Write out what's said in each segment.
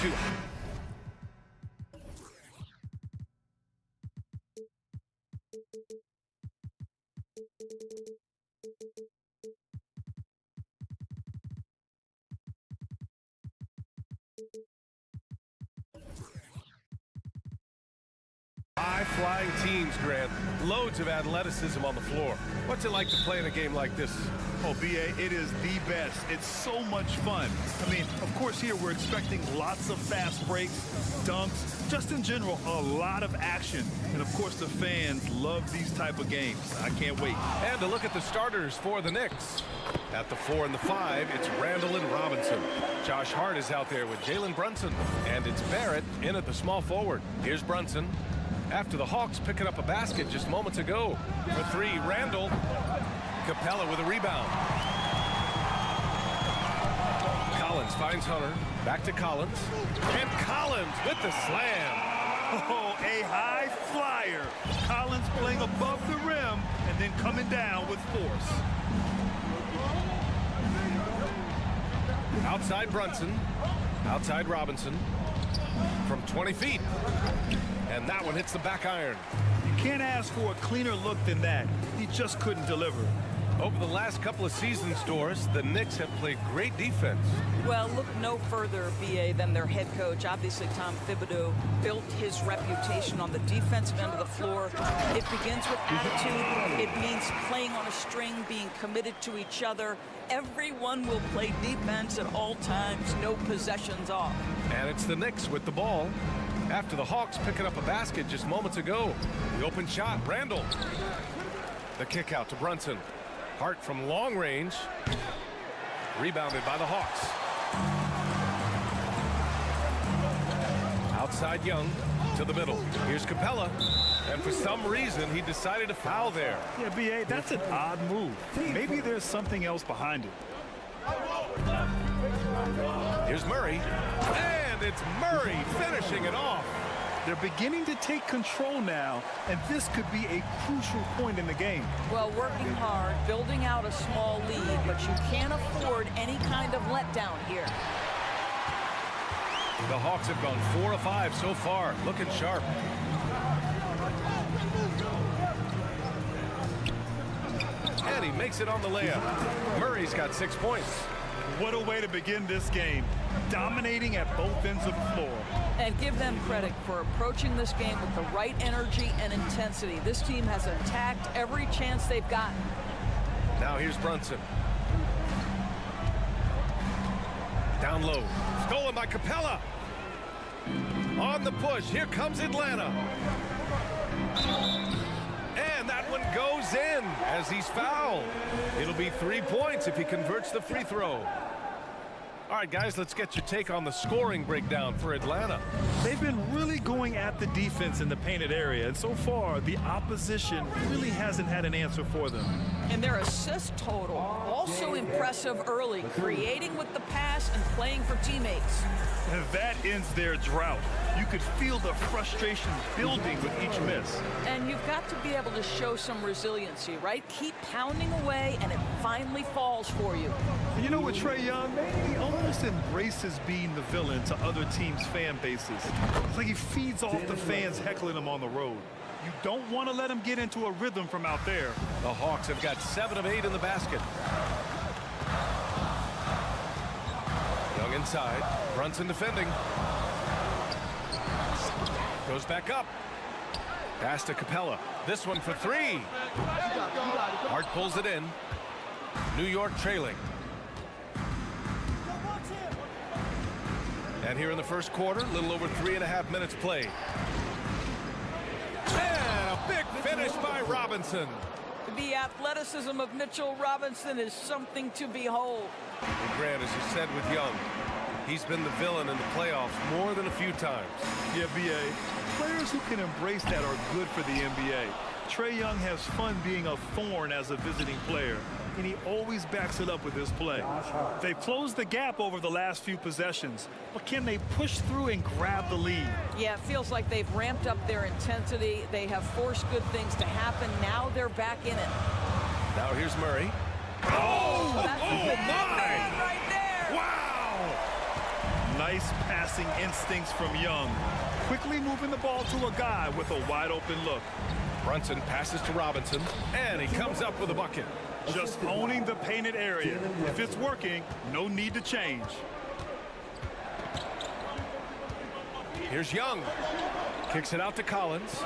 2. High-flying teams, Grant. Loads of athleticism on the floor. What's it like to play in a game like this? Oh, B.A., it is the best. It's so much fun. I mean, of course, here we're expecting lots of fast breaks, dunks, just in general, a lot of action. And, of course, the fans love these type of games. I can't wait. And to look at the starters for the Knicks. At the 4 and the 5, it's Randall and Robinson. Josh Hart is out there with Jalen Brunson. And it's Barrett in at the small forward. Here's Brunson. After the Hawks picking up a basket just moments ago. For 3, Randall. Capella with a rebound. Collins finds Hunter. Back to Collins. And Collins with the slam. Oh, a high flyer. Collins playing above the rim and then coming down with force. Outside Brunson. Outside Robinson. From 20 feet. And that one hits the back iron. You can't ask for a cleaner look than that. He just couldn't deliver. Over the last couple of seasons, Doris, the Knicks have played great defense. Well, look no further, B.A., than their head coach. Obviously, Tom Thibodeau built his reputation on the defensive end of the floor. It begins with attitude. It means playing on a string, being committed to each other. Everyone will play defense at all times, no possessions off. And it's the Knicks with the ball. After the Hawks picking up a basket just moments ago. The open shot, Randall. The kick out to Brunson. Hart from long range. Rebounded by the Hawks. Outside Young to the middle. Here's Capella. And for some reason, he decided to foul there. Yeah, B.A., that's an odd move. Maybe there's something else behind it. Here's Murray. And it's Murray finishing it off. They're beginning to take control now, and this could be a crucial point in the game. Well, working hard, building out a small lead, but you can't afford any kind of letdown here. The Hawks have gone 4 of 5 so far, looking sharp. And he makes it on the layup. Murray's got 6 points. What a way to begin this game, dominating at both ends of the floor. And give them credit for approaching this game with the right energy and intensity. This team has attacked every chance they've gotten. Now here's Brunson. Down low. Stolen by Capella. On the push. Here comes Atlanta. And that one goes in as he's fouled. It'll be 3 points if he converts the free throw. All right, guys, let's get your take on the scoring breakdown for Atlanta. They've been really going at the defense in the painted area, and so far, the opposition really hasn't had an answer for them. And their assist total, also impressive early, creating with the pass and playing for teammates. And that ends their drought. You could feel the frustration building with each miss. And you've got to be able to show some resiliency, right? Keep pounding away, and it finally falls for you. And you know what, Trae Young? He almost embraces being the villain to other teams' fan bases. It's like he feeds off the fans heckling him on the road. You don't want to let him get into a rhythm from out there. The Hawks have got 7 of 8 in the basket. Young inside. Brunson defending. Goes back up. Pass to Capella. This one for 3. Hart pulls it in. New York trailing. And here in the first quarter, a little over 3.5 minutes played. And a big finish by Robinson. The athleticism of Mitchell Robinson is something to behold. And Grant, as you said with Young, he's been the villain in the playoffs more than a few times. Yeah, B.A., players who can embrace that are good for the NBA. Trae Young has fun being a thorn as a visiting player, and he always backs it up with his play. They've closed the gap over the last few possessions, but can they push through and grab the lead? Yeah, it feels like they've ramped up their intensity. They have forced good things to happen. Now they're back in it. Now here's Murray. That's my! right there. Wow! Nice passing instincts from Young. Quickly moving the ball to a guy with a wide open look. Brunson passes to Robinson, and he comes up with a bucket. Just owning the painted area. If it's working, no need to change. Here's Young. Kicks it out to Collins.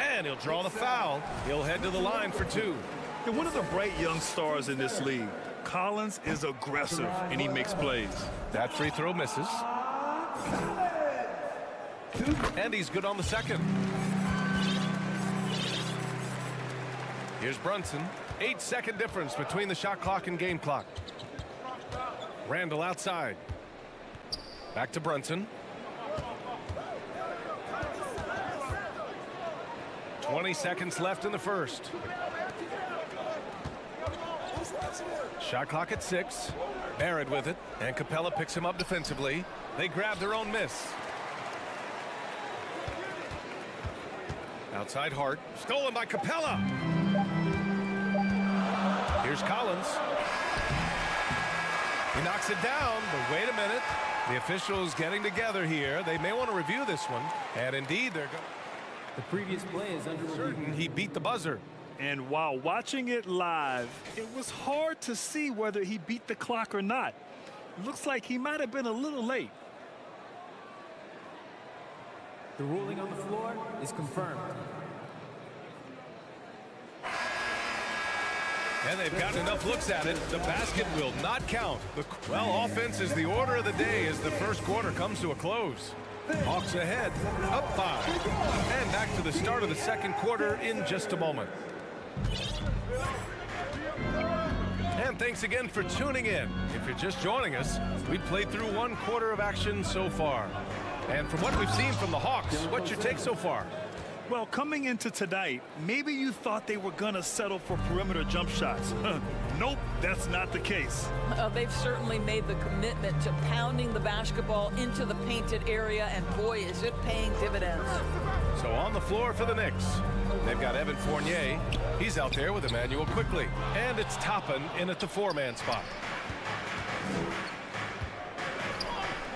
And he'll draw the foul. He'll head to the line for two. They're one of the bright young stars in this league. Collins is aggressive, and he makes plays. That free throw misses. And he's good on the second. Here's Brunson. 8-second difference between the shot clock and game clock. Randall outside. Back to Brunson. 20 seconds left in the first. Shot clock at 6. Barrett with it, and Capella picks him up defensively. They grab their own miss. Outside Hart. Stolen by Capella. Here's Collins. He knocks it down, but wait a minute. The officials getting together here. They may want to review this one. And indeed, they're going. The previous play is under review. He beat the buzzer. And while watching it live, it was hard to see whether he beat the clock or not. Looks like he might have been a little late. The ruling on the floor is confirmed. And they've gotten enough looks at it. The basket will not count. Well, offense is the order of the day as the first quarter comes to a close. Hawks ahead, up 5. And back to the start of the second quarter in just a moment. And thanks again for tuning in. If you're just joining us, we've played through 1 quarter of action so far. And from what we've seen from the Hawks, what's your take so far? Well, coming into tonight, maybe you thought they were going to settle for perimeter jump shots. Nope, that's not the case. They've certainly made the commitment to pounding the basketball into the painted area, and boy, is it paying dividends. So on the floor for the Knicks, they've got Evan Fournier. He's out there with Emmanuel Quickly. And it's Toppin in at the 4-man spot.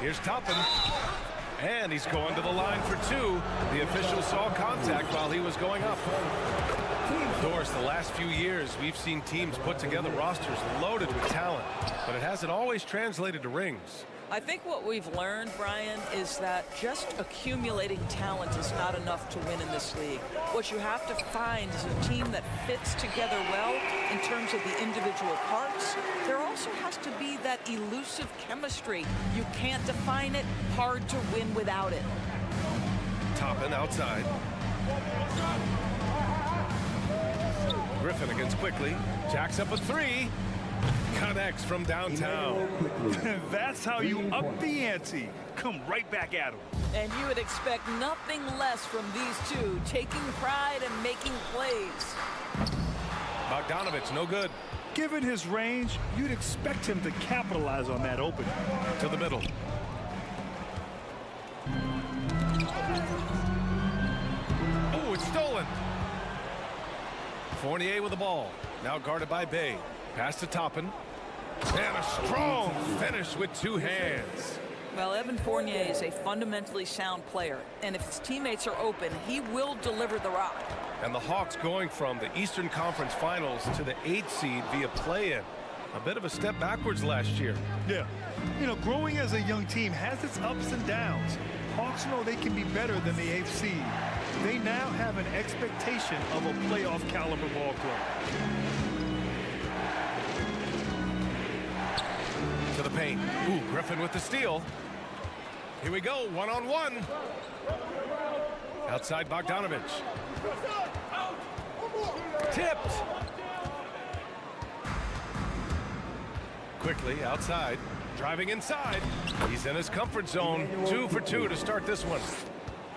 Here's Toppin. And he's going to the line for 2. The official saw contact while he was going up. Of course, the last few years, we've seen teams put together rosters loaded with talent, but it hasn't always translated to rings. I think what we've learned, Brian, is that just accumulating talent is not enough to win in this league. What you have to find is a team that fits together well in terms of the individual parts. There also has to be that elusive chemistry. You can't define it, hard to win without it. Toppin outside. Griffin against Quickly. Jacks up a 3. Connects from downtown. That's how you up the ante. Come right back at him. And you would expect nothing less from these two, taking pride and making plays. Bogdanovich, no good. Given his range, you'd expect him to capitalize on that opening. To the middle. Oh, it's stolen. Fournier with the ball. Now guarded by Bay. Pass to Toppin. And a strong finish with 2 hands. Well, Evan Fournier is a fundamentally sound player, and if his teammates are open, he will deliver the rock. And the Hawks going from the Eastern Conference Finals to the 8th seed via play-in. A bit of a step backwards last year. Yeah. You know, growing as a young team has its ups and downs. Hawks know they can be better than the 8th seed. They now have an expectation of a playoff caliber ball club. To the paint. Ooh, Griffin with the steal. Here we go, 1-on-1. Outside Bogdanovich. Tipped. Quickly outside. Driving inside. He's in his comfort zone. 2 for 2 to start this one.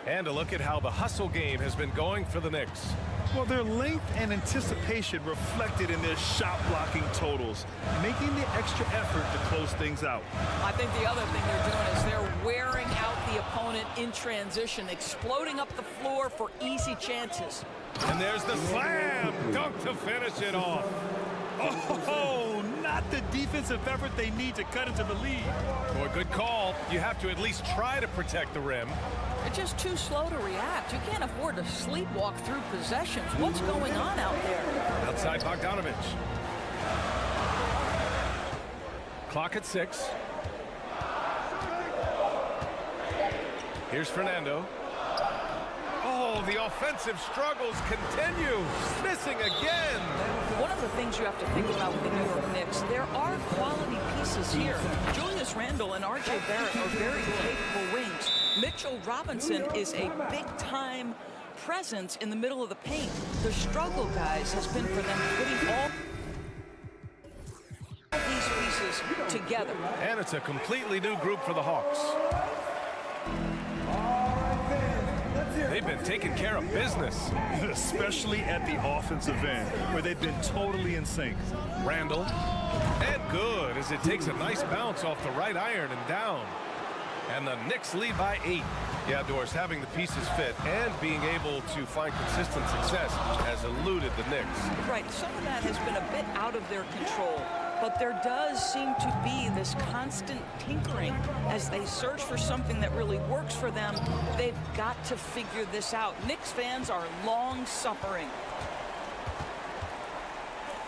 And a look at how the hustle game has been going for the Knicks. Well, their length and anticipation reflected in their shot blocking totals, making the extra effort to close things out. I think the other thing they're doing is they're wearing out the opponent in transition, exploding up the floor for easy chances. And there's the slam dunk to finish it off. Oh, not the defensive effort they need to cut into the lead. Boy, good call. You have to at least try to protect the rim. They're just too slow to react. You can't afford to sleepwalk through possessions. What's going on out there? Outside Bogdanovich. Clock at 6. Here's Fernando. Oh, the offensive struggles continue. Missing again. One of the things you have to think about with the New York Knicks, there are quality pieces here. Julius Randle and R.J. Barrett are very capable wings. Mitchell Robinson is a big-time presence in the middle of the paint. The struggle, guys, has been for them putting all these pieces together. And it's a completely new group for the Hawks. They've been taking care of business. Especially at the offensive end, where they've been totally in sync. Randall. And good, as it takes a nice bounce off the right iron and down. And the Knicks lead by 8. Yeah, Doris, having the pieces fit and being able to find consistent success has eluded the Knicks. Right, some of that has been a bit out of their control. But there does seem to be this constant tinkering as they search for something that really works for them. They've got to figure this out. Knicks fans are long suffering.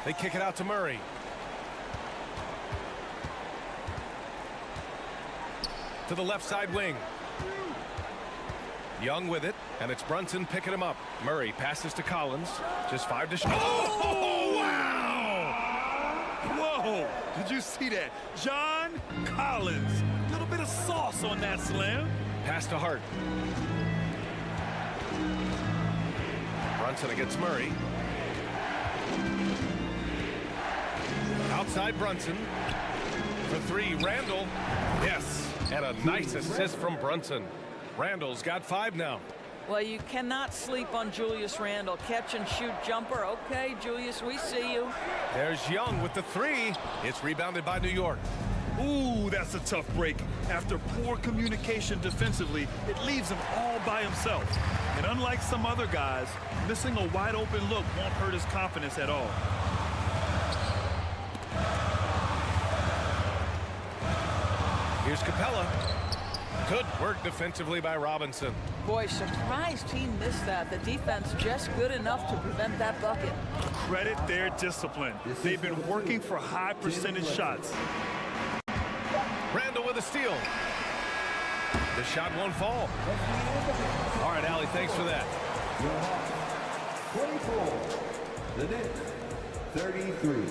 They kick it out to Murray. To the left side wing. Young with it, and it's Brunson picking him up. Murray passes to Collins. Just 5 to shoot. Oh, wow! Whoa, did you see that? John Collins. A little bit of sauce on that slam. Pass to Hart. Brunson against Murray. Outside Brunson. For 3, Randall. Yes, and a nice assist from Brunson. Randall's got 5 now. Well, you cannot sleep on Julius Randle. Catch and shoot jumper. Okay, Julius, we see you. There's Young with the 3. It's rebounded by New York. Ooh, that's a tough break. After poor communication defensively, it leaves him all by himself. And unlike some other guys, missing a wide open look won't hurt his confidence at all. Here's Capella. Good work defensively by Robinson. Boy, surprised he missed that. The defense just good enough to prevent that bucket. Credit their discipline. They've been working for high percentage shots. Randall with a steal. The shot won't fall. All right, Allie, thanks for that. 24. The Knicks, 33.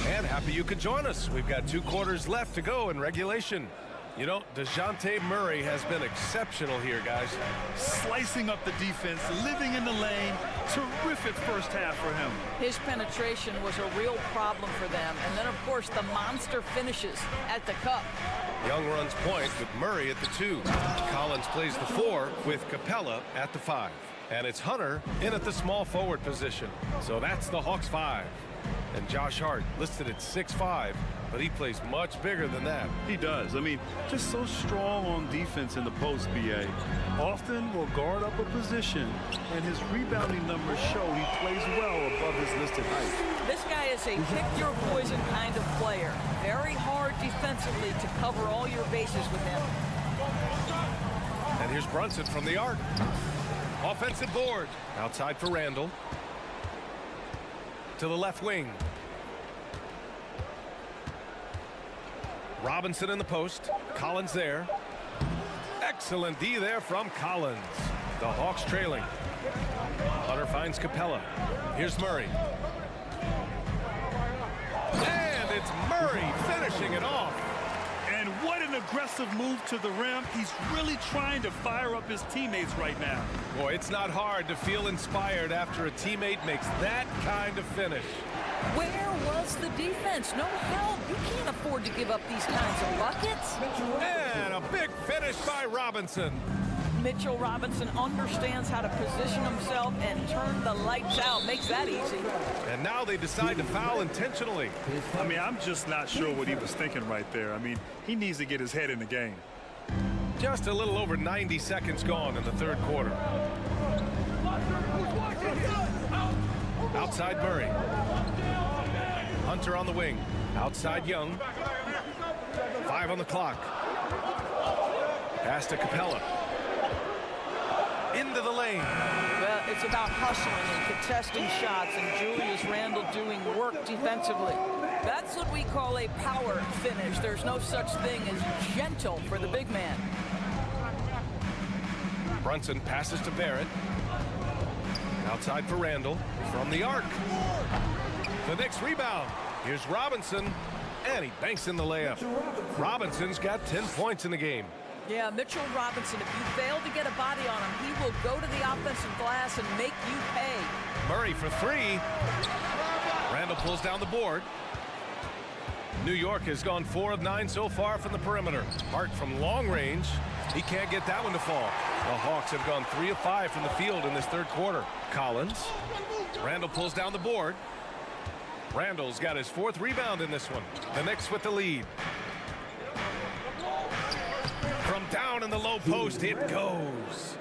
And happy you could join us. We've got 2 quarters left to go in regulation. You know, DeJounte Murray has been exceptional here, guys. Slicing up the defense, living in the lane. Terrific first half for him. His penetration was a real problem for them. And then, of course, the monster finishes at the cup. Young runs point with Murray at the 2. Collins plays the 4 with Capella at the 5. And it's Hunter in at the small forward position. So that's the Hawks 5. And Josh Hart listed at 6'5", but he plays much bigger than that. He does. I mean, just so strong on defense in the post, BA. Often will guard up a position, and his rebounding numbers show he plays well above his listed height. This guy is a pick-your-poison kind of player. Very hard defensively to cover all your bases with him. And here's Brunson from the arc. Offensive board. Outside for Randall. To the left wing. Robinson in the post. Collins there. Excellent D there from Collins. The Hawks trailing. Hunter finds Capella. Here's Murray. And it's Murray finishing it off. And what an aggressive move to the rim. He's really trying to fire up his teammates right now. Boy, it's not hard to feel inspired after a teammate makes that kind of finish. Where was the defense? No help. You can't afford to give up these kinds of buckets. And a big finish by Robinson. Mitchell Robinson understands how to position himself and turn the lights out. Makes that easy. And now they decide to foul intentionally. I mean, I'm just not sure what he was thinking right there. I mean, he needs to get his head in the game. Just a little over 90 seconds gone in the third quarter. Outside Murray. Hunter on the wing. Outside Young. 5 on the clock. Pass to Capella. Into the lane. Well, it's about hustling and contesting shots, and Julius Randle doing work defensively. That's what we call a power finish. There's no such thing as gentle for the big man. Brunson passes to Barrett. Outside for Randle. From the arc. The Knicks rebound. Here's Robinson. And he banks in the layup. Robinson's got 10 points in the game. Yeah, Mitchell Robinson, if you fail to get a body on him, he will go to the offensive glass and make you pay. Murray for 3. Randle pulls down the board. New York has gone 4 of 9 so far from the perimeter. Hart from long range. He can't get that one to fall. The Hawks have gone 3 of 5 from the field in this third quarter. Collins. Randle pulls down the board. Randle's got his 4th rebound in this one. The Knicks with the lead. From down in the low post, it goes.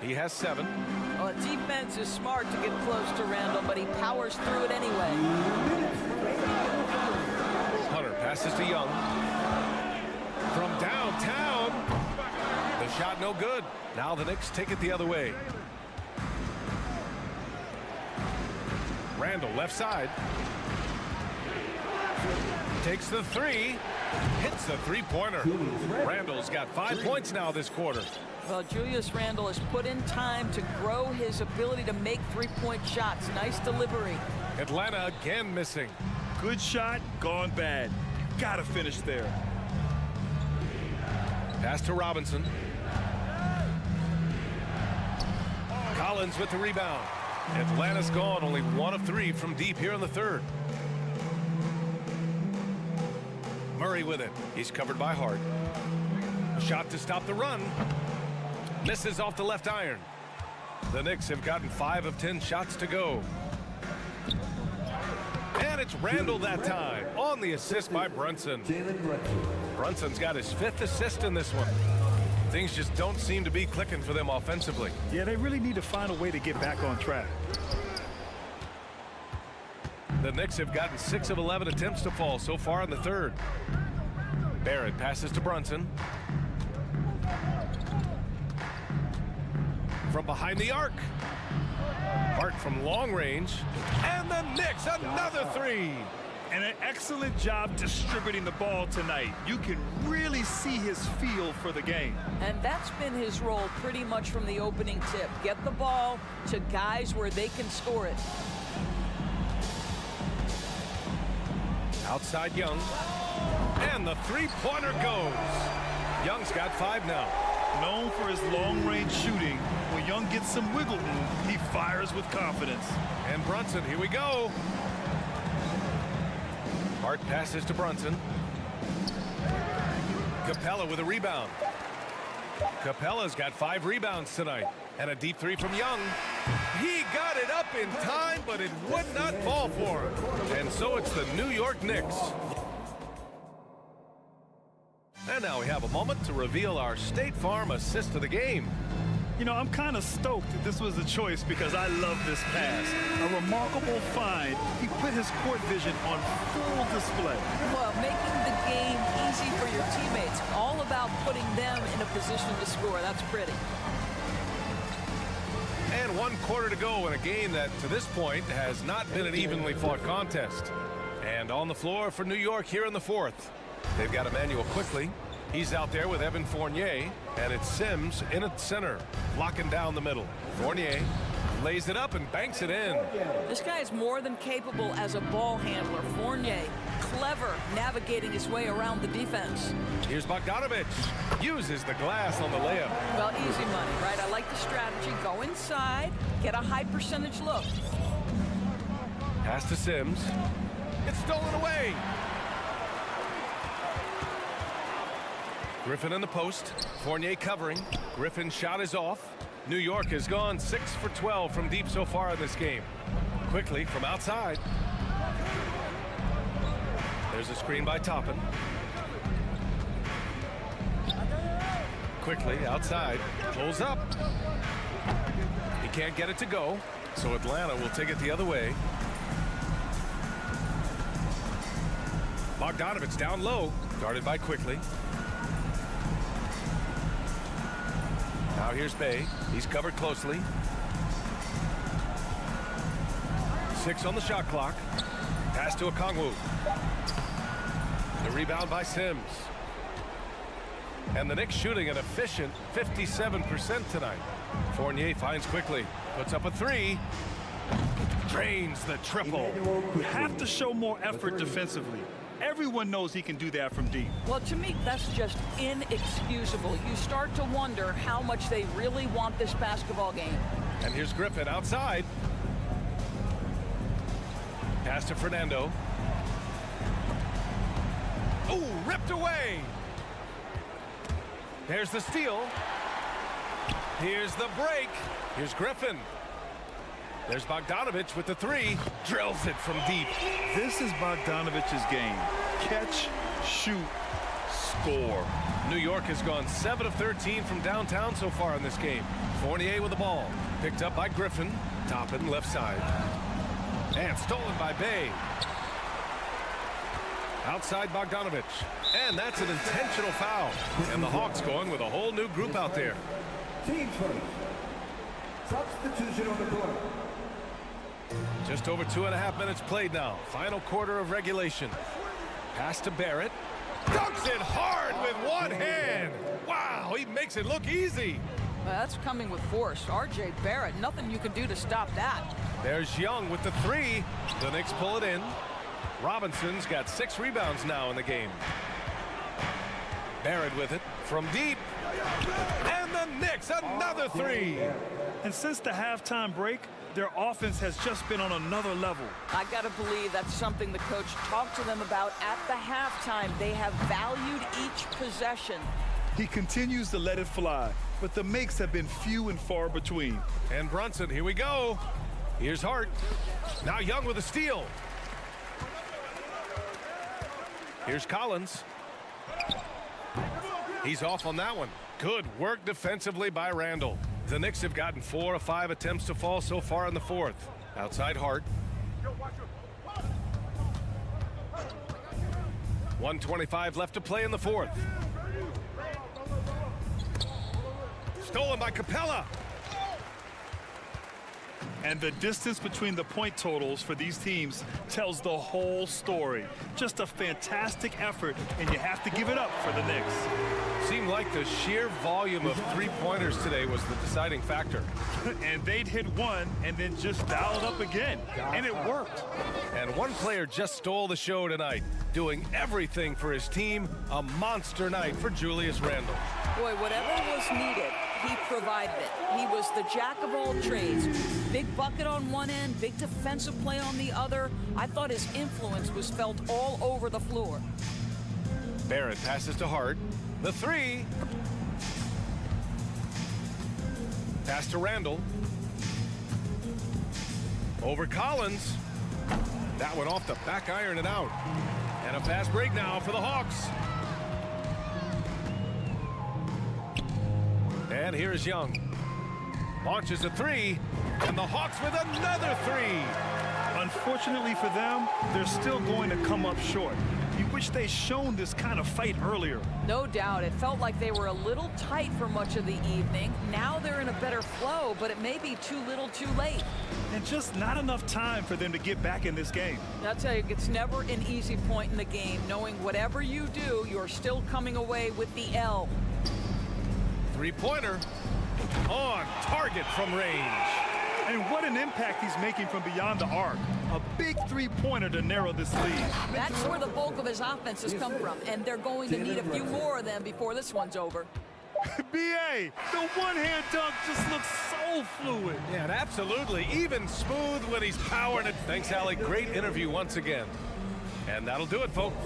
He has 7. Well, defense is smart to get close to Randle, but he powers through it anyway. Hunter passes to Young. From downtown. The shot no good. Now the Knicks take it the other way. Randle left side. Takes the 3. Hits the three-pointer. Randle's got 5 points now this quarter. Well, Julius Randle has put in time to grow his ability to make three-point shots. Nice delivery. Atlanta again missing. Good shot, gone bad. Gotta finish there. Pass to Robinson. Collins with the rebound. Atlanta's gone only 1 of 3 from deep here in the third. Murray with it. He's covered by Hart. Shot to stop the run. Misses off the left iron. The Knicks have gotten 5 of 10 shots to go. And it's Randle that time on the assist by Brunson. Brunson's got his 5th assist in this one. Things just don't seem to be clicking for them offensively. Yeah, they really need to find a way to get back on track. The Knicks have gotten 6 of 11 attempts to fall so far in the third. Barrett passes to Brunson. From behind the arc. Hart from long range. And the Knicks, another 3. And an excellent job distributing the ball tonight. You can really see his feel for the game. And that's been his role pretty much from the opening tip. Get the ball to guys where they can score it. Outside Young. And the three-pointer goes. Young's got 5 now. Known for his long-range shooting, when Young gets some wiggle room, he fires with confidence. And Brunson, here we go. Hart passes to Brunson. Capella with a rebound. Capella's got 5 rebounds tonight. And a deep 3 from Young. He got it up in time, but it would not fall for him. And so it's the New York Knicks. And now we have a moment to reveal our State Farm assist of the game. You know, I'm kind of stoked that this was a choice because I love this pass. A remarkable find. He put his court vision on full display. Well, making the game easy for your teammates. All about putting them in a position to score. That's pretty. And 1 quarter to go in a game that, to this point, has not been an evenly fought contest. And on the floor for New York here in the 4th. They've got Emmanuel Quickly. He's out there with Evan Fournier, and it's Sims in at center, locking down the middle. Fournier lays it up and banks it in. This guy is more than capable as a ball handler. Fournier, clever navigating his way around the defense. Here's Bogdanovich. Uses the glass on the layup. Well, easy money, right? I like the strategy. Go inside, get a high percentage look. Pass to Sims. It's stolen away. Griffin in the post. Fournier covering. Griffin's shot is off. New York has gone 6 for 12 from deep so far in this game. Quickly from outside. There's a screen by Toppin. quickly outside. Pulls up. He can't get it to go, so Atlanta will take it the other way. Bogdanovich down low, guarded by Quickly. Now here's Bay. He's covered closely. 6 on the shot clock. Pass to Okongwu. The rebound by Sims. And the Knicks shooting an efficient 57% tonight. Fournier finds Quickly. Puts up a 3. Drains the triple. You have to show more effort defensively. Everyone knows he can do that from deep. Well, to me, that's just inexcusable. You start to wonder how much they really want this basketball game. And here's Griffin outside. Pass to Fernando. Oh, ripped away. There's the steal. Here's the break. Here's Griffin. There's Bogdanovich with the 3. Drills it from deep. This is Bogdanovich's game. Catch, shoot, score. New York has gone 7 of 13 from downtown so far in this game. Fournier with the ball. Picked up by Griffin. Toppin left side. And stolen by Bay. Outside Bogdanovich. And that's an intentional foul. And the Hawks going with a whole new group out there. Team first. Substitution on the court. Just over 2.5 minutes played now. Final quarter of regulation. Pass to Barrett. Dunks it hard with one hand. Wow, he makes it look easy. Well, that's coming with force. R.J. Barrett, nothing you can do to stop that. There's Young with the 3. The Knicks pull it in. Robinson's got 6 rebounds now in the game. Barrett with it from deep. And the Knicks, another 3. And since the halftime break, their offense has just been on another level. I got to believe that's something the coach talked to them about at the halftime. They have valued each possession. He continues to let it fly, but the makes have been few and far between. And Brunson, here we go. Here's Hart. Now Young with a steal. Here's Collins. He's off on that one. Good work defensively by Randall. The Knicks have gotten 4 of 5 attempts to fall so far in the 4th. Outside Hart. 1:25 left to play in the 4th. Stolen by Capella. And the distance between the point totals for these teams tells the whole story. Just a fantastic effort, and you have to give it up for the Knicks. Seemed like the sheer volume of 3-pointers today was the deciding factor. And they'd hit one and then just dial it up again. And it worked. And one player just stole the show tonight, doing everything for his team. A monster night for Julius Randle. Boy, whatever was needed, he provided it. He was the jack of all trades. Big bucket on one end, big defensive play on the other. I thought his influence was felt all over the floor. Barrett passes to Hart. The 3. Pass to Randall. Over Collins. That one off the back iron and out. And a fast break now for the Hawks. And here's Young. Launches a 3. And the Hawks with another 3. Unfortunately for them, they're still going to come up short. You wish they'd shown this kind of fight earlier. No doubt. It felt like they were a little tight for much of the evening. Now they're in a better flow, but it may be too little too late. And just not enough time for them to get back in this game. I'll tell you, it's never an easy point in the game, knowing whatever you do, you're still coming away with the L. 3-pointer on target from range. And what an impact he's making from beyond the arc. A big 3-pointer to narrow this lead. That's where the bulk of his offense has come from, and they're going to need a few more of them before this one's over. B.A., the one-hand dunk just looks so fluid. Yeah, and absolutely even smooth when he's powering it. Thanks, Allie. Great interview once again. And that'll do it, folks.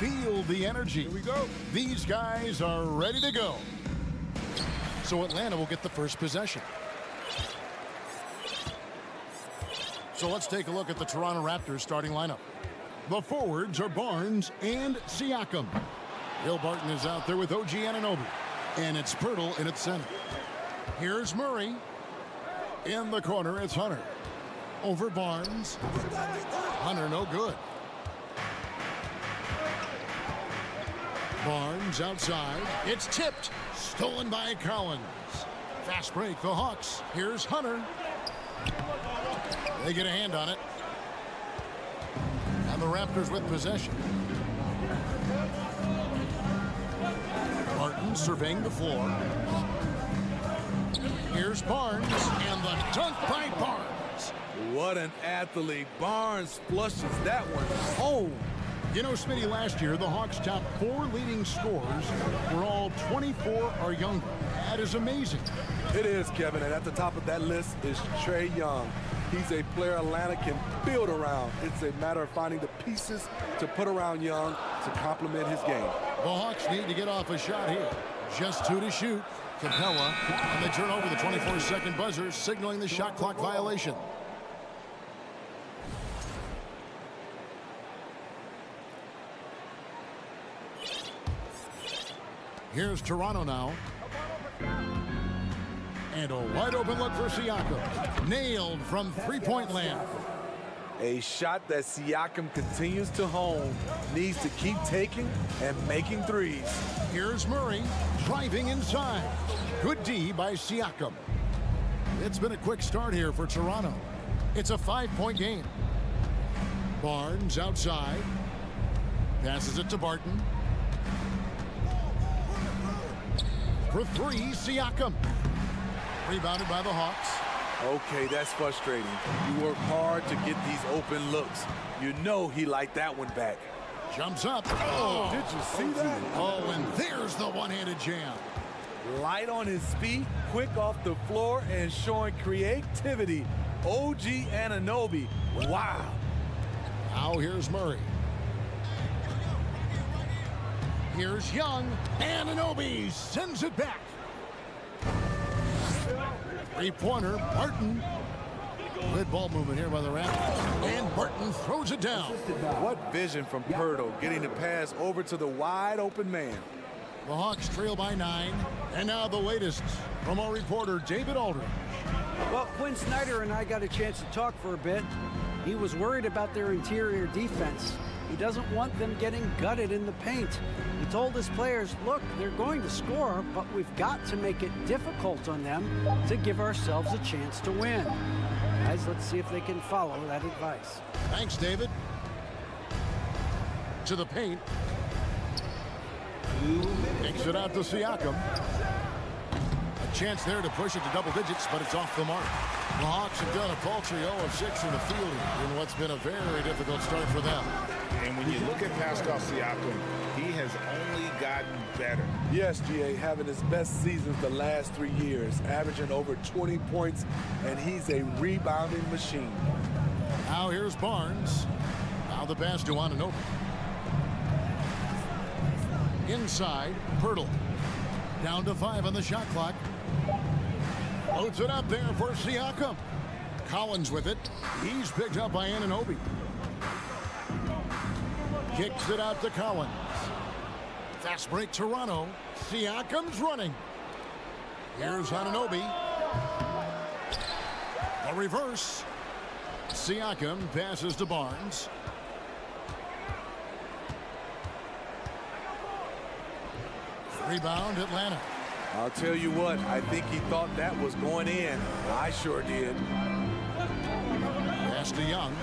Feel the energy. Here we go. These guys are ready to go. So Atlanta will get the first possession. So let's take a look at the Toronto Raptors starting lineup. The forwards are Barnes and Siakam. Will Barton is out there with OG Anunoby. And it's Pirtle in its center. Here's Murray. In the corner, it's Hunter. Over Barnes. Hunter, no good. Barnes outside. It's tipped. Stolen by Collins. Fast break, the Hawks. Here's Hunter. They get a hand on it. And the Raptors with possession. Barton surveying the floor. Here's Barnes, and the dunk by Barnes. What an athlete. Barnes flushes that one home. You know, Smitty, last year, the Hawks' top 4 leading scorers were all 24 or younger. That is amazing. It is, Kevin, and at the top of that list is Trae Young. He's a player Atlanta can build around. It's a matter of finding the pieces to put around Young to complement his game. The Hawks need to get off a shot here. Just 2 to shoot. Capella, and they turn over the 24-second buzzer, signaling the shot clock violation. Here's Toronto now. And a wide open look for Siakam. Nailed from three-point land. A shot that Siakam continues to hone. Needs to keep taking and making threes. Here's Murray driving inside. Good D by Siakam. It's been a quick start here for Toronto. It's a 5-point game. Barnes outside. Passes it to Barton. For 3, Siakam. Rebounded by the Hawks. Okay, that's frustrating. You work hard to get these open looks. You know he liked that one back. Jumps up. Oh, did you see that? Oh, and there's the one-handed jam. Light on his feet, quick off the floor, and showing creativity. OG Anunoby. Wow. Now here's Murray. Here's Young. Anunoby sends it back. Three-pointer, Barton. Good ball movement here by the Raptors. And Barton throws it down. What vision from Pirtle, getting the pass over to the wide open man. The Hawks trail by 9. And now the latest from our reporter, David Aldridge. Well, Quinn Snyder and I got a chance to talk for a bit. He was worried about their interior defense. He doesn't want them getting gutted in the paint. He told his players, look, they're going to score, but we've got to make it difficult on them to give ourselves a chance to win. Guys, let's see if they can follow that advice. Thanks, David. To the paint. Takes it out to Siakam. A chance there to push it to double digits, but it's off the mark. The Hawks have done a paltry 0-6 in the field in what's been a very difficult start for them. And when you look at Pascal Siakam, he has only gotten better. Yes, GA, having his best seasons the last 3 years, averaging over 20 points, and he's a rebounding machine. Now here's Barnes. Now the pass to Anunoby. Inside, Pirtle. Down to 5 on the shot clock. Loads it up there for Siakam. Collins with it. He's picked up by Anunoby. Kicks it out to Collins. Fast break Toronto. Siakam's running. Here's Anunoby. A reverse. Siakam passes to Barnes. Rebound Atlanta. I'll tell you what, I think he thought that was going in. I sure did. Pass to Young.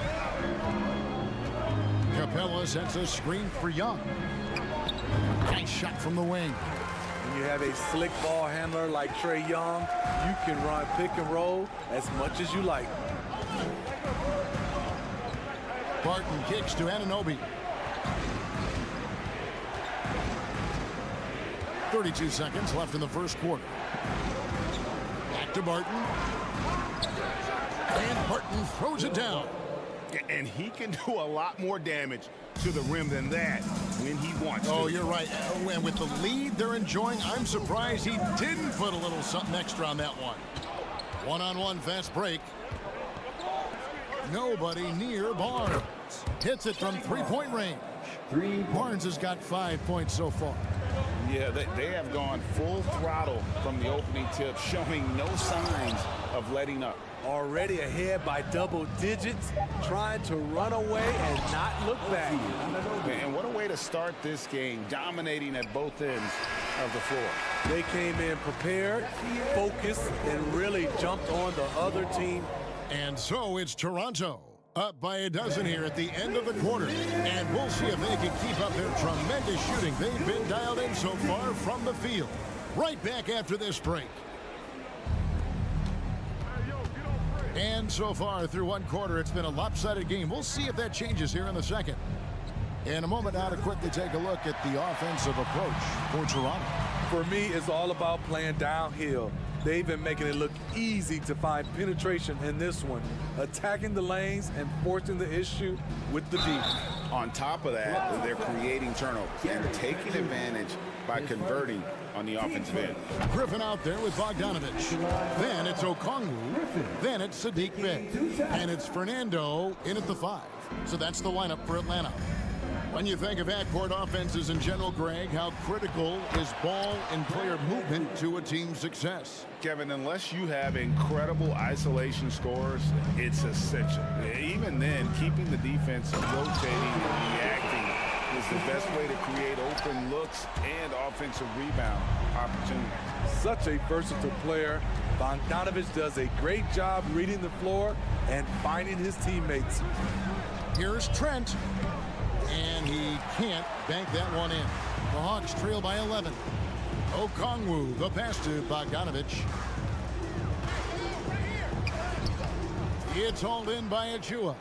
Capella sets a screen for Young. Nice shot from the wing. When you have a slick ball handler like Trae Young, you can run pick and roll as much as you like. Barton kicks to Anunoby. 32 seconds left in the first quarter. Back to Barton. And Barton throws it down. And he can do a lot more damage to the rim than that. when he wants to. Oh, you're right. And with the lead they're enjoying, I'm surprised he didn't put a little something extra on that one. One-on-one fast break. Nobody near Barnes. Hits it from three-point range. Barnes has got 5 points so far. Yeah, they have gone full throttle from the opening tip, showing no signs of letting up. Already ahead by double digits, trying to run away and not look back. And what a way to start this game, dominating at both ends of the floor. They came in prepared, focused, and really jumped on the other team. And so it's Toronto up by a dozen here at the end of the quarter. And we'll see if they can keep up their tremendous shooting. They've been dialed in so far from the field. Right back after this break. And so far through one quarter, it's been a lopsided game. We'll see if that changes here in the second. In a moment now to quickly take a look at the offensive approach for Toronto. For me, it's all about playing downhill. They've been making it look easy to find penetration in this one, attacking the lanes and forcing the issue with the D. On top of that, they're creating turnovers and taking advantage by converting on the offensive end. Griffin out there with Bogdanovich. Then it's Okongwu. Then it's Sadiq Bey. And it's Fernando in at the 5. So that's the lineup for Atlanta. When you think of half-court offenses in general, Greg, how critical is ball and player movement to a team's success? Kevin, unless you have incredible isolation scores, it's essential. Even then, keeping the defense rotating and reacting is the best way to create open looks and offensive rebound opportunities. Such a versatile player. Bogdanovich does a great job reading the floor and finding his teammates. Here's Trent. And he can't bank that one in. The Hawks trail by 11. Okongwu, the pass to Bogdanovich. It's hauled in by Achua.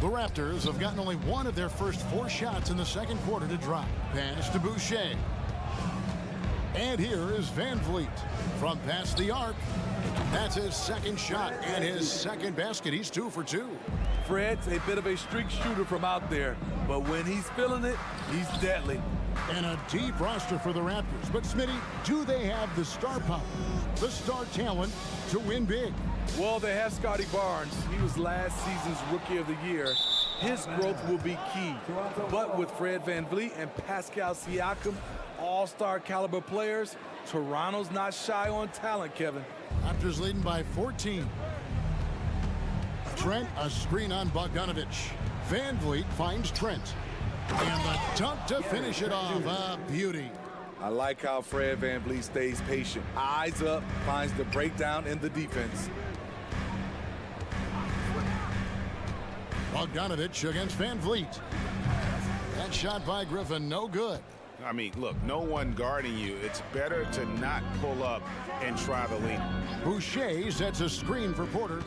The Raptors have gotten only one of their first 4 shots in the second quarter to drop. Pass to Boucher. And here is Van Vliet from past the arc. That's his second shot and his second basket. He's 2 for 2. Fred's a bit of a streak shooter from out there, but when he's feeling it, he's deadly. And a deep roster for the Raptors. But Smitty, do they have the star power, the star talent to win big? Well, they have Scotty Barnes. He was last season's Rookie of the Year. His growth will be key. But with Fred VanVleet and Pascal Siakam, all-star caliber players, Toronto's not shy on talent, Kevin. Raptors leading by 14. Trent, a screen on Bogdanovich. Van Vliet finds Trent. And the dunk to finish it off. A beauty. I like how Fred VanVleet stays patient. Eyes up, finds the breakdown in the defense. Bogdanovich against Van Vliet. That shot by Griffin, no good. I mean, look, no one guarding you. It's better to not pull up and try the lean. Boucher sets a screen for Porter.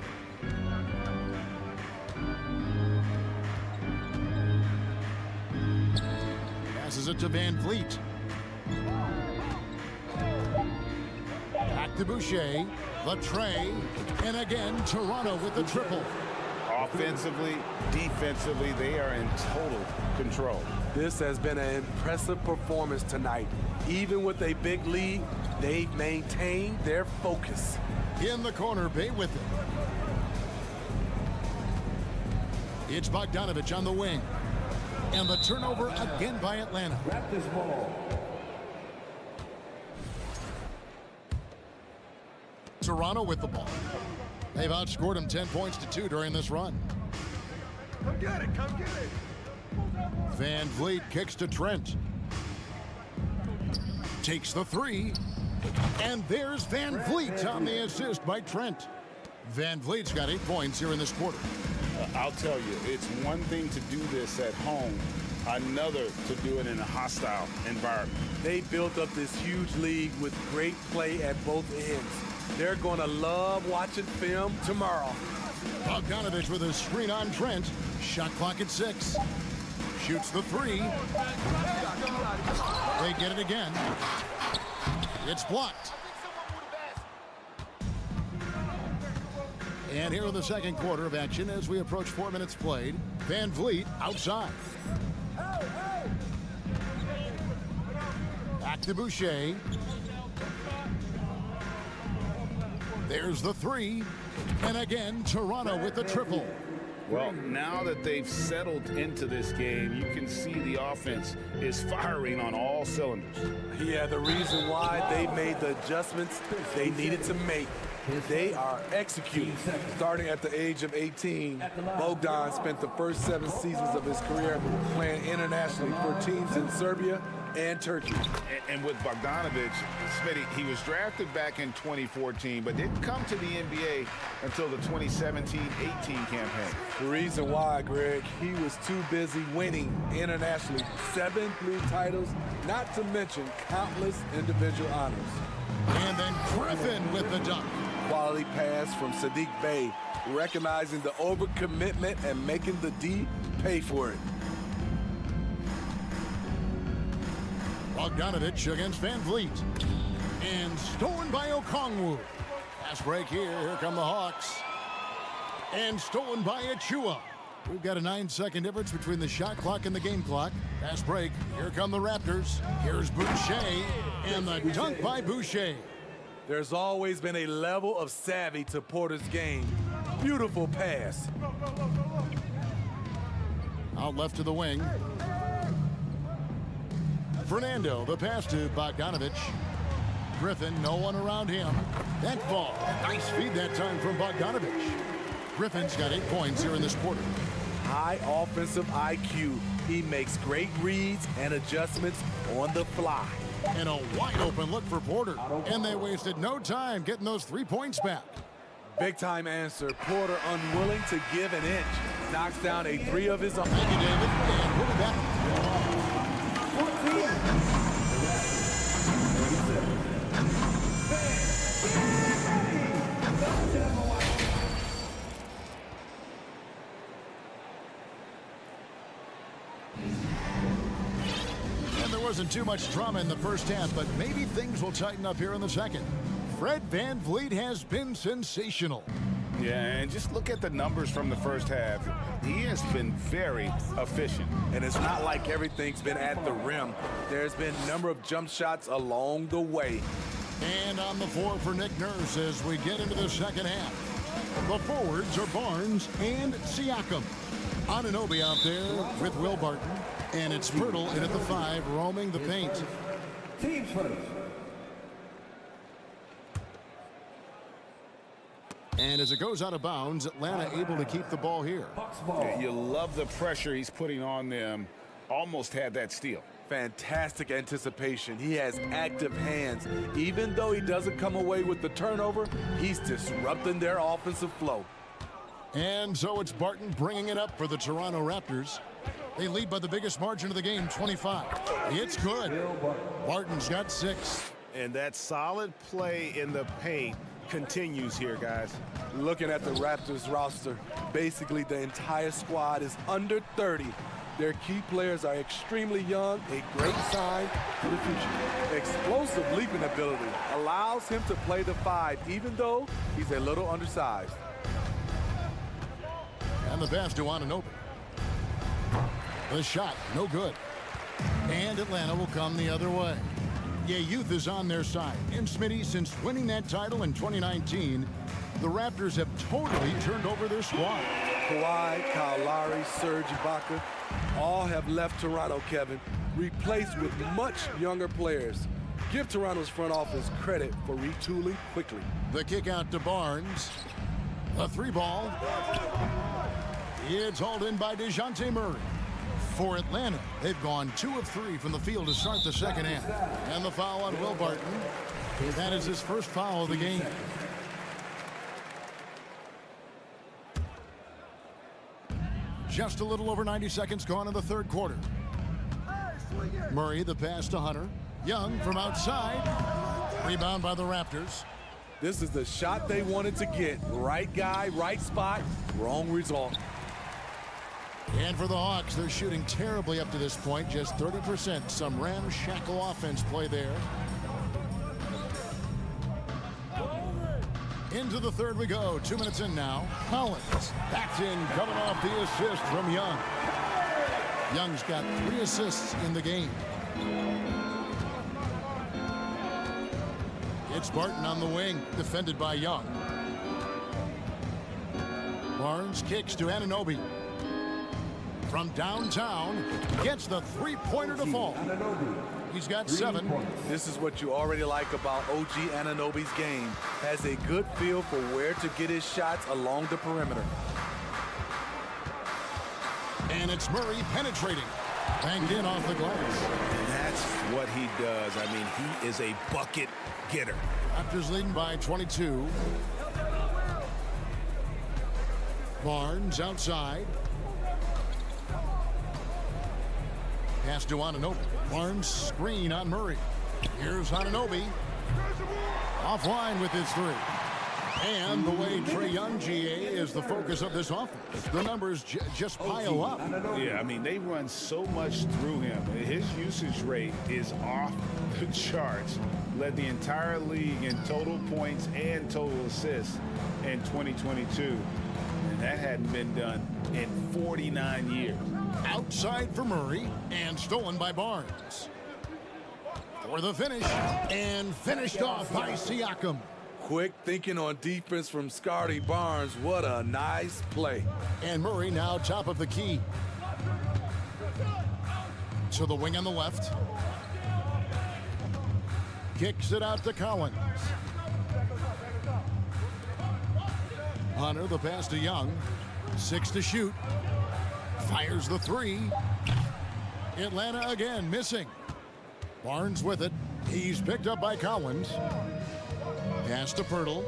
Passes it to Van Vliet. Back to Boucher. The tray. And again, Toronto with the triple. Offensively, defensively, they are in total control. This has been an impressive performance tonight. Even with a big lead, they've maintained their focus. In the corner, Bay with it. It's Bogdanovich on the wing. And the turnover again by Atlanta. Raptors ball. Toronto with the ball. They've outscored them 10 points to 2 during this run. Come get it, come get it. Van Vliet kicks to Trent. Takes the 3. And there's Van Vliet on the assist by Trent. Van Vliet's got 8 points here in this quarter. I'll tell you, it's one thing to do this at home, another to do it in a hostile environment. They built up this huge lead with great play at both ends. They're going to love watching film tomorrow. Bogdanovich with a screen on Trent. Shot clock at 6. Shoots the 3. They get it again. It's blocked. And here in the second quarter of action as we approach 4 minutes played. Van Vliet outside. Back to Boucher. There's the three. And again, Toronto with the triple. Well, now that they've settled into this game, you can see the offense is firing on all cylinders. Yeah, the reason why they made the adjustments they needed to make. They are executing. Starting at the age of 18, Bogdan spent the first 7 seasons of his career playing internationally for teams in Serbia and Turkey. And with Bogdanovic, Smitty, he was drafted back in 2014, but didn't come to the NBA until the 2017-18 campaign. The reason why, Greg, he was too busy winning internationally 7 blue titles, not to mention countless individual honors. And then Griffin with the dunk. Quality pass from Sadiq Bey, recognizing the overcommitment and making the D pay for it. Bogdanovic against Van Vliet. And stolen by Okongwu. Pass break here. Here come the Hawks. And stolen by Achua. We've got a 9-second difference between the shot clock and the game clock. Pass break. Here come the Raptors. Here's Boucher. And the dunk by Boucher. There's always been a level of savvy to Porter's game. Beautiful pass. Out left to the wing. Fernando, the pass to Bogdanovic. Griffin, no one around him. That ball. Nice feed that time from Bogdanovic. Griffin's got 8 points here in this quarter. High offensive IQ. He makes great reads and adjustments on the fly. And a wide open look for Porter. And they wasted no time getting those 3 points back. Big time answer. Porter unwilling to give an inch. Knocks down a 3 of his own. Thank you, David. And we'll be back. Wasn't too much drama in the first half, but maybe things will tighten up here in the second. Fred Van Vliet has been sensational. Yeah, and just look at the numbers from the first half. He has been very efficient. And it's not like everything's been at the rim. There's been a number of jump shots along the way. And on the floor for Nick Nurse as we get into the second half. The forwards are Barnes and Siakam. Anunoby out there with Will Barton. And it's Pirtle in at the 5, roaming the paint. Teams first. And as it goes out of bounds, Atlanta able to keep the ball here. Yeah, you love the pressure he's putting on them. Almost had that steal. Fantastic anticipation. He has active hands. Even though he doesn't come away with the turnover, he's disrupting their offensive flow. And so it's Barton bringing it up for the Toronto Raptors. They lead by the biggest margin of the game, 25. It's good. Barton's got 6. And that solid play in the paint continues here, guys. Looking at the Raptors roster, basically the entire squad is under 30. Their key players are extremely young, a great sign for the future. Explosive leaping ability allows him to play the 5, even though he's a little undersized. And the pass to Anunoby. The shot, no good. And Atlanta will come the other way. Yeah, youth is on their side. And Smitty, since winning that title in 2019, the Raptors have totally turned over their squad. Kawhi, Kyle Lowry, Serge Ibaka, all have left Toronto, Kevin, replaced with much younger players. Give Toronto's front office credit for retooling quickly. The kick out to Barnes. A 3 ball. It's hauled in by DeJounte Murray. For Atlanta, they've gone 2 of 3 from the field to start the second half. And the foul on Will Barton. That is his first foul of the game. Just a little over 90 seconds gone in the third quarter. Murray, the pass to Hunter. Young from outside. Rebound by the Raptors. This is the shot they wanted to get. Right guy, right spot, wrong result. And for the Hawks, they're shooting terribly up to this point, just 30%. Some ramshackle offense play there. Into the third we go. 2 minutes in now. Collins backed in, coming off the assist from Young. Young's got 3 assists in the game. It's Barton on the wing, defended by Young. Barnes kicks to Anunoby. From downtown, gets the three-pointer to fall. He's got 7. This is what you already like about OG Anunoby's game. Has a good feel for where to get his shots along the perimeter. And it's Murray penetrating. Banged in off the glass. And that's what he does. I mean, he is a bucket getter. Raptors leading by 22. Barnes outside. Pass to Anunoby. Barnes screen on Murray. Here's Anunoby. Offline with his 3. And the way Trae Young, GA, is the focus of this offense. The numbers just pile up. Yeah, I mean, they run so much through him. His usage rate is off the charts. Led the entire league in total points and total assists in 2022. And that hadn't been done in 49 years. Outside for Murray, and stolen by Barnes. For the finish, and finished off by Siakam. Quick thinking on defense from Scotty Barnes. What a nice play. And Murray now top of the key. To the wing on the left. Kicks it out to Collins. Hunter, the pass to Young. 6 to shoot. Fires the 3. Atlanta again missing. Barnes with it. He's picked up by Collins. Pass to Pirtle.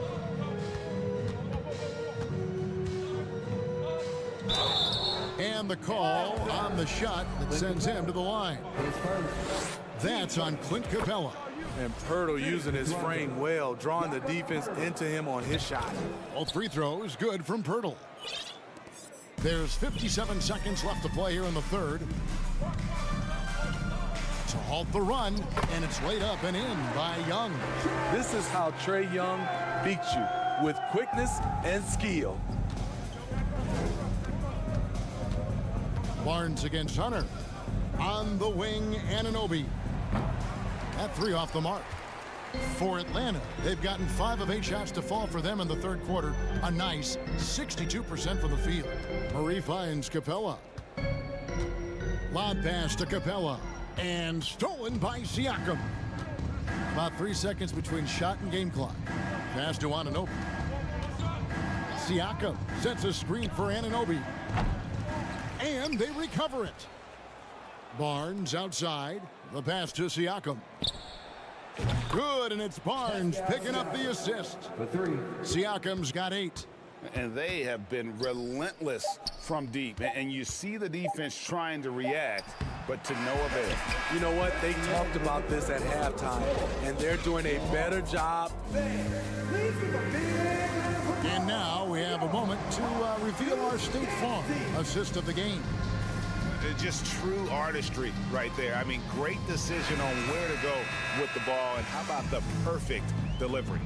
And the call on the shot that sends him to the line. That's on Clint Capella. And Pirtle using his frame well, drawing the defense into him on his shot. All free throws good from Pirtle. There's 57 seconds left to play here in the third. To halt the run, and it's laid up and in by Young. This is how Trae Young beats you, with quickness and skill. Barnes against Hunter. On the wing, Anunoby. That 3 off the mark. For Atlanta, they've gotten 5 of 8 shots to fall for them in the third quarter. A nice 62% from the field. Murray finds Capella. Lob pass to Capella. And stolen by Siakam. About 3 seconds between shot and game clock. Pass to Anunoby. Siakam sets a screen for Anunoby. And they recover it. Barnes outside. The pass to Siakam. Good, and it's Barnes picking up the assist. Siakam's got 8. And they have been relentless from deep. And you see the defense trying to react, but to no avail. You know what? They talked about this at halftime, and they're doing a better job. And now we have a moment to reveal our State Farm assist of the game. Just true artistry right there. I mean, great decision on where to go with the ball, and how about the perfect delivery?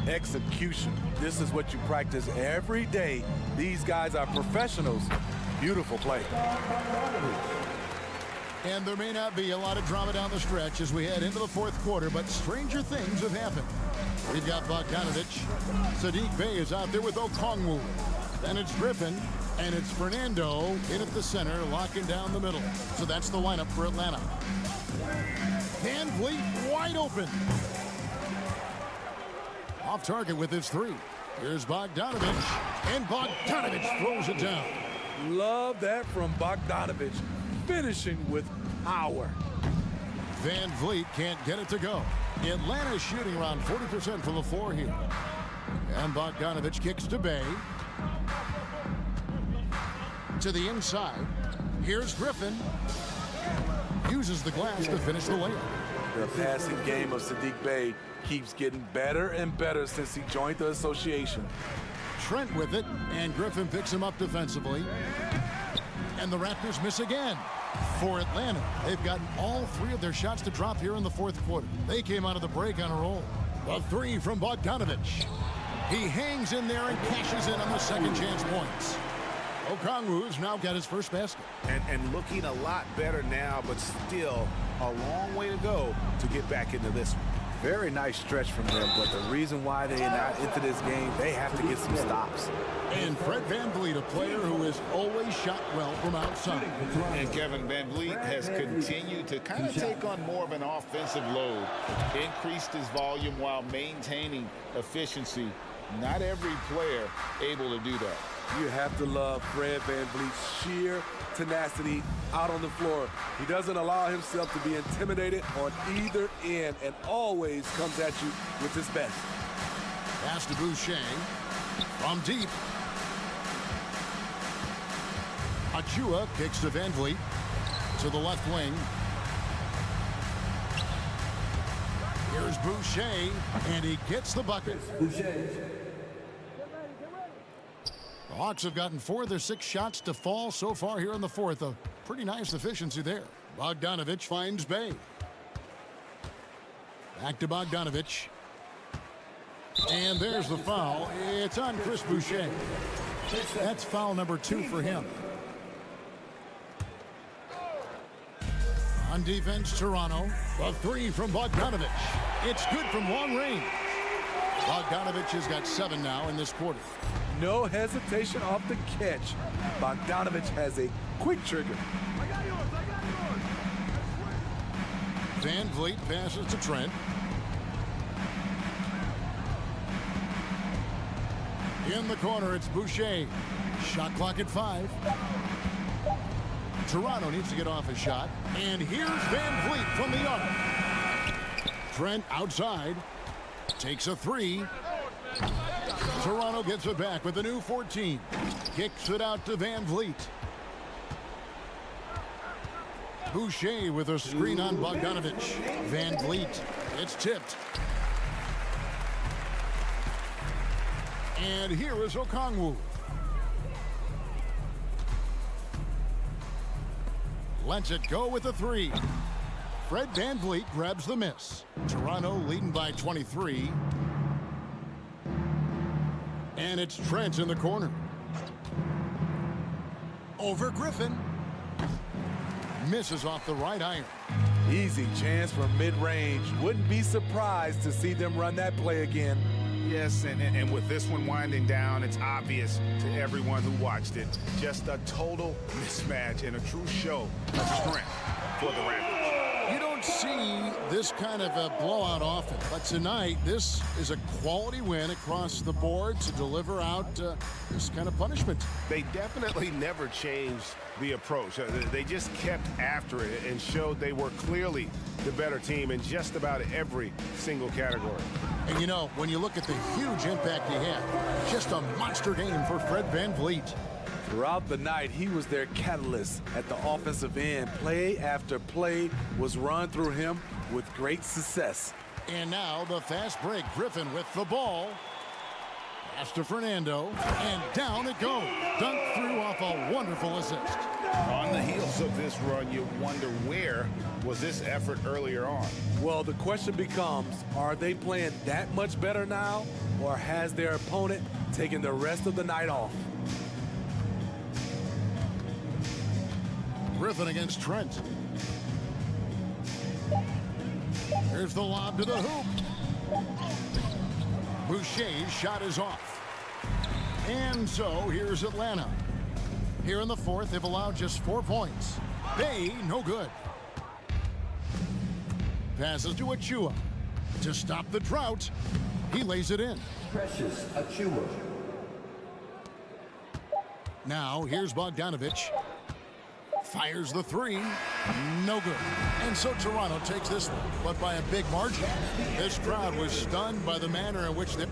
Execution. This is what you practice every day. These guys are professionals. Beautiful play. And there may not be a lot of drama down the stretch as we head into the fourth quarter, but stranger things have happened. We've got Bogdanovich. Saddiq Bey is out there with Okongwu. Then it's Griffin. And it's Fernando in at the center, locking down the middle. So that's the lineup for Atlanta. Van Vliet wide open. Off target with his 3. Here's Bogdanovich. And Bogdanovich throws it down. Love that from Bogdanovich. Finishing with power. Van Vliet can't get it to go. Atlanta's shooting around 40% from the floor here. And Bogdanovich kicks to Bey. To the inside. Here's Griffin. Uses the glass to finish the layup. The passing game of Saddiq Bey keeps getting better and better since he joined the association. Trent with it, and Griffin picks him up defensively. And the Raptors miss again. For Atlanta, they've gotten all 3 of their shots to drop here in the fourth quarter. They came out of the break on a roll. The 3 from Bogdanovich. He hangs in there and cashes in on the second chance points. Okongwu's now got his first basket. And looking a lot better now, but still a long way to go to get back into this one. Very nice stretch from them, but the reason why they're not into this game, they have to get some stops. And Fred VanVleet, a player who has always shot well from outside. And Kevin VanVleet has continued to kind of take on more of an offensive load, increased his volume while maintaining efficiency. Not every player able to do that. You have to love Fred VanVleet's sheer tenacity out on the floor. He doesn't allow himself to be intimidated on either end and always comes at you with his best. Pass to Boucher from deep. Achua kicks to VanVleet to the left wing. Here's Boucher, and he gets the bucket. The Hawks have gotten 4 of their 6 shots to fall so far here in the fourth. A pretty nice efficiency there. Bogdanovich finds Bay. Back to Bogdanovich. And there's the foul. It's on Chris Boucher. That's foul number 2 for him. On defense, Toronto. A 3 from Bogdanovich. It's good from long range. Bogdanovich has got 7 now in this quarter. No hesitation off the catch. Bogdanovich has a quick trigger. VanVleet passes to Trent. In the corner, it's Boucher. Shot clock at 5. Toronto needs to get off a shot. And here's VanVleet from the arc. Trent outside. Takes a 3. Toronto gets it back with a new 14. Kicks it out to VanVleet. Boucher with a screen on Bogdanovich. VanVleet. It's tipped. And here is Okongwu. Lets it go with a 3. Fred VanVleet grabs the miss. Toronto leading by 23. And it's Trent in the corner. Over Griffin. Misses off the right iron. Easy chance from mid-range. Wouldn't be surprised to see them run that play again. Yes, and with this one winding down, it's obvious to everyone who watched it. Just a total mismatch and a true show of strength for the Raptors. You don't see this kind of a blowout often, but tonight this is a quality win across the board to deliver out this kind of punishment. They definitely never changed the approach. They just kept after it and showed they were clearly the better team in just about every single category. And you know, when you look at the huge impact he had, just a monster game for Fred VanVleet. Throughout the night, he was their catalyst at the offensive end. Play after play was run through him with great success. And now the fast break. Griffin with the ball. Pass to Fernando, and down it goes. Dunked through off a wonderful assist. On the heels of this run, you wonder where was this effort earlier on? Well, the question becomes, are they playing that much better now, or has their opponent taken the rest of the night off? Griffin against Trent. Here's the lob to the hoop. Boucher's shot is off. And so here's Atlanta. Here in the fourth, they've allowed just 4 points. Bay, no good. Passes to Achua. To stop the drought, he lays it in. Precious Achua. Now here's Bogdanovich. Fires the 3. No good. And so Toronto takes this one, but by a big margin. This crowd was stunned by the manner in which they...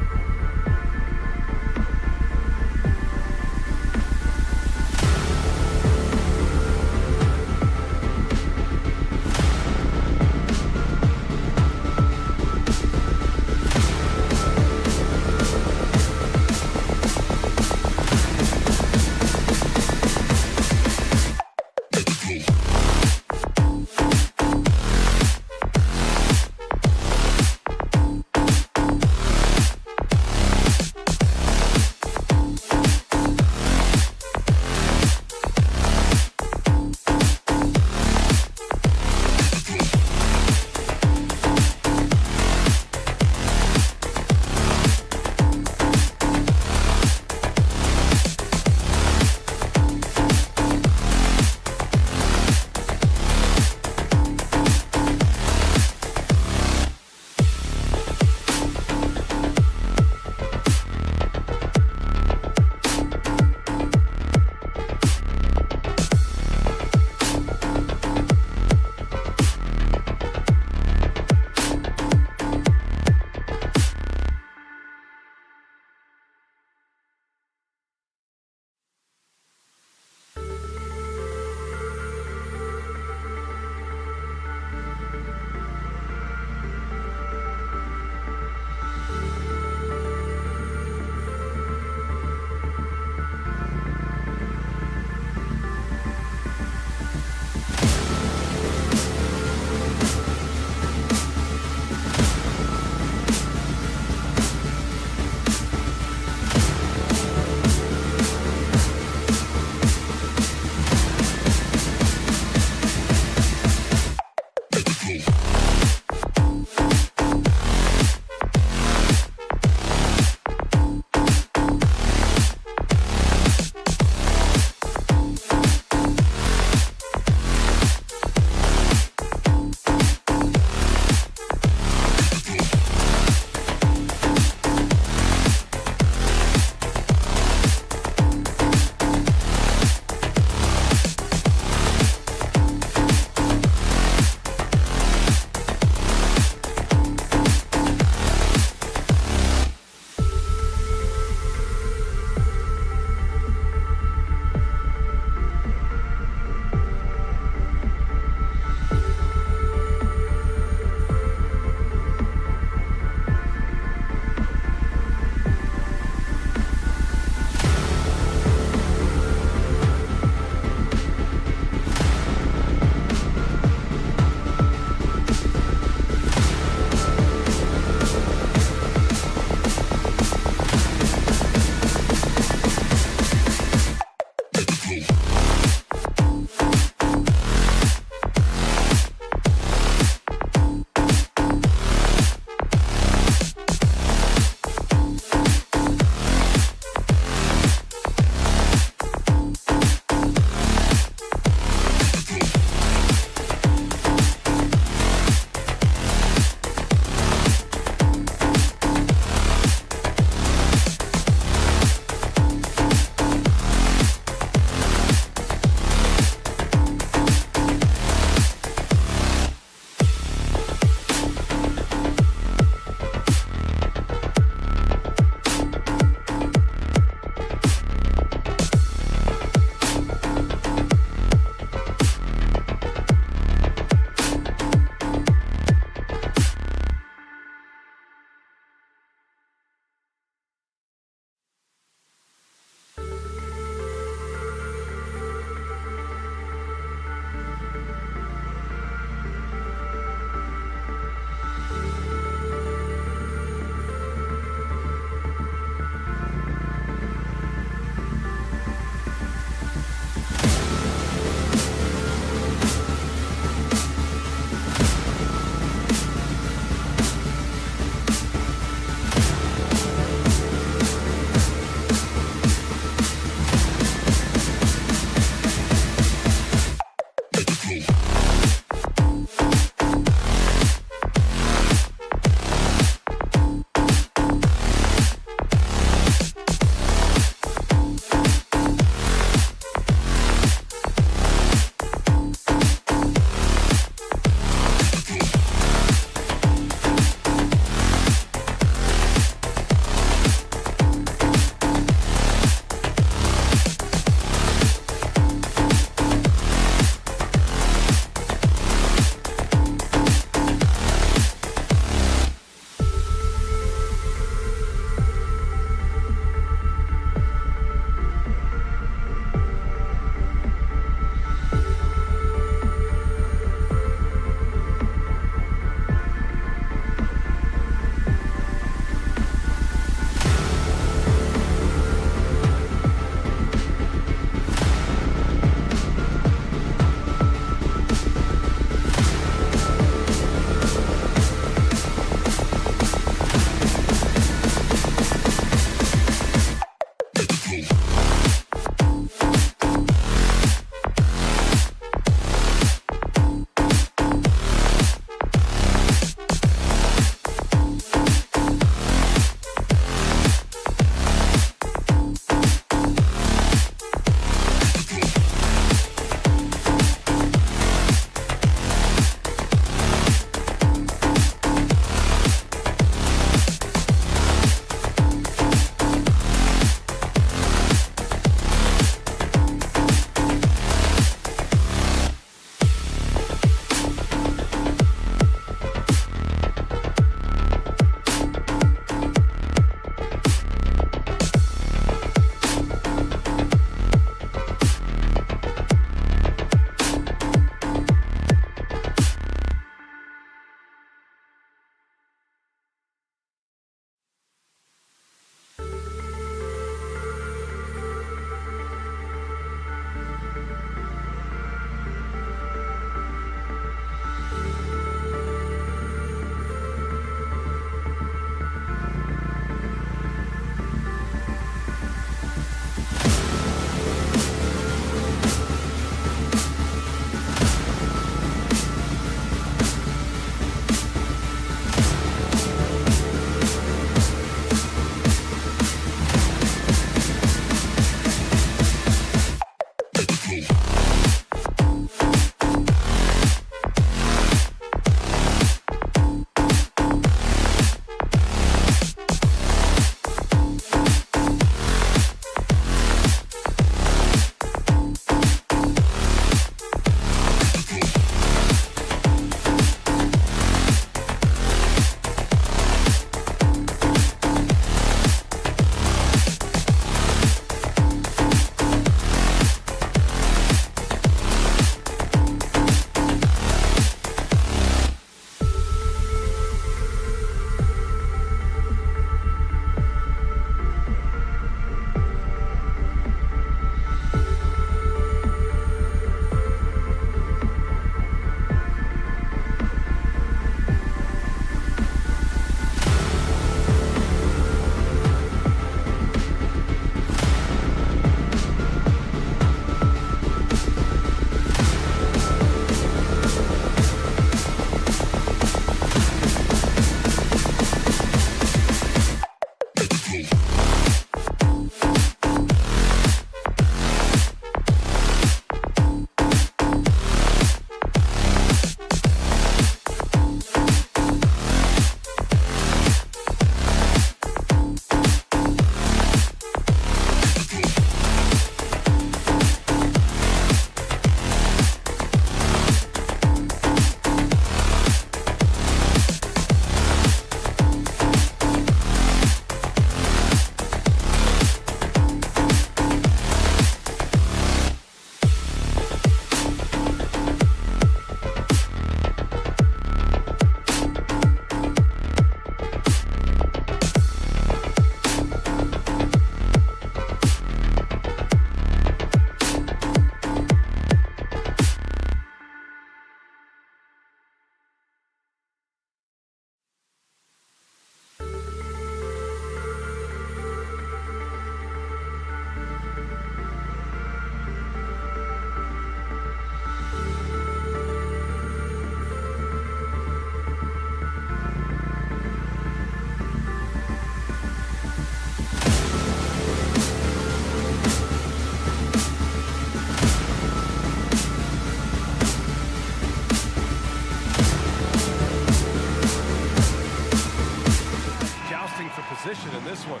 Position in this one.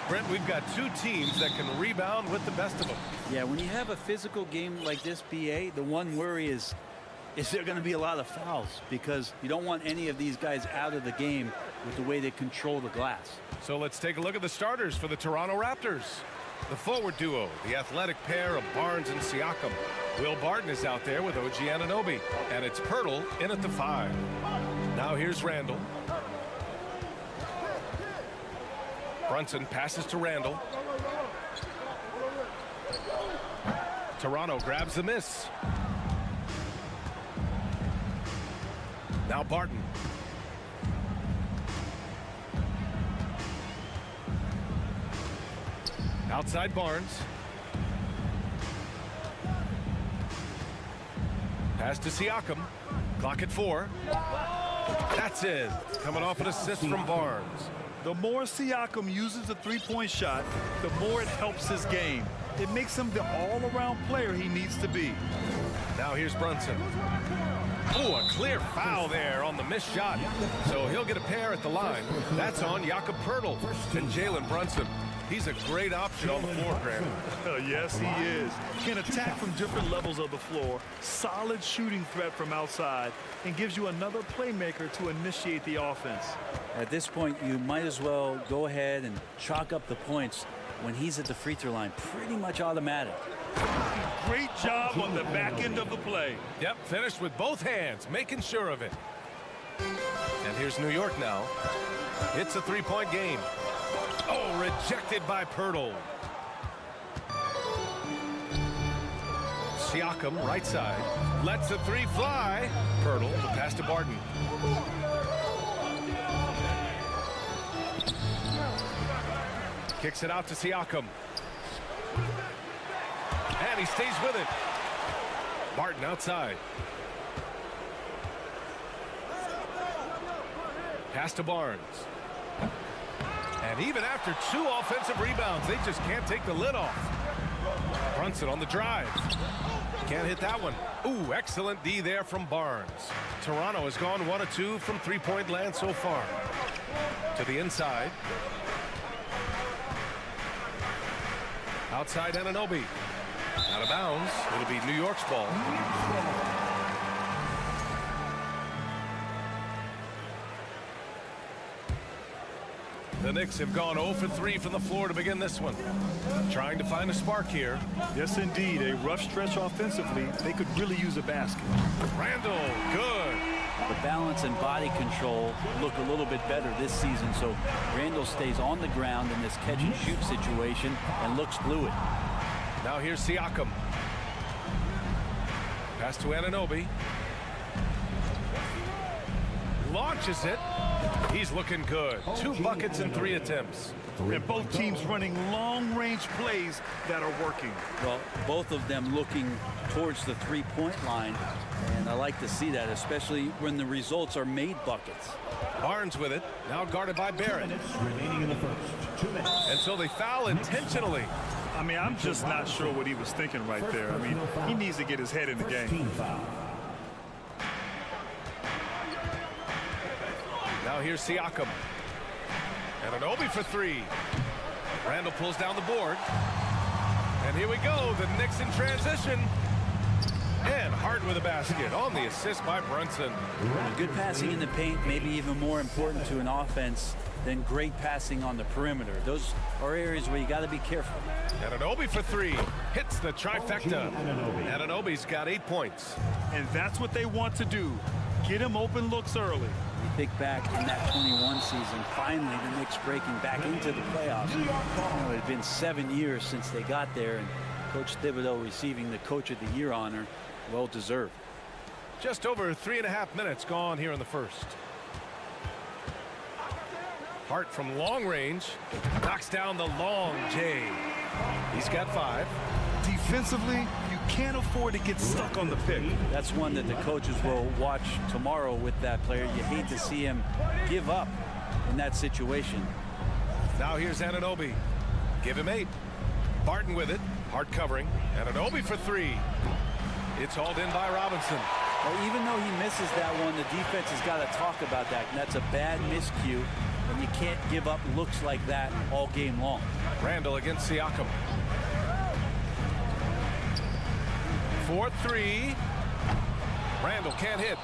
Brent, we've got two teams that can rebound with the best of them. Yeah, when you have a physical game like this, BA, the one worry is there going to be a lot of fouls, because you don't want any of these guys out of the game with the way they control the glass. So let's take a look at the starters for the Toronto Raptors. The forward duo, the athletic pair of Barnes and Siakam. Will Barton is out there with OG Anunoby, and it's Pirtle in at the 5. Now here's Randall. Brunson passes to Randall. Toronto grabs the miss. Now Barton. Outside Barnes. Pass to Siakam. Clock at 4. That's it. Coming off an assist from Barnes. The more Siakam uses the three-point shot, the more it helps his game. It makes him the all-around player he needs to be. Now here's Brunson. Oh, a clear foul there on the missed shot. So he'll get a pair at the line. That's on Jakob Pirtle and Jalen Brunson. He's a great option on the floor, Graham. Yes, he is. Can attack from different levels of the floor. Solid shooting threat from outside, and gives you another playmaker to initiate the offense. At this point, you might as well go ahead and chalk up the points when he's at the free throw line. Pretty much automatic. Great job on the back end of the play. Yep, finished with both hands, making sure of it. And here's New York now. It's a three-point game. Oh, rejected by Pirtle. Siakam, right side. Lets the 3 fly. Pirtle, the pass to Barton. Kicks it out to Siakam. And he stays with it. Barton outside. Pass to Barnes. And even after 2 offensive rebounds, they just can't take the lid off. Brunson on the drive. Can't hit that one. Ooh, excellent D there from Barnes. Toronto has gone 1 of 2 from three-point land so far. To the inside. Outside Anunoby. Out of bounds. It'll be New York's ball. The Knicks have gone 0 for 3 from the floor to begin this one. Trying to find a spark here. Yes, indeed. A rough stretch offensively. They could really use a basket. Randall, good. The balance and body control look a little bit better this season, so Randall stays on the ground in this catch-and-shoot situation and looks fluid. Now here's Siakam. Pass to Anunoby. Launches it. He's looking good. 2 buckets in 3 attempts. And both teams running long-range plays that are working. Well, both of them looking towards the three-point line, and I like to see that, especially when the results are made buckets. Barnes with it, now guarded by Barrett. Remaining in the first. 2 minutes. And so they foul intentionally. I mean, I'm just not sure what he was thinking right there. I mean, he needs to get his head in the game. Team foul. Now here's Siakam. And an Obi for 3. Randall pulls down the board. And here we go, the Knicks in transition. And Hart with a basket on the assist by Brunson. Good passing in the paint, maybe even more important to an offense than great passing on the perimeter. Those are areas where you got to be careful. And an Obi for 3. Hits the trifecta. And an Obi's got 8 points. And that's what they want to do. Get him open looks early. You think back in that 21 season, finally the Knicks breaking back into the playoffs. You know, it had been 7 years since they got there, and Coach Thibodeau receiving the Coach of the Year honor. Well deserved. Just over 3.5 minutes gone here in the first. Hart from long range knocks down the long J. He's got 5. Defensively, you can't afford to get stuck on the pick. That's one that the coaches will watch tomorrow with that player. You hate to see him give up in that situation. Now here's Anunoby. Give him 8. Barton with it. Hart covering. Anunoby for 3. It's hauled in by Robinson. Well, even though he misses that one, the defense has got to talk about that. And that's a bad miscue. And you can't give up looks like that all game long. Randall against Siakam. 4-3. Randall can't hit.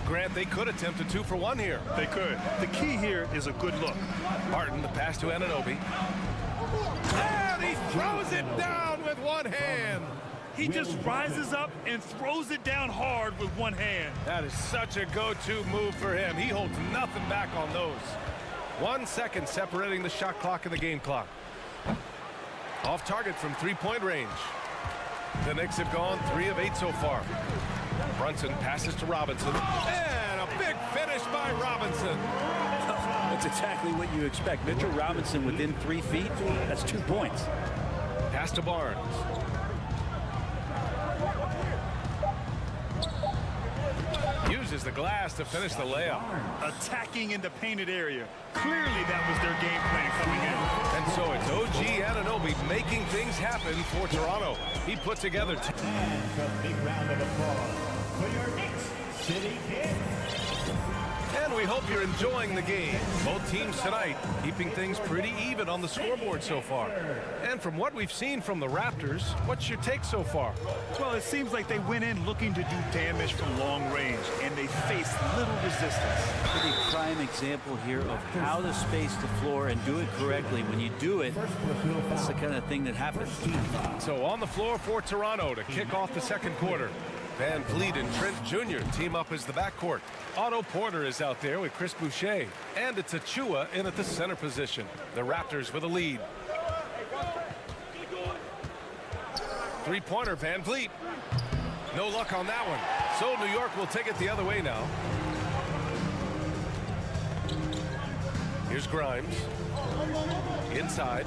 Grant, they could attempt a 2 for 1 here. They could. The key here is a good look. Barton, the pass to Anunoby. And he throws it down with one hand. He just rises up and throws it down hard with one hand. That is such a go-to move for him. He holds nothing back on those. 1 second separating the shot clock and the game clock. Off target from 3-point range. The Knicks have gone 3 of 8 so far. Brunson passes to Robinson. And a big finish by Robinson. That's exactly what you expect. Mitchell Robinson within 3 feet. That's 2 points. Pass to Barnes. Uses the glass to finish the layup. Attacking in the painted area. Clearly that was their game plan coming in. And so it's OG Anunoby making things happen for Toronto. He put together And a big round of applause for your Knicks City Kid. And we hope you're enjoying the game. Both teams tonight keeping things pretty even on the scoreboard so far. And from what we've seen from the Raptors, what's your take so far? Well, it seems like they went in looking to do damage from long range, and they faced little resistance. Pretty prime example here of how to space the floor and do it correctly. When you do it, that's the kind of thing that happens. So on the floor for Toronto to kick off the second quarter. Van Vliet and Trent Jr. team up as the backcourt. Otto Porter is out there with Chris Boucher. And it's Achua in at the center position. The Raptors with a lead. Three-pointer, Van Vliet. No luck on that one. So New York will take it the other way now. Here's Grimes. Inside.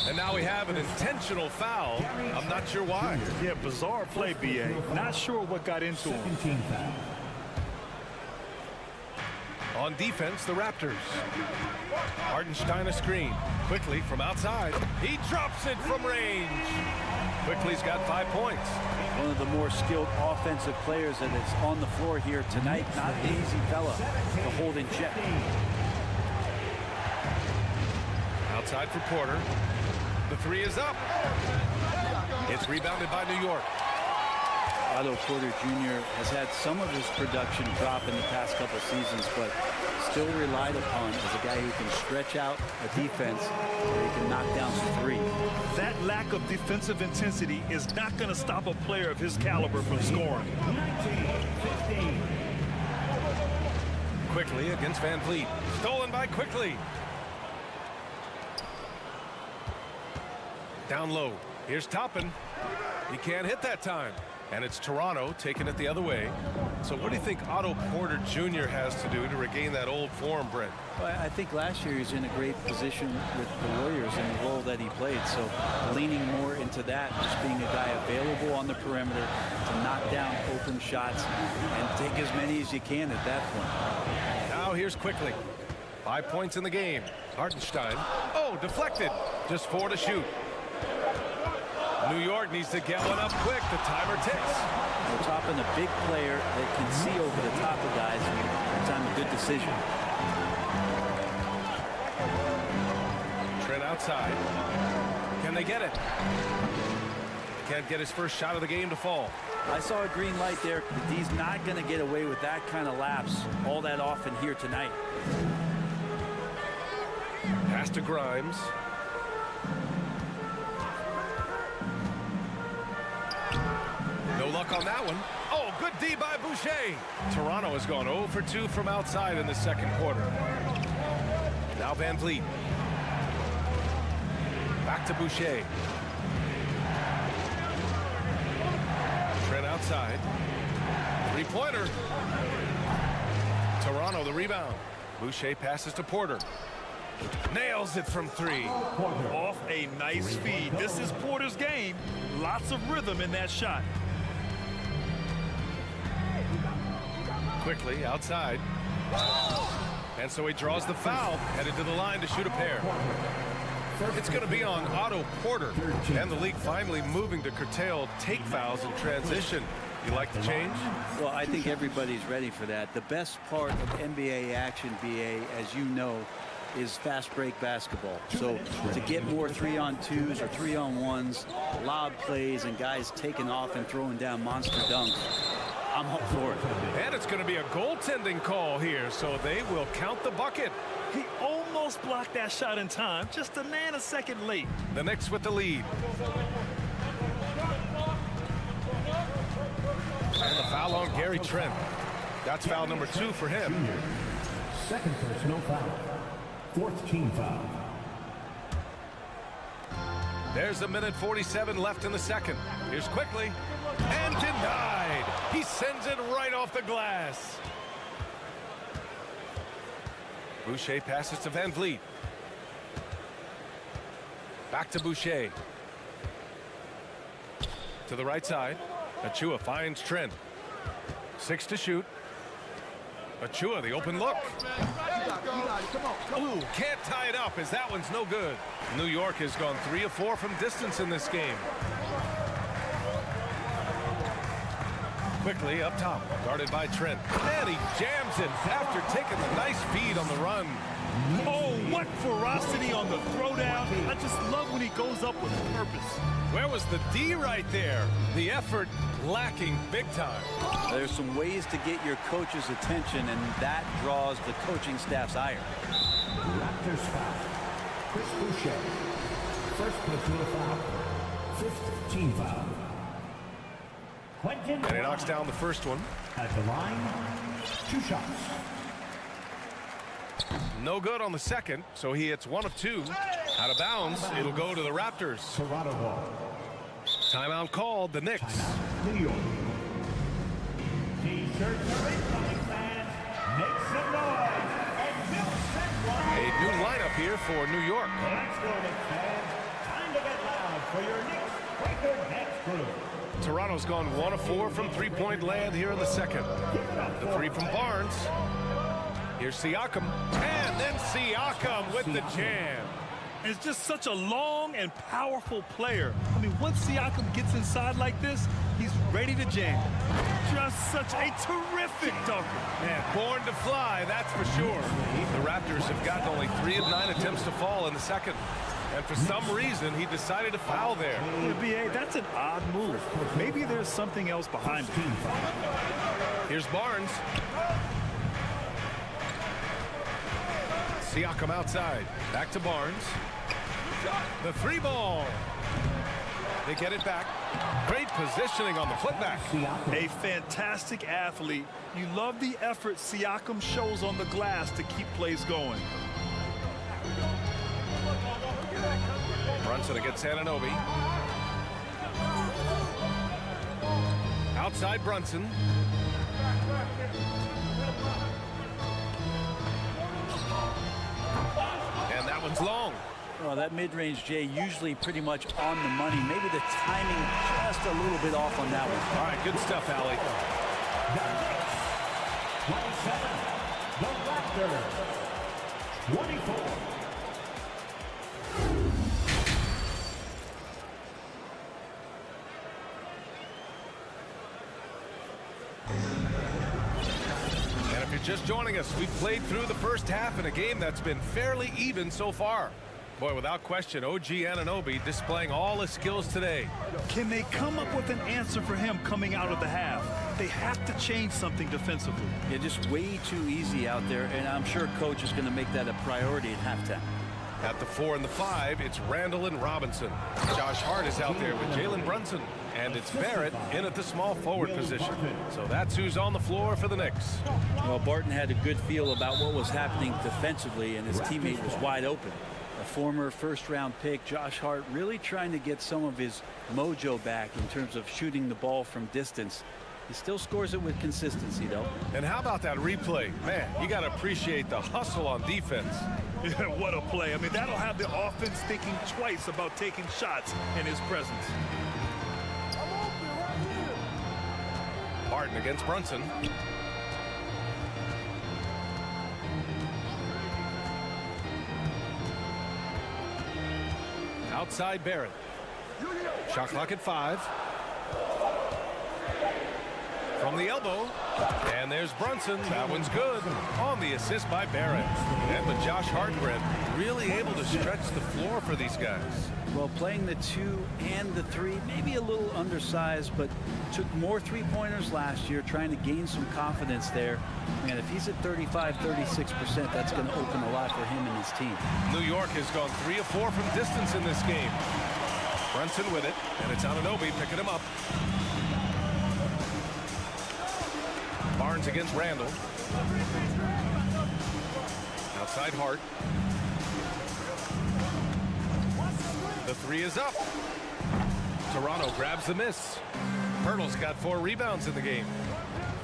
And now we have an intentional foul. I'm not sure why. Yeah, bizarre play, B.A. Not sure what got into him. Team foul. On defense, the Raptors. Hartenstein a screen. Quickly from outside. He drops it from range. Quickly's got 5 points. One of the more skilled offensive players that is on the floor here tonight. Not an easy fella to hold in check. Outside for Porter. The 3 is up. It's rebounded by New York. Otto Porter Jr. has had some of his production drop in the past couple seasons, but still relied upon as a guy who can stretch out a defense where he can knock down some threes. That lack of defensive intensity is not going to stop a player of his caliber from scoring. 19-15. Quickly against Van Vliet. Stolen by Quickly. Down low. Here's Toppin. He can't hit that time. And it's Toronto taking it the other way. So what do you think Otto Porter Jr. has to do to regain that old form, Brent? Well, I think last year he was in a great position with the Warriors in the role that he played. So leaning more into that, just being a guy available on the perimeter to knock down open shots and take as many as you can at that point. Now here's Quickly. 5 points in the game. Hartenstein. Oh, deflected. Just 4 to shoot. New York needs to get one up quick. The timer ticks. We're topping a big player that can see over the top of guys. It's on a good decision. Trent outside. Can they get it? Can't get his first shot of the game to fall. I saw a green light there. He's not going to get away with that kind of lapse all that often here tonight. Pass to Grimes. No luck on that one. Oh, good D by Boucher. Toronto has gone 0 for 2 from outside in the second quarter. Now Van Vliet. Back to Boucher. Trent outside. Three-pointer. Toronto the rebound. Boucher passes to Porter. Nails it from 3. Off a nice feed. This is Porter's game. Lots of rhythm in that shot. Quickly outside. And so he draws the foul, headed to the line to shoot a pair. It's going to be on Otto Porter. And the league finally moving to curtail take fouls in transition. You like the change? Well, I think everybody's ready for that. The best part of NBA action, BA, as you know, is fast break basketball. So to get more 3-on-2s or 3-on-1s, lob plays, and guys taking off and throwing down monster dunks, I'm all for it. And it's going to be a goaltending call here, so they will count the bucket. He almost blocked that shot in time, just a nanosecond late. The Knicks with the lead. And the foul on Gary Trent. That's foul number 2 for him. Second personal foul. Fourth team foul. There's 1:47 left in the second. Here's Quickly. And denied. He sends it right off the glass. Boucher passes to Van Vliet. Back to Boucher. To the right side. Achua finds Trent. 6 to shoot. Achua, the open look. Ooh, can't tie it up as that one's no good. New York has gone 3 of 4 from distance in this game. Quickly up top, guarded by Trent. And he jams it after taking the nice feed on the run. Oh, what ferocity on the throwdown. I just love when he goes up with purpose. Where was the D right there? The effort lacking big time. There's some ways to get your coach's attention, and that draws the coaching staff's ire. Raptors foul. Chris Boucher. First personal foul. Fifth team foul. And he knocks down the first one. At the line, 2 shots. No good on the second, so he hits 1 of 2. Out of bounds, it'll go to the Raptors. Toronto ball. Timeout called, the Knicks. New York. T-shirts are incoming, fans. Make some noise. And Bill sent one. A new lineup here for New York. Let's go, Knicks fans. Time to get loud for your Knicks Quaker Knicks crew. Toronto's gone 1 of 4 from three-point land here in the second. The 3 from Barnes. Here's Siakam. And then Siakam with the jam. It's just such a long and powerful player. I mean, once Siakam gets inside like this, he's ready to jam. Just such a terrific dunker. Man, born to fly, that's for sure. The Raptors have gotten only 3 of 9 attempts to fall in the second. And for some reason, he decided to foul there. Yeah, B.A., that's an odd move. Maybe there's something else behind it. Here's Barnes. Siakam outside. Back to Barnes. The 3-ball. They get it back. Great positioning on the putback. A fantastic athlete. You love the effort Siakam shows on the glass to keep plays going. Brunson against Anunoby. Outside Brunson. And that one's long. Well, that mid-range, Jay, usually pretty much on the money. Maybe the timing just a little bit off on that one. All right, good stuff, Allie. The Raptors, 24. And if you're just joining us, we've played through the first half in a game that's been fairly even so far. Boy, without question, OG Anunoby displaying all his skills today. Can they come up with an answer for him coming out of the half? They have to change something defensively. Yeah, just way too easy out there, and I'm sure coach is going to make that a priority at halftime. At the 4 and the 5, it's Randall and Robinson. Josh Hart is out there with Jalen Brunson. And it's Barrett in at the small forward position. So that's who's on the floor for the Knicks. Well, Barton had a good feel about what was happening defensively, and his teammate was wide open. A former first-round pick, Josh Hart, really trying to get some of his mojo back in terms of shooting the ball from distance. He still scores it with consistency, though. And how about that replay? Man, you got to appreciate the hustle on defense. Yeah, what a play. I mean, that'll have the offense thinking twice about taking shots in his presence. Barton against Brunson. Outside Barrett. Shot clock at 5. From the elbow. And there's Brunson. That one's good. On the assist by Barrett. And with Josh Hart, really able to stretch the floor for these guys. Well, playing the 2 and the 3, maybe a little undersized, but took more three-pointers last year, trying to gain some confidence there. Man, if he's at 35, 36%, that's going to open a lot for him and his team. New York has gone 3 of 4 from distance in this game. Brunson with it, and it's Anunoby picking him up. Barnes against Randall. Outside Hart. The 3 is up. Toronto grabs the miss. Pirtle's got 4 rebounds in the game.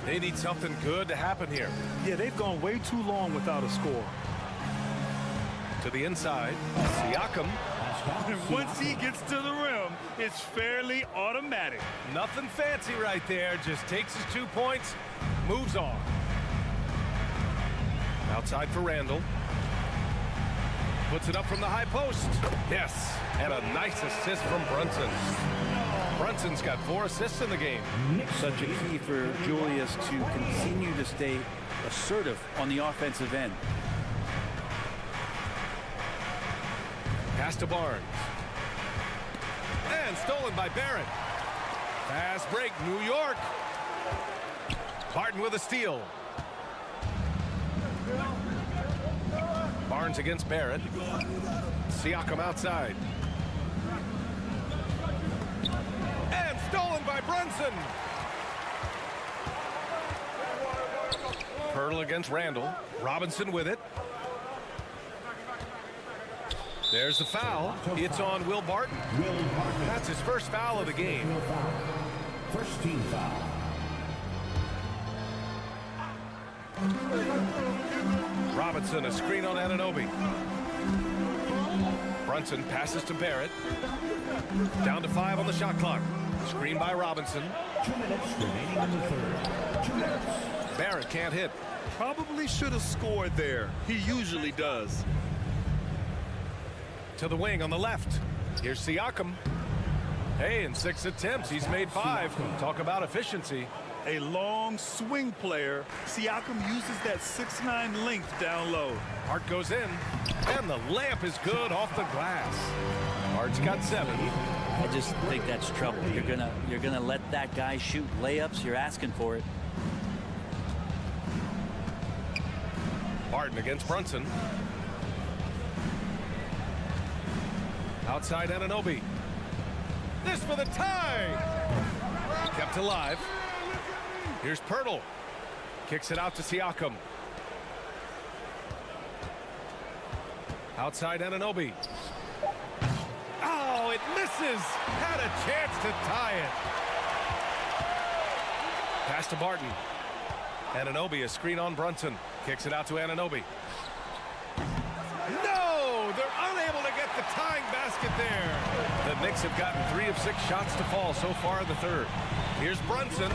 They need something good to happen here. Yeah, they've gone way too long without a score. To the inside, Siakam. And once he gets to the rim, it's fairly automatic. Nothing fancy right there. Just takes his 2 points, moves on. Outside for Randall. Puts it up from the high post. Yes, and a nice assist from Brunson. Brunson's got 4 assists in the game. Such a key for Julius to continue to stay assertive on the offensive end. Pass to Barnes. And stolen by Barrett. Fast break, New York. Barton with a steal. Barnes against Barrett. Siakam outside. And stolen by Brunson. Pirtle against Randall. Robinson with it. There's the foul. It's on Will Barton. That's his first foul of the game. First team foul. Robinson, a screen on Anunoby. Brunson passes to Barrett. Down to 5 on the shot clock. Screen by Robinson. 2 minutes remaining in the third. 2 minutes. Barrett can't hit. Probably should have scored there. He usually does. To the wing on the left. Here's Siakam. Hey, in 6 attempts, he's made 5. Talk about efficiency. A long swing player. Siakam uses that 6'9" length down low. Hart goes in, and the layup is good off the glass. Hart's got 7. I just think that's trouble. You're gonna let that guy shoot layups. You're asking for it. Barton against Brunson. Outside Anunoby. This for the tie. Kept alive. Here's Pirtle. Kicks it out to Siakam. Outside Anunoby. Oh, it misses. Had a chance to tie it. Pass to Barton. Anunoby, a screen on Brunson. Kicks it out to Anunoby. No! They're unable to get the tying basket there. The Knicks have gotten 3 of 6 shots to fall so far in the third. Here's Brunson.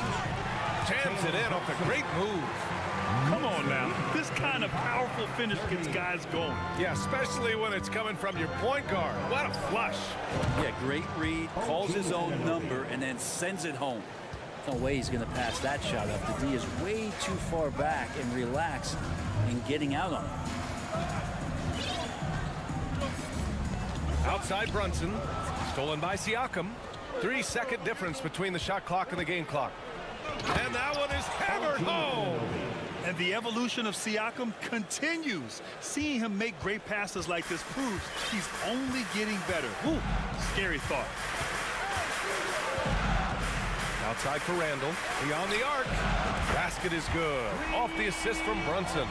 Jams it in off a great move. Come on now. This kind of powerful finish gets guys going. Yeah, especially when it's coming from your point guard. What a flush. Yeah, great read, calls his own number, and then sends it home. No way he's going to pass that shot up. The D is way too far back and relaxed in getting out on it. Outside Brunson. Stolen by Siakam. 3-second difference between the shot clock and the game clock. And that one is hammered home. And the evolution of Siakam continues. Seeing him make great passes like this proves he's only getting better. Ooh, scary thought. Outside for Randall. Beyond the arc. Basket is good. Off the assist from Brunson.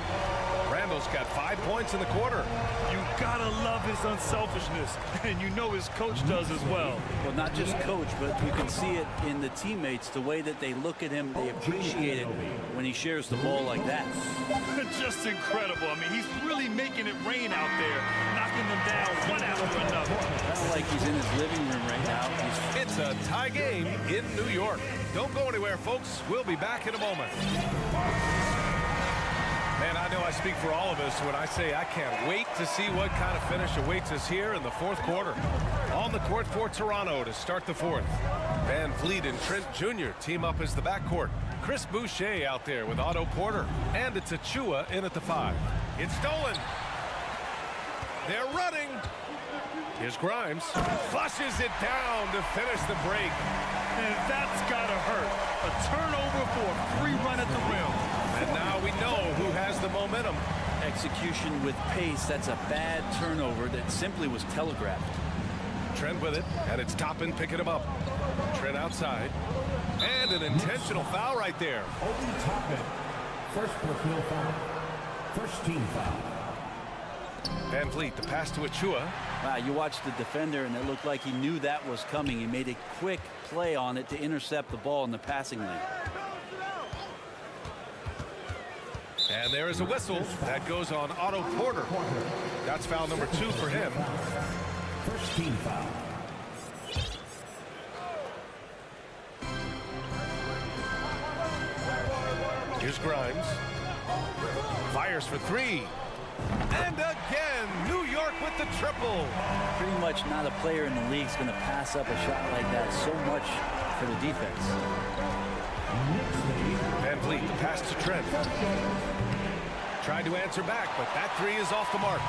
Randall's got 5 points in the quarter. You gotta love his unselfishness, and you know his coach does as well. Well, not just coach, but you can see it in the teammates, the way that they look at him. They appreciate it when he shares the ball like that. Just incredible. I mean, he's really making it rain out there, knocking them down one after another. It's like he's in his living room right now. It's a tie game in New York. Don't go anywhere, folks. We'll be back in a moment. Man, I know I speak for all of us when I say I can't wait to see what kind of finish awaits us here in the fourth quarter. On the court for Toronto to start the fourth. Van Vliet and Trent Jr. team up as the backcourt. Chris Boucher out there with Otto Porter. And it's Achua in at the 5. It's stolen. They're running. Here's Grimes. Flushes it down to finish the break. And that's gotta hurt. A turnover for a free run at the rim. And now we know who has the momentum. Execution with pace. That's a bad turnover that simply was telegraphed. Trent with it, and it's Toppin picking him up. Trent outside. And an intentional foul right there. Obi Toppin. First personal foul. First team foul. Van Vliet, the pass to Achua. Wow, you watched the defender, and it looked like he knew that was coming. He made a quick play on it to intercept the ball in the passing lane. And there is a whistle. That goes on Otto Porter. That's foul number 2 for him. First team foul. Here's Grimes. Fires for 3. And again, New York with the triple. Pretty much not a player in the league is going to pass up a shot like that. So much for the defense. Van Vliet, the pass to Trent. Tried to answer back, but that 3 is off the mark.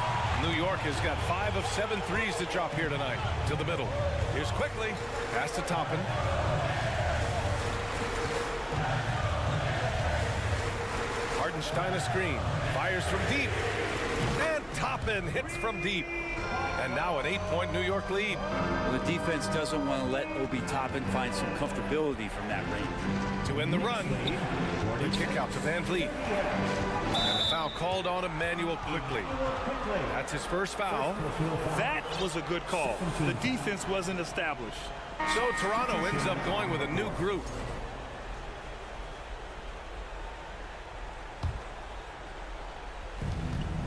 New York has got 5 of 7 threes to drop here tonight. To the middle. Here's quickly. Pass to Toppin. Hartenstein a screen. Fires from deep. And Toppin hits from deep. And now an 8-point New York lead. Well, the defense doesn't want to let Obi Toppin find some comfortability from that range. To end the run, the kick out to Van Vliet. And the foul called on Emmanuel quickly. That's his first foul. That was a good call. The defense wasn't established. So Toronto ends up going with a new group.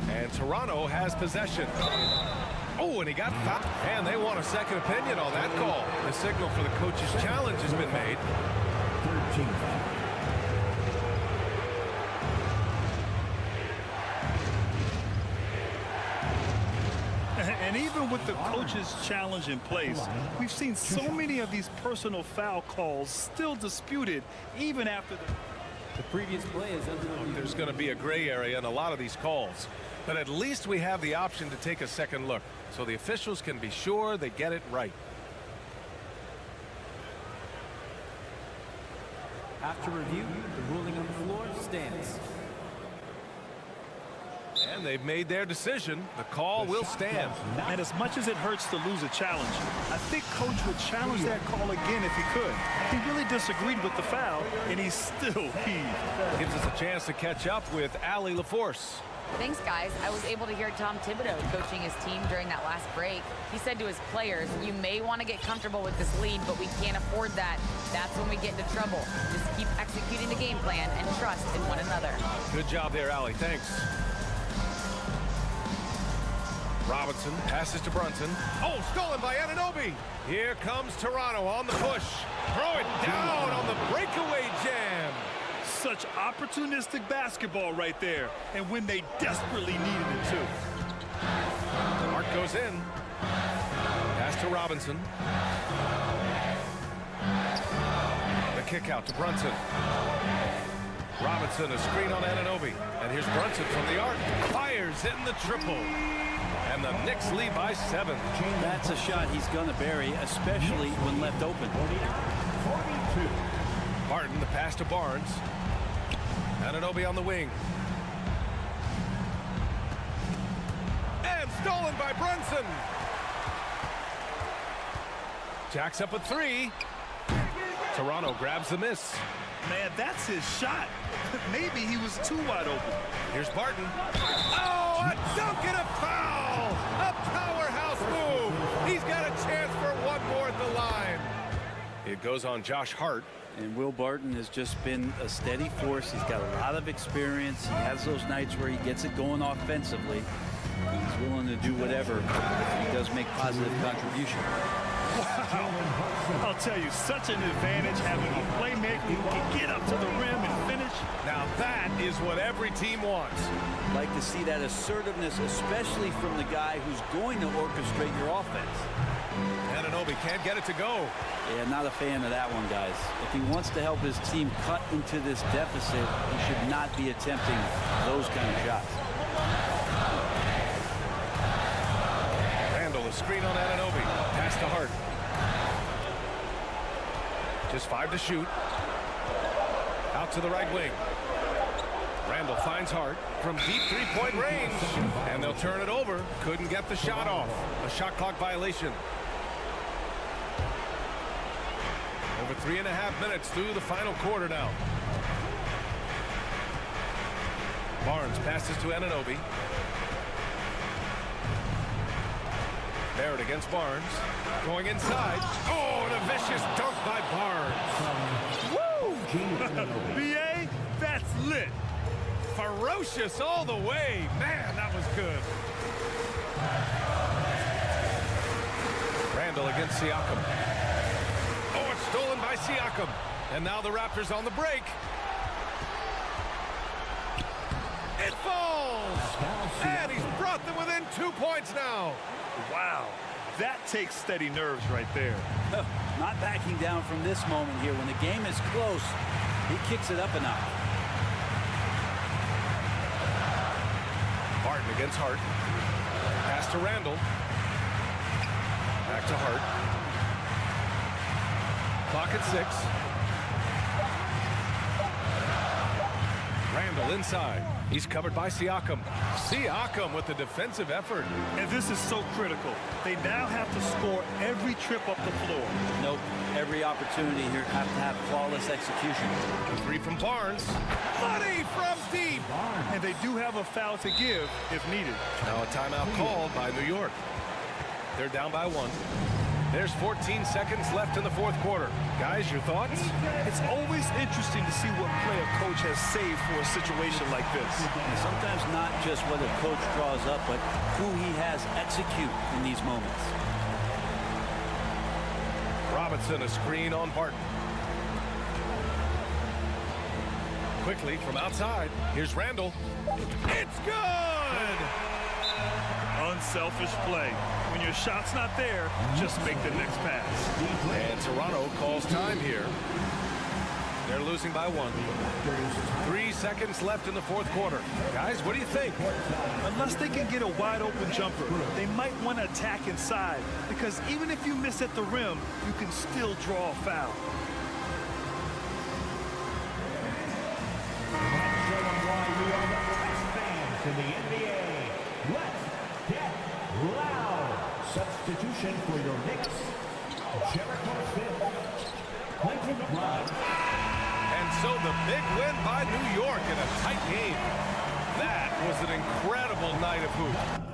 And Toronto has possession. Oh, and he got fouled. And they want a second opinion on that call. The signal for the coach's challenge has been made. Third team foul. And even with the coach's challenge in place, we've seen so many of these personal foul calls still disputed even after The previous play is under review. There's going to be a gray area in a lot of these calls. But at least we have the option to take a second look, so the officials can be sure they get it right. After review, the ruling on the floor stands. And they've made their decision. The call will stand. And as much as it hurts to lose a challenge, I think Coach would challenge that call again if he could. He really disagreed with the foul, and he still heaved. Gives us a chance to catch up with Allie LaForce. Thanks, guys. I was able to hear Tom Thibodeau coaching his team during that last break. He said to his players, you may want to get comfortable with this lead, but we can't afford that. That's when we get into trouble. Just keep executing the game plan and trust in one another. Good job there, Allie. Thanks. Robinson passes to Brunson. Oh, stolen by Anunoby. Here comes Toronto on the push. Throw it down on the breakaway jam. Such opportunistic basketball right there, and when they desperately needed it too. The mark goes in. Pass to Robinson. The kick out to Brunson. Robinson, a screen on Anunoby. And here's Brunson from the arc. Fires in the triple. And the Knicks lead by 7. That's a shot he's going to bury, especially when left open. 42. Barton, the pass to Barnes. Anunoby on the wing. And stolen by Brunson. Jacks up a 3. Toronto grabs the miss. Man, that's his shot. Maybe he was too wide open. Here's Barton. Oh, a dunk and a foul! A powerhouse move. He's got a chance for one more at the line. It goes on Josh Hart. And Will Barton has just been a steady force. He's got a lot of experience. He has those nights where he gets it going offensively. He's willing to do whatever. He does make positive contribution. Wow. I'll tell you, such an advantage having a playmaker who can get up to the rim and finish. Now that is what every team wants. Like to see that assertiveness, especially from the guy who's going to orchestrate your offense. Anunoby can't get it to go. Yeah, not a fan of that one, guys. If he wants to help his team cut into this deficit, he should not be attempting those kind of shots. Randall, a screen on Anunoby. Pass to Hart. Just 5 to shoot. Out to the right wing. Randall finds Hart from deep three-point range. And they'll turn it over. Couldn't get the shot off. A shot clock violation. Over 3.5 minutes through the final quarter now. Barnes passes to Anunoby. Barrett against Barnes. Going inside. Oh, and a vicious dunk by Barnes. Woo! BA, that's lit. Ferocious all the way. Man, that was good. Randall against Siakam. Oh, it's stolen by Siakam. And now the Raptors on the break. It falls. And he's brought them within 2 points now. Wow, that takes steady nerves right there. Not backing down from this moment here. When the game is close, he kicks it up a notch. Barton against Hart. Pass to Randall. Back to Hart. Clock at 6. Randall inside. He's covered by Siakam. Siakam with the defensive effort. And this is so critical. They now have to score every trip up the floor. Nope. Every opportunity here have to have flawless execution. 3 from Barnes. Money from deep. And they do have a foul to give if needed. Now a timeout called by New York. They're down by 1. There's 14 seconds left in the 4th quarter. Guys, your thoughts? It's always interesting to see what play a coach has saved for a situation like this. And sometimes not just what a coach draws up, but who he has execute in these moments. Robinson, a screen on Barton. Quickly from outside. Here's Randall. It's good! Unselfish play. When your shot's not there, just make the next pass. And Toronto calls time here. They're losing by 1. 3 seconds left in the 4th quarter. Guys, what do you think? Unless they can get a wide open jumper, they might want to attack inside, because even if you miss at the rim, you can still draw a foul. Let's show them why we are the best fans in the NBA. Let's get loud. Substitution for your Knicks. Jericho Smith. Clinton Brown. And so the big win by New York in a tight game. That was an incredible night of hoops.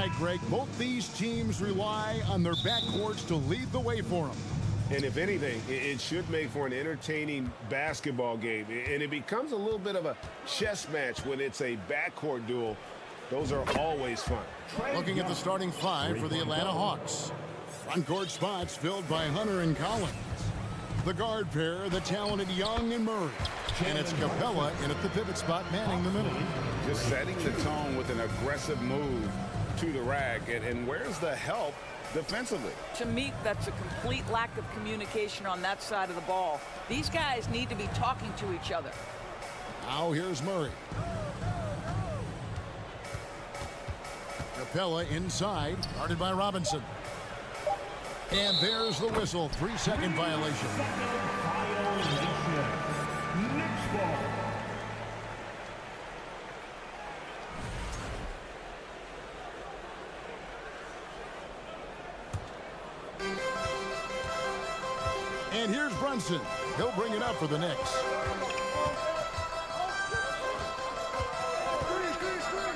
right, Greg. Both these teams rely on their backcourts to lead the way for them. And if anything, it should make for an entertaining basketball game. And it becomes a little bit of a chess match when it's a backcourt duel. Those are always fun. Looking at the starting five for the Atlanta Hawks. Front court spots filled by Hunter and Collins. The guard pair, the talented Young and Murray. And it's Capella in at the pivot spot, manning the middle. Just setting the tone with an aggressive move to the rack. And where's the help defensively? To me, that's a complete lack of communication on that side of the ball. These guys need to be talking to each other. Now here's Murray. Capella inside, guarded by Robinson. And there's the whistle, 3-second violation. Knicks ball. And here's Brunson. He'll bring it up for the Knicks.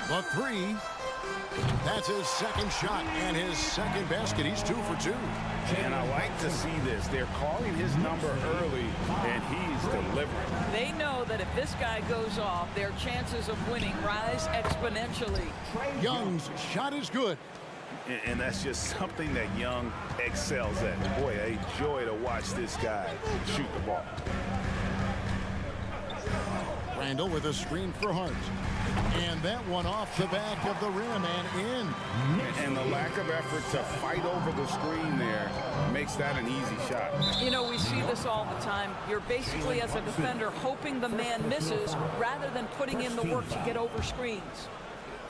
The three. That's his second shot and his second basket. He's 2 for 2. And I like to see this. They're calling his number early, and he's delivering. They know that if this guy goes off, their chances of winning rise exponentially. Young's shot is good. And that's just something that Young excels at. Boy, a joy to watch this guy shoot the ball. Randall with a screen for Hart. And that one off the back of the rim and in. And the lack of effort to fight over the screen there makes that an easy shot. You know, we see this all the time. You're basically, as a defender, hoping the man misses rather than putting in the work to get over screens.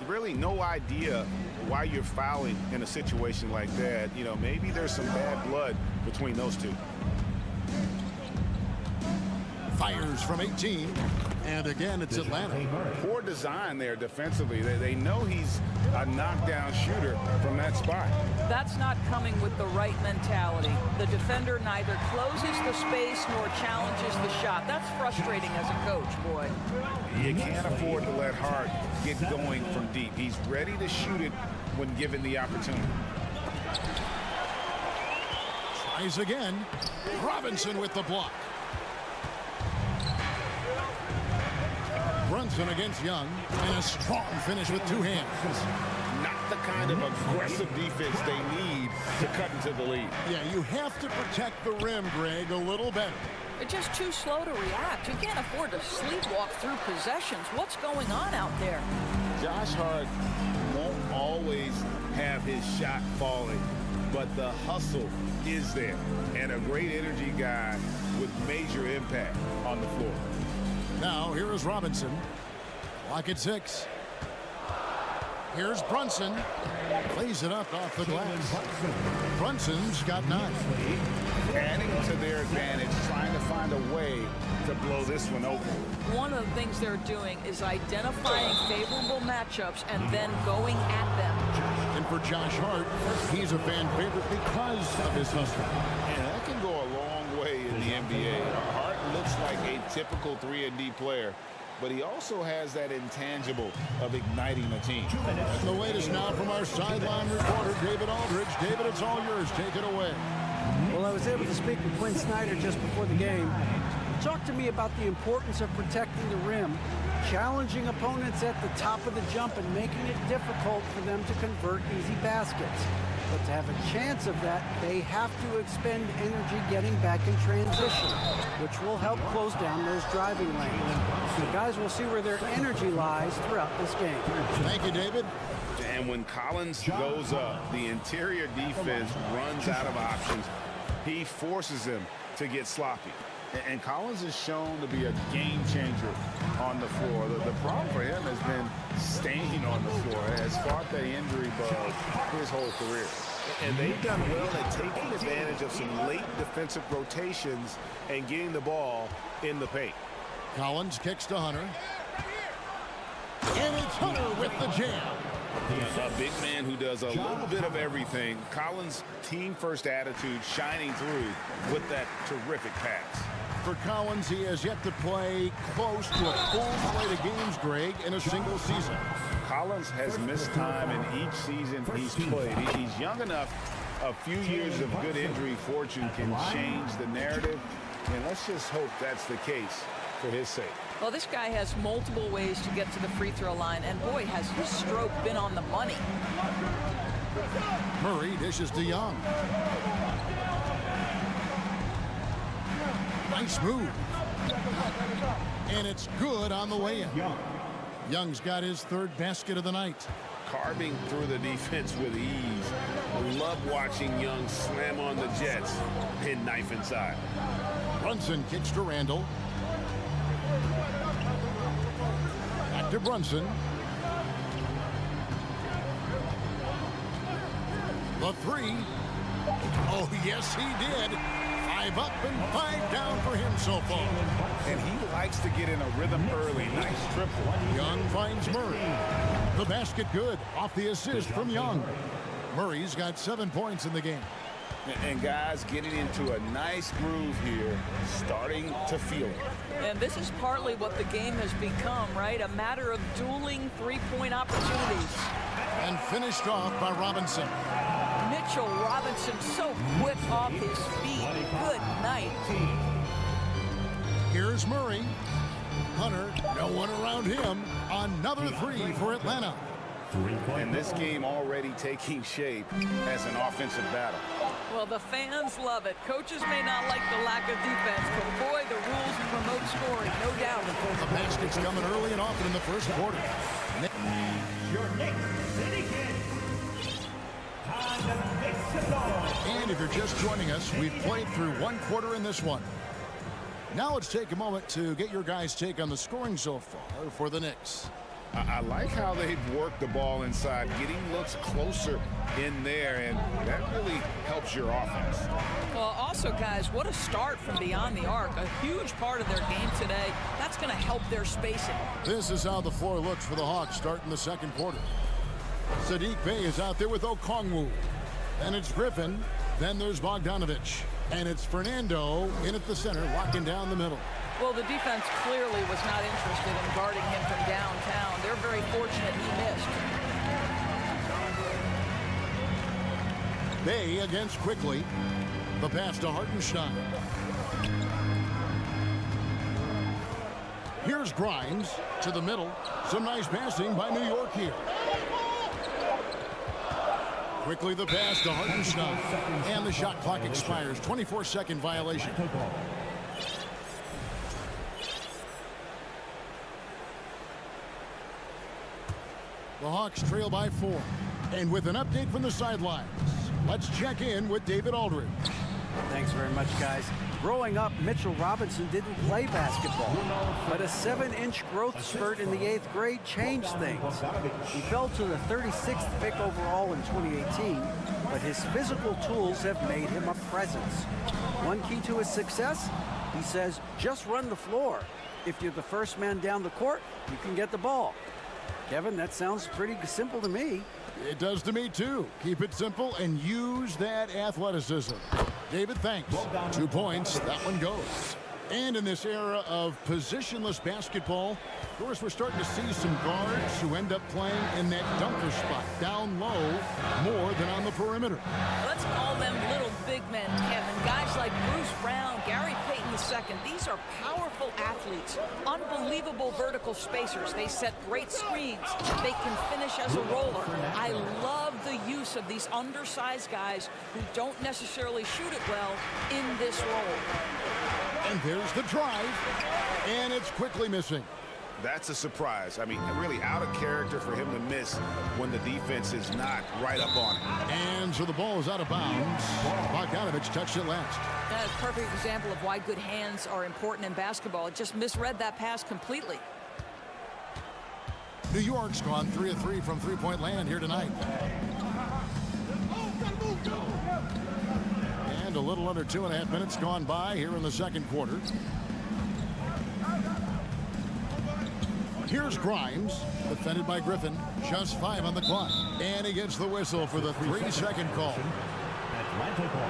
Really no idea why you're fouling in a situation like that. You know, maybe there's some bad blood between those two. Fires from 18. And again, it's Atlanta. Poor design there defensively. They know he's a knockdown shooter from that spot. That's not coming with the right mentality. The defender neither closes the space nor challenges the shot. That's frustrating as a coach, boy. You can't afford to let Hart get going from deep. He's ready to shoot it when given the opportunity. Tries again. Robinson with the block. Brunson against Young, and a strong finish with 2 hands. Not the kind of aggressive defense they need to cut into the lead. Yeah, you have to protect the rim, Greg, a little better. They're just too slow to react. You can't afford to sleepwalk through possessions. What's going on out there? Josh Hart won't always have his shot falling, but the hustle is there, and a great energy guy with major impact on the floor. Now, here is Robinson. Clock at 6. Here's Brunson. Plays it up off the glass. Brunson's got 9. Adding to their advantage, trying to find a way to blow this one open. One of the things they're doing is identifying favorable matchups and then going at them. And for Josh Hart, he's a fan favorite because of his hustle. And that can go a long way in the NBA. Hart looks like a typical 3-and-D player, but he also has that intangible of igniting a team. And the latest now from our sideline reporter, David Aldridge. David, it's all yours. Take it away. Well, I was able to speak with Quinn Snyder just before the game. He talked to me about the importance of protecting the rim, challenging opponents at the top of the jump and making it difficult for them to convert easy baskets. But to have a chance of that, they have to expend energy getting back in transition, which will help close down those driving lanes. So guys will see where their energy lies throughout this game. Thank you, David. And when Collins goes up, the interior defense runs out of options. He forces them to get sloppy. And Collins is shown to be a game changer on the floor. The problem for him has been staying on the floor. Has fought the injury bug his whole career. And they've done well at taking advantage of some late defensive rotations and getting the ball in the paint. Collins kicks to Hunter. And it's Hunter with the jam. A big man who does a little bit of everything. Collins' team-first attitude shining through with that terrific pass. For Collins, he has yet to play close to a full slate of games, Greg, in a single season. Collins has missed time in each season he's played. He's young enough. A few years of good injury fortune can change the narrative, and let's just hope that's the case for his sake. Well, this guy has multiple ways to get to the free throw line, and boy, has his stroke been on the money. Murray dishes to Young. Nice move. And it's good on the way in. Young's got his third basket of the night. Carving through the defense with ease. I love watching Young slam on the Jets and knife inside. Brunson kicks to Randall. Back to Brunson. The three. Oh, yes, he did. 5 up and 5 down for him so far. And he likes to get in a rhythm early. Nice triple. Young finds Murray. The basket good off the assist from Young. Murray's got 7 points in the game. And guys getting into a nice groove here, starting to feel it. And this is partly what the game has become, right? A matter of dueling three-point opportunities. And finished off by Robinson. Mitchell Robinson so quick off his feet. Good night. Here's Murray. Hunter, no one around him. Another three for Atlanta. And this game already taking shape as an offensive battle. Well, the fans love it. Coaches may not like the lack of defense, but boy, the rules promote scoring, no doubt. The basket's coming early and often in the first quarter. Your Knicks City Kings. Time to mix it on. And if you're just joining us, we've played through one quarter in this one. Now let's take a moment to get your guys' take on the scoring so far for the Knicks. I like how they've worked the ball inside, getting looks closer in there, and that really helps your offense. Well, also, guys, what a start from beyond the arc. A huge part of their game today. That's going to help their spacing. This is how the floor looks for the Hawks starting the second quarter. Sadiq Bey is out there with Okongwu. Then it's Griffin. Then there's Bogdanovich. And it's Fernando in at the center, locking down the middle. Well, the defense clearly was not interested in guarding him from downtown. They're very fortunate he missed. Bey against Quickly. The pass to Hartenstein. Here's Grimes to the middle. Some nice passing by New York here. Quickly the pass to Hartenstein. And the shot clock expires. 24-second violation. The Hawks trail by 4. And with an update from the sidelines, let's check in with David Aldridge. Thanks very much, guys. Growing up, Mitchell Robinson didn't play basketball, but a 7-inch growth spurt in the 8th grade changed things. He fell to the 36th pick overall in 2018, but his physical tools have made him a presence. One key to his success, he says, just run the floor. If you're the first man down the court, you can get the ball. Kevin, that sounds pretty simple to me. It does to me, too. Keep it simple and use that athleticism. David, thanks. 2 points. That one goes. And in this era of positionless basketball, of course, we're starting to see some guards who end up playing in that dunker spot, down low, more than on the perimeter. Let's call them little big men, Kevin. Guys like Bruce Brown, Gary Payton II. These are powerful athletes, unbelievable vertical spacers. They set great screens. They can finish as a roller. I love the use of these undersized guys who don't necessarily shoot it well in this role. And there's the drive, and it's quickly missing. That's a surprise. I mean, really out of character for him to miss when the defense is not right up on it. And so the ball is out of bounds. Bogdanovich touched it last. That's a perfect example of why good hands are important in basketball. It just misread that pass completely. New York's gone 3 of 3 from three-point land here tonight. And a little under 2.5 minutes gone by here in the second quarter. Here's Grimes, defended by Griffin. Just 5 on the clock. And he gets the whistle for the 3-second call. Atlanta ball.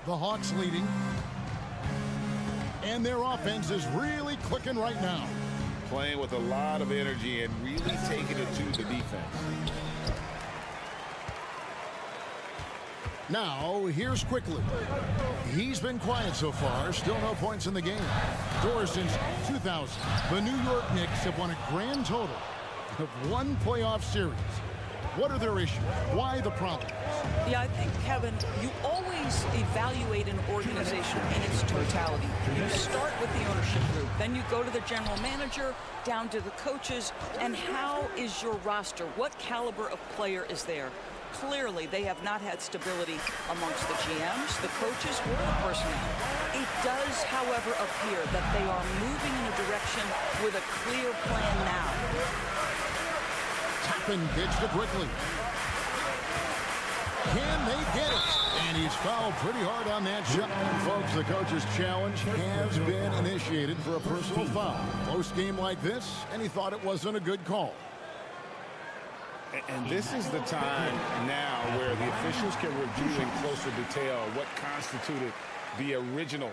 The Hawks leading. And their offense is really clicking right now. Playing with a lot of energy and really taking it to the defense. Now, here's Quickly. He's been quiet so far. Still no points in the game. Doors since 2000. The New York Knicks have won a grand total of 1 playoff series. What are their issues? Why the problems? Yeah, I think, Kevin, you always evaluate an organization in its totality. You start with the ownership group. Then you go to the general manager, down to the coaches, and how is your roster? What caliber of player is there? Clearly, they have not had stability amongst the GMs, the coaches, or the personnel. It does, however, appear that they are moving in a direction with a clear plan now. Toppin pitched it quickly. Can they get it? And he's fouled pretty hard on that shot. And folks, the coach's challenge has been initiated for a personal foul. Close game like this, and he thought it wasn't a good call. And this is the time now where the officials can review in closer detail what constituted the original.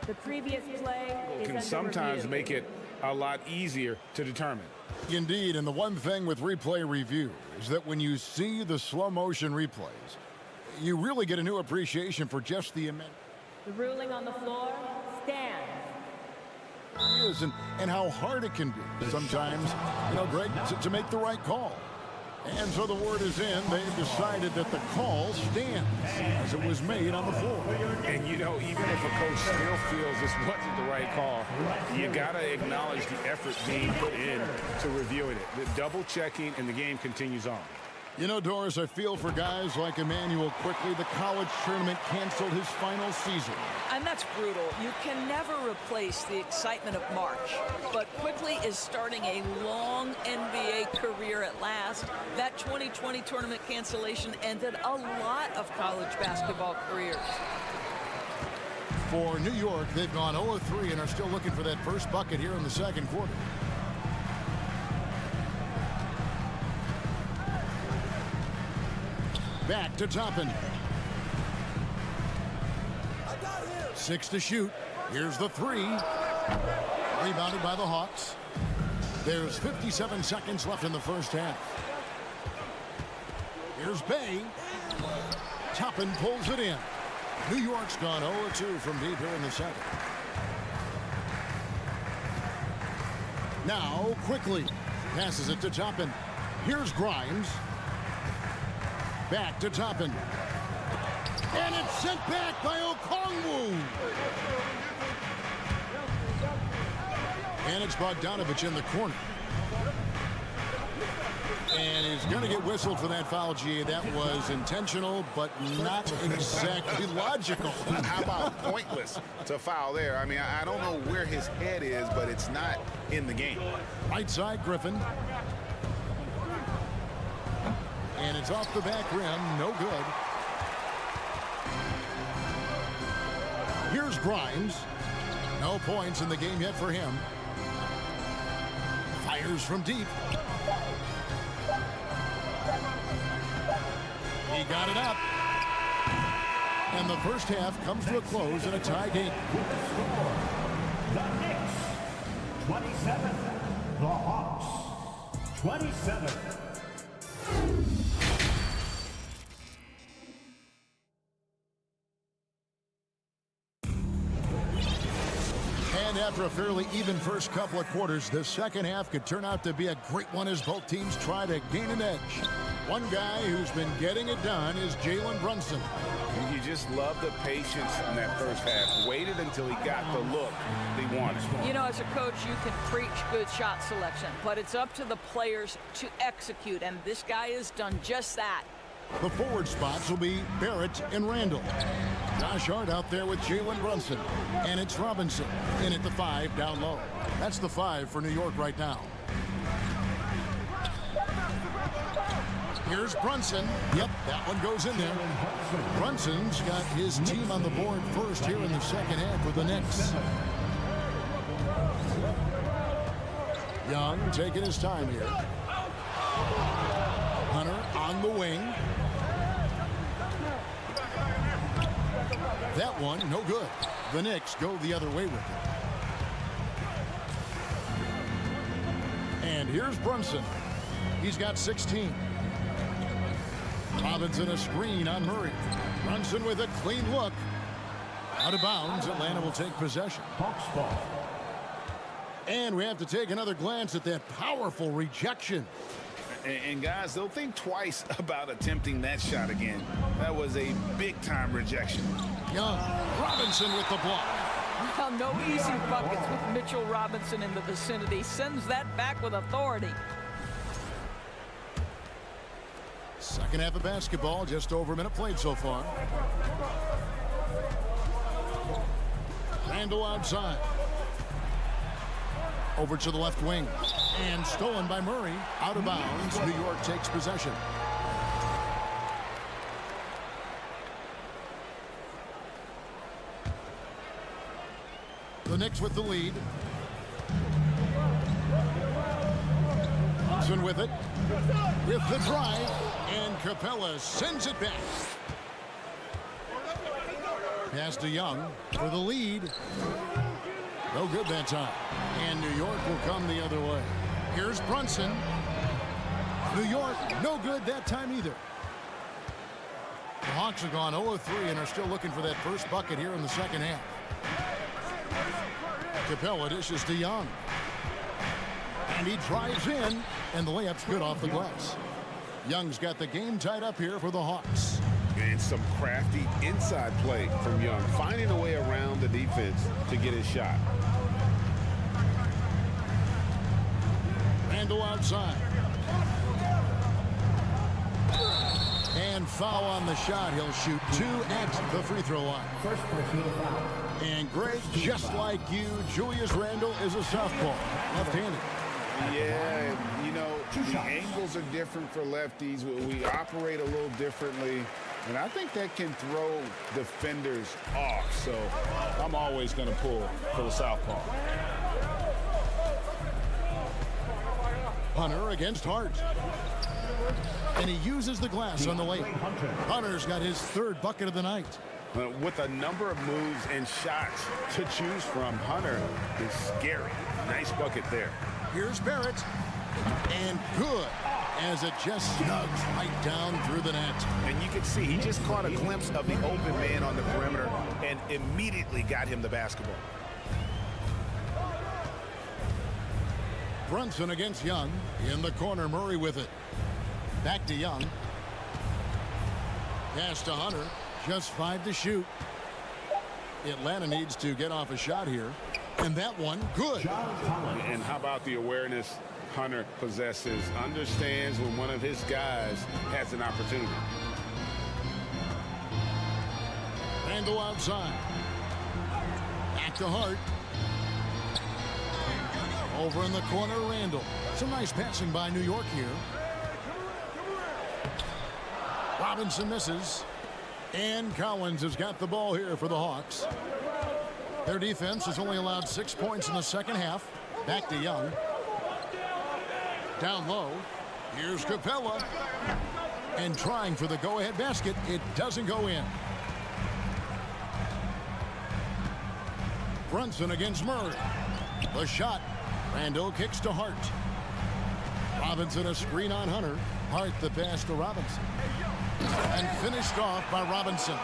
The previous play can sometimes make it a lot easier to determine. Indeed, and the one thing with replay review is that when you see the slow motion replays, you really get a new appreciation for just the immense. The ruling on the floor stands. And how hard it can be sometimes, Greg, to make the right call. And so the word is in. They've decided that the call stands as it was made on the floor. And, even if a coach still feels this wasn't the right call, you got to acknowledge the effort being put in to reviewing it. The double checking, and the game continues on. Doris, I feel for guys like Emmanuel Quickly. The college tournament canceled his final season. And that's brutal. You can never replace the excitement of March. But Quickly is starting a long NBA career at last. That 2020 tournament cancellation ended a lot of college basketball careers. For New York, they've gone 0-3 and are still looking for that first bucket here in the second quarter. Back to Toppin. 6 to shoot. Here's the 3. Rebounded by the Hawks. There's 57 seconds left in the first half. Here's Bay. Toppin pulls it in. New York's gone 0-2 from deep here in the second. Now, Quickly passes it to Toppin. Here's Grimes. Back to Toppin. And it's sent back by Okongwu. And it's Bogdanovich in the corner. And he's going to get whistled for that foul, G. That was intentional, but not exactly logical. How about pointless to foul there? I mean, I don't know where his head is, but it's not in the game. Right side, Griffin. And it's off the back rim. No good. Here's Grimes. No points in the game yet for him. Fires from deep. He got it up. And the first half comes to a close in a tie game. The Knicks, 27. The Hawks, 27. And after a fairly even first couple of quarters, the second half could turn out to be a great one as both teams try to gain an edge. One guy who's been getting it done is Jalen Brunson. You just love the patience in that first half. Waited until he got the look he wanted. As a coach, you can preach good shot selection, but it's up to the players to execute, and this guy has done just that. The forward spots will be Barrett and Randall. Josh Hart out there with Jalen Brunson. And it's Robinson in at the 5 down low. That's the 5 for New York right now. Here's Brunson. Yep, that one goes in there. Brunson's got his team on the board first here in the second half for the Knicks. Young taking his time here. Hunter on the wing. That one, no good. The Knicks go the other way with it. And here's Brunson. He's got 16. Robinson a screen on Murray. Brunson with a clean look. Out of bounds, Atlanta will take possession. Hawks ball. And we have to take another glance at that powerful rejection. And guys, they'll think twice about attempting that shot again. That was a big-time rejection. Young, Robinson with the block. Well, no easy buckets with Mitchell Robinson in the vicinity. Sends that back with authority. Second half of basketball, just over a minute played so far. Randall outside. Over to the left wing. And stolen by Murray. Out of bounds. New York takes possession. The Knicks with the lead. Johnson with it. With the drive. And Capella sends it back. Pass to Young for the lead. No good that time. And New York will come the other way. Here's Brunson. New York, no good that time either. The Hawks have gone 0-3 and are still looking for that first bucket here in the second half. Capella dishes to Young. And he drives in, and the layup's good off the glass. Young's got the game tied up here for the Hawks. And some crafty inside play from Young, finding a way around the defense to get his shot. Randall outside. And foul on the shot. He'll shoot 2 at the free throw line. First personal foul. And Greg, just like you, Julius Randle is a southpaw, left-handed. Yeah, you know, the angles are different for lefties. We operate a little differently. And I think that can throw defenders off. So I'm always going to pull for the southpaw. Hunter against Hart. And he uses the glass on the lane. Hunter's got his 3rd bucket of the night. With a number of moves and shots to choose from, Hunter is scary. Nice bucket there. Here's Barrett. And good, as it just snugs right down through the net. And you can see he just caught a glimpse of the open man on the perimeter and immediately got him the basketball. Brunson against Young. In the corner, Murray with it. Back to Young. Pass to Hunter. Just 5 to shoot. Atlanta needs to get off a shot here. And that one, good. And how about the awareness Hunter possesses? Understands when one of his guys has an opportunity. Randall outside. Back to Hart. Over in the corner, Randall. Some nice passing by New York here. Robinson misses. And Collins has got the ball here for the Hawks. Their defense has only allowed 6 points in the second half. Back to Young. Down low. Here's Capella. And trying for the go-ahead basket. It doesn't go in. Brunson against Murray. The shot. Randall kicks to Hart. Robinson a screen on Hunter. Hart the pass to Robinson. And finished off by Robinson.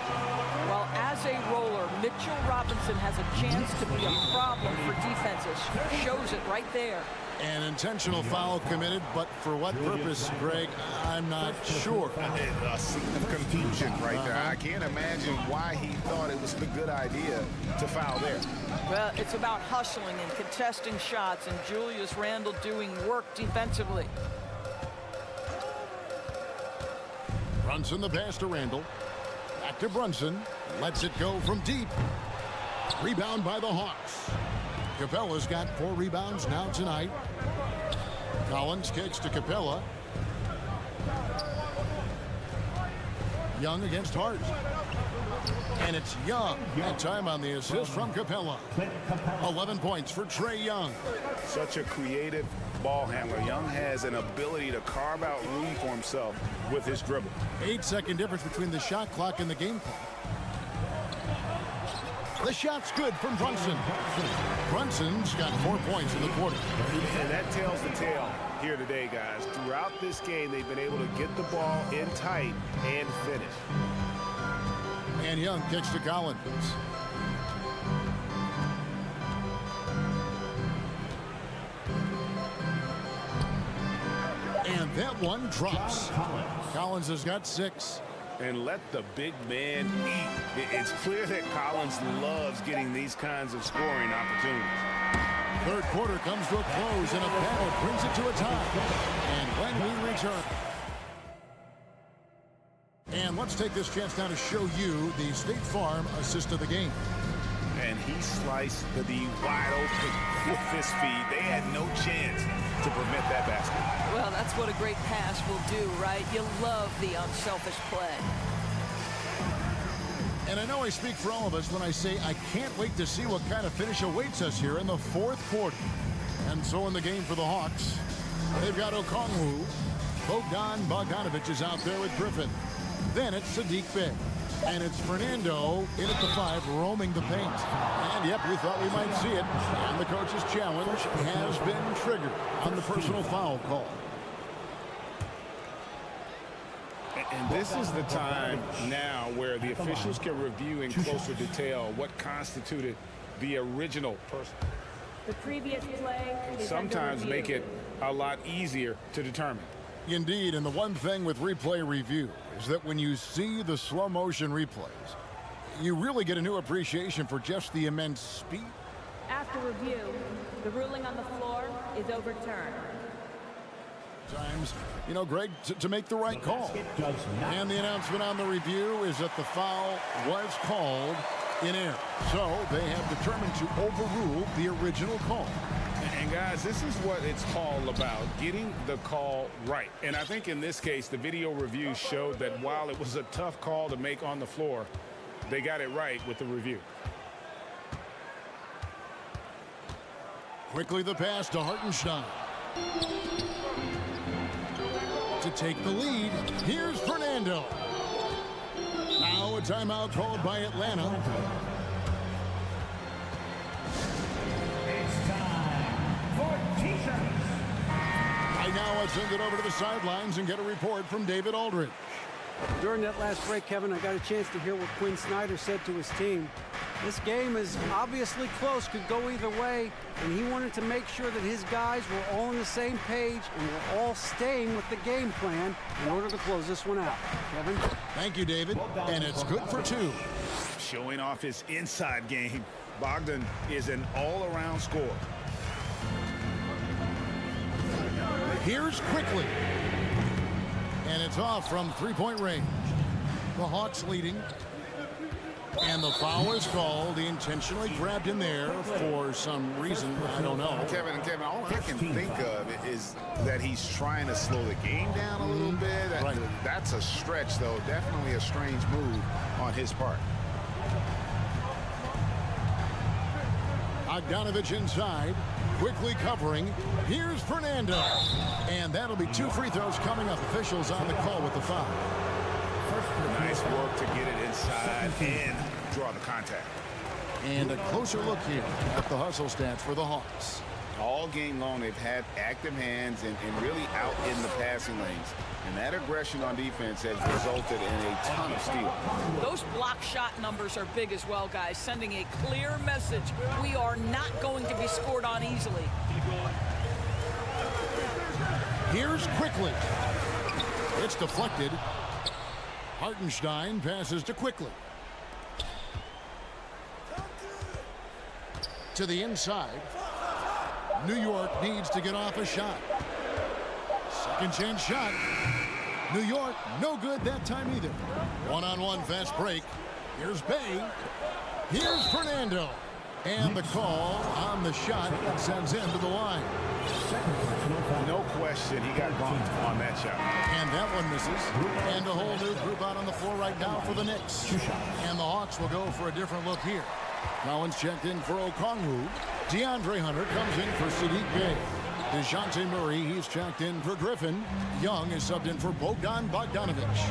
Well, as a roller, Mitchell Robinson has a chance to be a problem for defenses. Shows it right there. An intentional foul committed, but for what purpose, Greg, I'm not sure. A scene of confusion right there. I can't imagine why he thought it was a good idea to foul there. Well, it's about hustling and contesting shots, and Julius Randle doing work defensively. Brunson the pass to Randall. Back to Brunson. Lets it go from deep. Rebound by the Hawks. Capella's got 4 rebounds now tonight. Collins kicks to Capella. Young against Hart. And it's Young. That time on the assist from Capella. 11 points for Trae Young. Such a creative ball handler. Young has an ability to carve out room for himself with his dribble. 8-second difference between the shot clock and the game clock. The shot's good from Brunson. Brunson's got 4 points in the quarter. And that tells the tale here today, guys. Throughout this game, they've been able to get the ball in tight and finish. And Young kicks to Collins. And that one drops. Collins has got 6. And let the big man eat. It's clear that Collins loves getting these kinds of scoring opportunities. Third quarter comes to a close, and a battle brings it to a tie. And when we return. And let's take this chance now to show you the State Farm assist of the game. And he sliced the D wide open with his feet. They had no chance to prevent that basket. Well, that's what a great pass will do, right? You love the unselfish play. And I know I speak for all of us when I say I can't wait to see what kind of finish awaits us here in the fourth quarter. And so in the game for the Hawks, they've got Okongwu. Bogdanovich is out there with Griffin. Then it's Sadiq Bey. And it's Fernando in at the 5, roaming the paint. And yep, we thought we might see it. And the coach's challenge has been triggered on the personal foul call. And this is the time now where the officials can review in closer detail what constituted the original person. The previous play is Sometimes under make review. it a lot easier to determine. Indeed, and the one thing with replay review is that when you see the slow motion replays, you really get a new appreciation for just the immense speed. After review, the ruling on the floor is overturned. Times, you know, Greg, to make the right call. And the announcement on the review is that the foul was called in error. So they have determined to overrule the original call. And guys, this is what it's all about, getting the call right. And I think in this case, the video review showed that while it was a tough call to make on the floor, they got it right with the review. Quickly the pass to Hartenstein. To take the lead, here's Fernando. Now a timeout called by Atlanta. Right now, let's send it over to the sidelines and get a report from David Aldridge. During that last break, Kevin, I got a chance to hear what Quinn Snyder said to his team. This game is obviously close, could go either way, and he wanted to make sure that his guys were all on the same page and were all staying with the game plan in order to close this one out. Kevin? Thank you, David. And it's good for 2. Showing off his inside game, Bogdan is an all-around scorer. Here's Quickly. And it's off from 3-point range. The Hawks leading. And the foul is called. He intentionally grabbed in there for some reason. I don't know. Kevin, all I can think of is that he's trying to slow the game down a little bit. Right. That's a stretch, though. Definitely a strange move on his part. Bogdanovich inside. Quickly covering. Here's Fernando. And that'll be 2 free throws coming up. Officials on the call with the foul. Nice work to get it inside and draw the contact. And a closer look here at the hustle stats for the Hawks. All game long, they've had active hands and really out in the passing lanes. And that aggression on defense has resulted in a ton of steals. Those block shot numbers are big as well, guys, sending a clear message. We are not going to be scored on easily. Here's Quickly. It's deflected. Hartenstein passes to Quickly. To the inside. New York needs to get off a shot. Second chance shot. New York, no good that time either. One-on-one fast break. Here's Bey. Here's Fernando. And the call on the shot sends him to the line. No question, he got bumped on that shot. And that one misses. And a whole new group out on the floor right now for the Knicks. And the Hawks will go for a different look here. Collins checked in for Okongwu. DeAndre Hunter comes in for Sadiq Bey. DeJounte Murray, he's checked in for Griffin. Young is subbed in for Bogdanovich.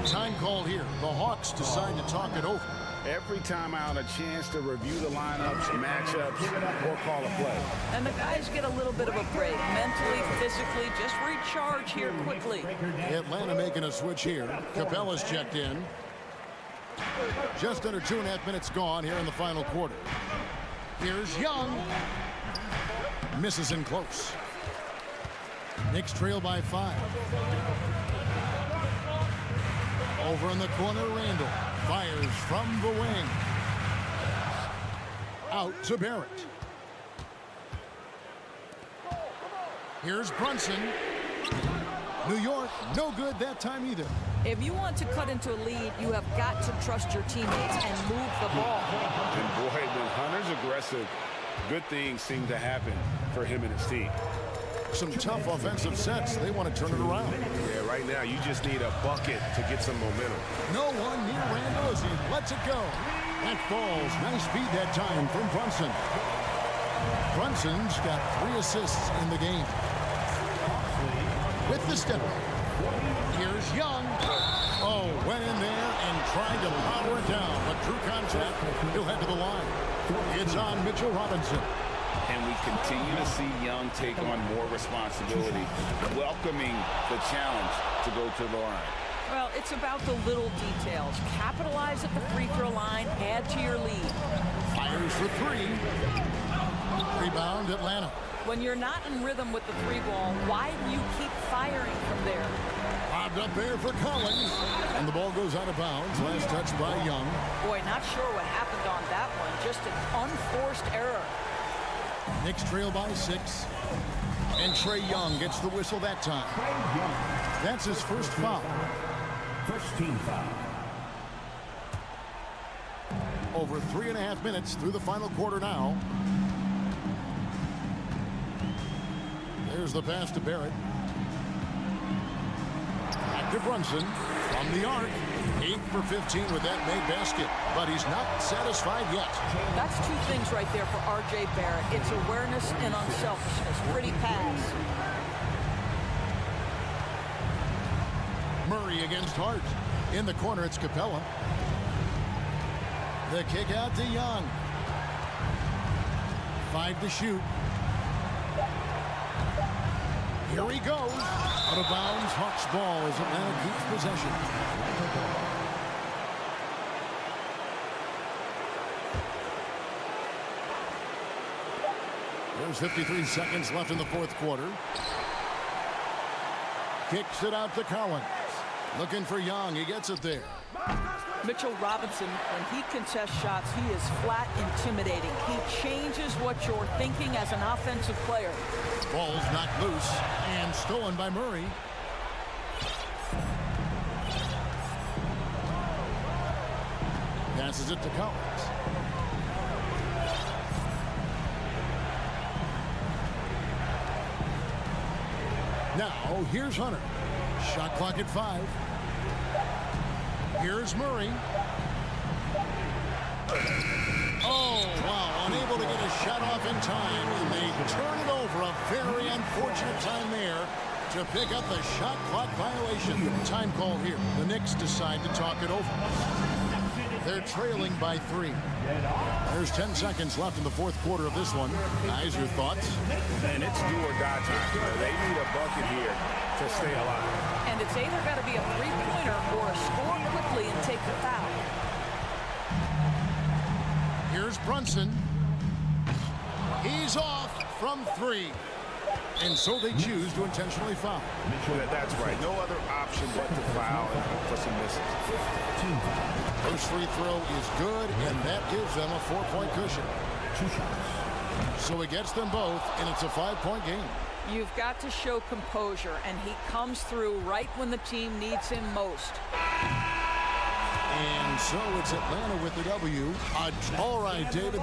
Time called here. The Hawks decide to talk it over. every time out a chance to review the lineups, matchups, or call a play. And the guys get a little bit of a break, mentally, physically, just recharge here quickly. Atlanta making a switch here. Capella's checked in. Just under 2.5 minutes gone here in the final quarter. Here's Young. Misses in close. Knicks trail by 5. Over in the corner, Randall fires from the wing. Out to Barrett. Here's Brunson. New York, no good that time either. If you want to cut into a lead, you have got to trust your teammates and move the ball. And boy, when Hunter's aggressive, good things seem to happen for him and his team. Some tough offensive sets. They want to turn it around. Yeah, right now you just need a bucket to get some momentum. No one near Randall as he lets it go. That falls. Nice feed that time from Brunson. Brunson's got 3 assists in the game. With the step. Here's Young. Oh, went in there and tried to power it down, but drew contact. He'll head to the line. It's on Mitchell Robinson. And we continue to see Young take on more responsibility, welcoming the challenge to go to the line. Well, it's about the little details. Capitalize at the free throw line, add to your lead. Fires for 3. Rebound, Atlanta. When you're not in rhythm with the 3-ball, why do you keep firing from there? Bobbed up there for Collins. And the ball goes out of bounds. Last touch by Young. Boy, not sure what happened on that one. Just an unforced error. Knicks trail by 6. And Trae Young gets the whistle that time. That's his first foul. First team foul. Over 3.5 minutes through the final quarter now. There's the pass to Barrett. Back to Brunson from the arc. 8 for 15 with that made basket, but he's not satisfied yet. That's 2 things right there for R.J. Barrett. It's awareness and unselfishness. Pretty pass. Murray against Hart. In the corner, it's Capella. The kick out to Young. 5 to shoot. Here he goes. Out of bounds, Hawks ball as Atlanta keeps possession. There's 53 seconds left in the fourth quarter. Kicks it out to Collins. Looking for Young. He gets it there. Mitchell Robinson, when he contests shots, he is flat intimidating. He changes what you're thinking as an offensive player. Ball's knocked loose and stolen by Murray. Passes it to Collins. Now, here's Hunter. Shot clock at 5. Here's Murray. Oh, wow. Unable to get a shot off in time, and they turn it over. A very unfortunate time there to pick up the shot clock violation. Time call here. The Knicks decide to talk it over. They're trailing by 3. There's 10 seconds left in the fourth quarter of this one. Guys, your thoughts? And it's do or die time. They need a bucket here to stay alive. And it's either got to be a 3-pointer or a score quickly and take the foul. Here's Brunson. He's off from 3. And so they choose to intentionally foul. That's right. No other option but to foul and hope for some misses. First free throw is good, and that gives them a 4-point cushion. 2 shots. So it gets them both, and it's a 5-point game. You've got to show composure, and he comes through right when the team needs him most. And so it's Atlanta with the W. All right, David.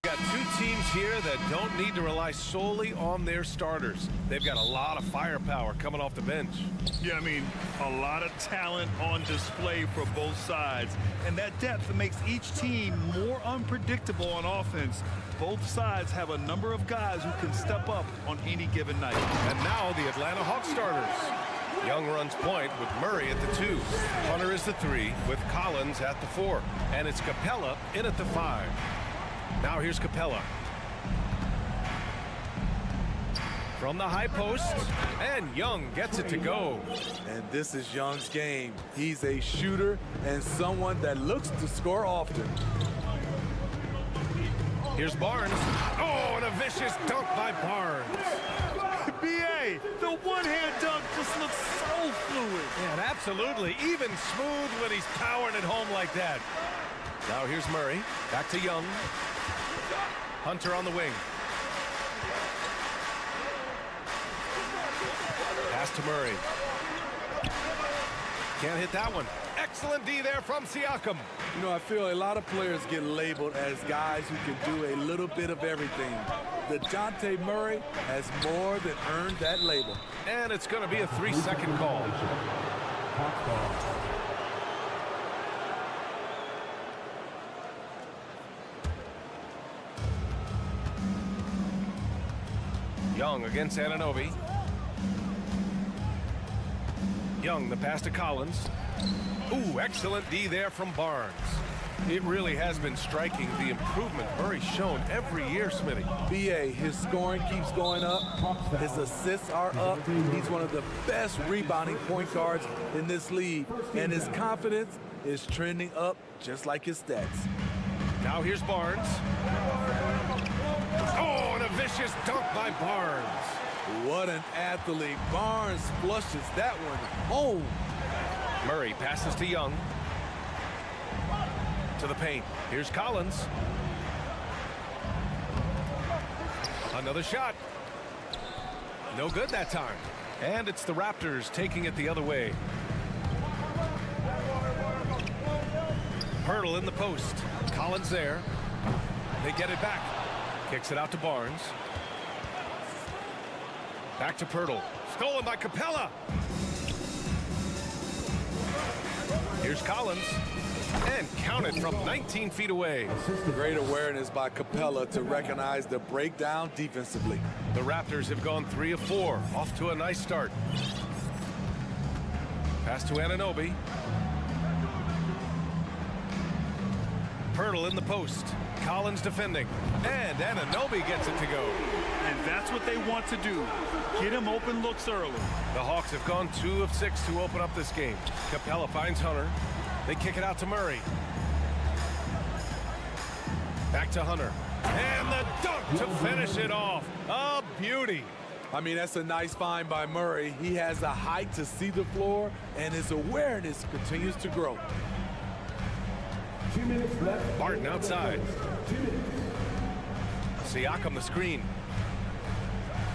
Got two teams here that don't need to rely solely on their starters. They've got a lot of firepower coming off the bench. Yeah, I mean, a lot of talent on display for both sides. And that depth makes each team more unpredictable on offense. Both sides have a number of guys who can step up on any given night. And now the Atlanta Hawks starters. Young runs point with Murray at the 2. Hunter is the 3 with Collins at the 4. And it's Capella in at the 5. Now here's Capella. From the high post, and Young gets it to go. And this is Young's game. He's a shooter and someone that looks to score often. Here's Barnes. Oh, and a vicious dunk by Barnes. B.A., the one-hand dunk just looks so fluid. Yeah, absolutely. Even smooth when he's powering it home like that. Now here's Murray. Back to Young. Hunter on the wing. Pass to Murray. Can't hit that one. Excellent D there from Siakam. You know, I feel a lot of players get labeled as guys who can do a little bit of everything. DeJounte Murray has more than earned that label. And it's going to be a 3-second call. Young against Anunoby. Young, the pass to Collins. Ooh, excellent D there from Barnes. It really has been striking the improvement Murray's shown every year, Smitty. B.A., his scoring keeps going up. His assists are up. He's one of the best rebounding point guards in this league. And his confidence is trending up just like his stats. Now here's Barnes. Oh, and a vicious dunk by Barnes. What an athlete. Barnes flushes that one home. Murray passes to Young. To the paint. Here's Collins. Another shot. No good that time. And it's the Raptors taking it the other way. Pirtle in the post. Collins there. They get it back. Kicks it out to Barnes. Back to Pirtle. Stolen by Capella. Here's Collins. And counted from 19 feet away. Great awareness by Capella to recognize the breakdown defensively. The Raptors have gone 3 of 4. Off to a nice start. Pass to Anunoby. Pirtle in the post. Collins defending. And Anunoby gets it to go. And that's what they want to do. Get him open looks early. The Hawks have gone 2 of 6 to open up this game. Capella finds Hunter. They kick it out to Murray. Back to Hunter. And the dunk to finish it off. A beauty. I mean, that's a nice find by Murray. He has the height to see the floor, and his awareness continues to grow. 2 minutes left. Barton outside. Siakam the screen.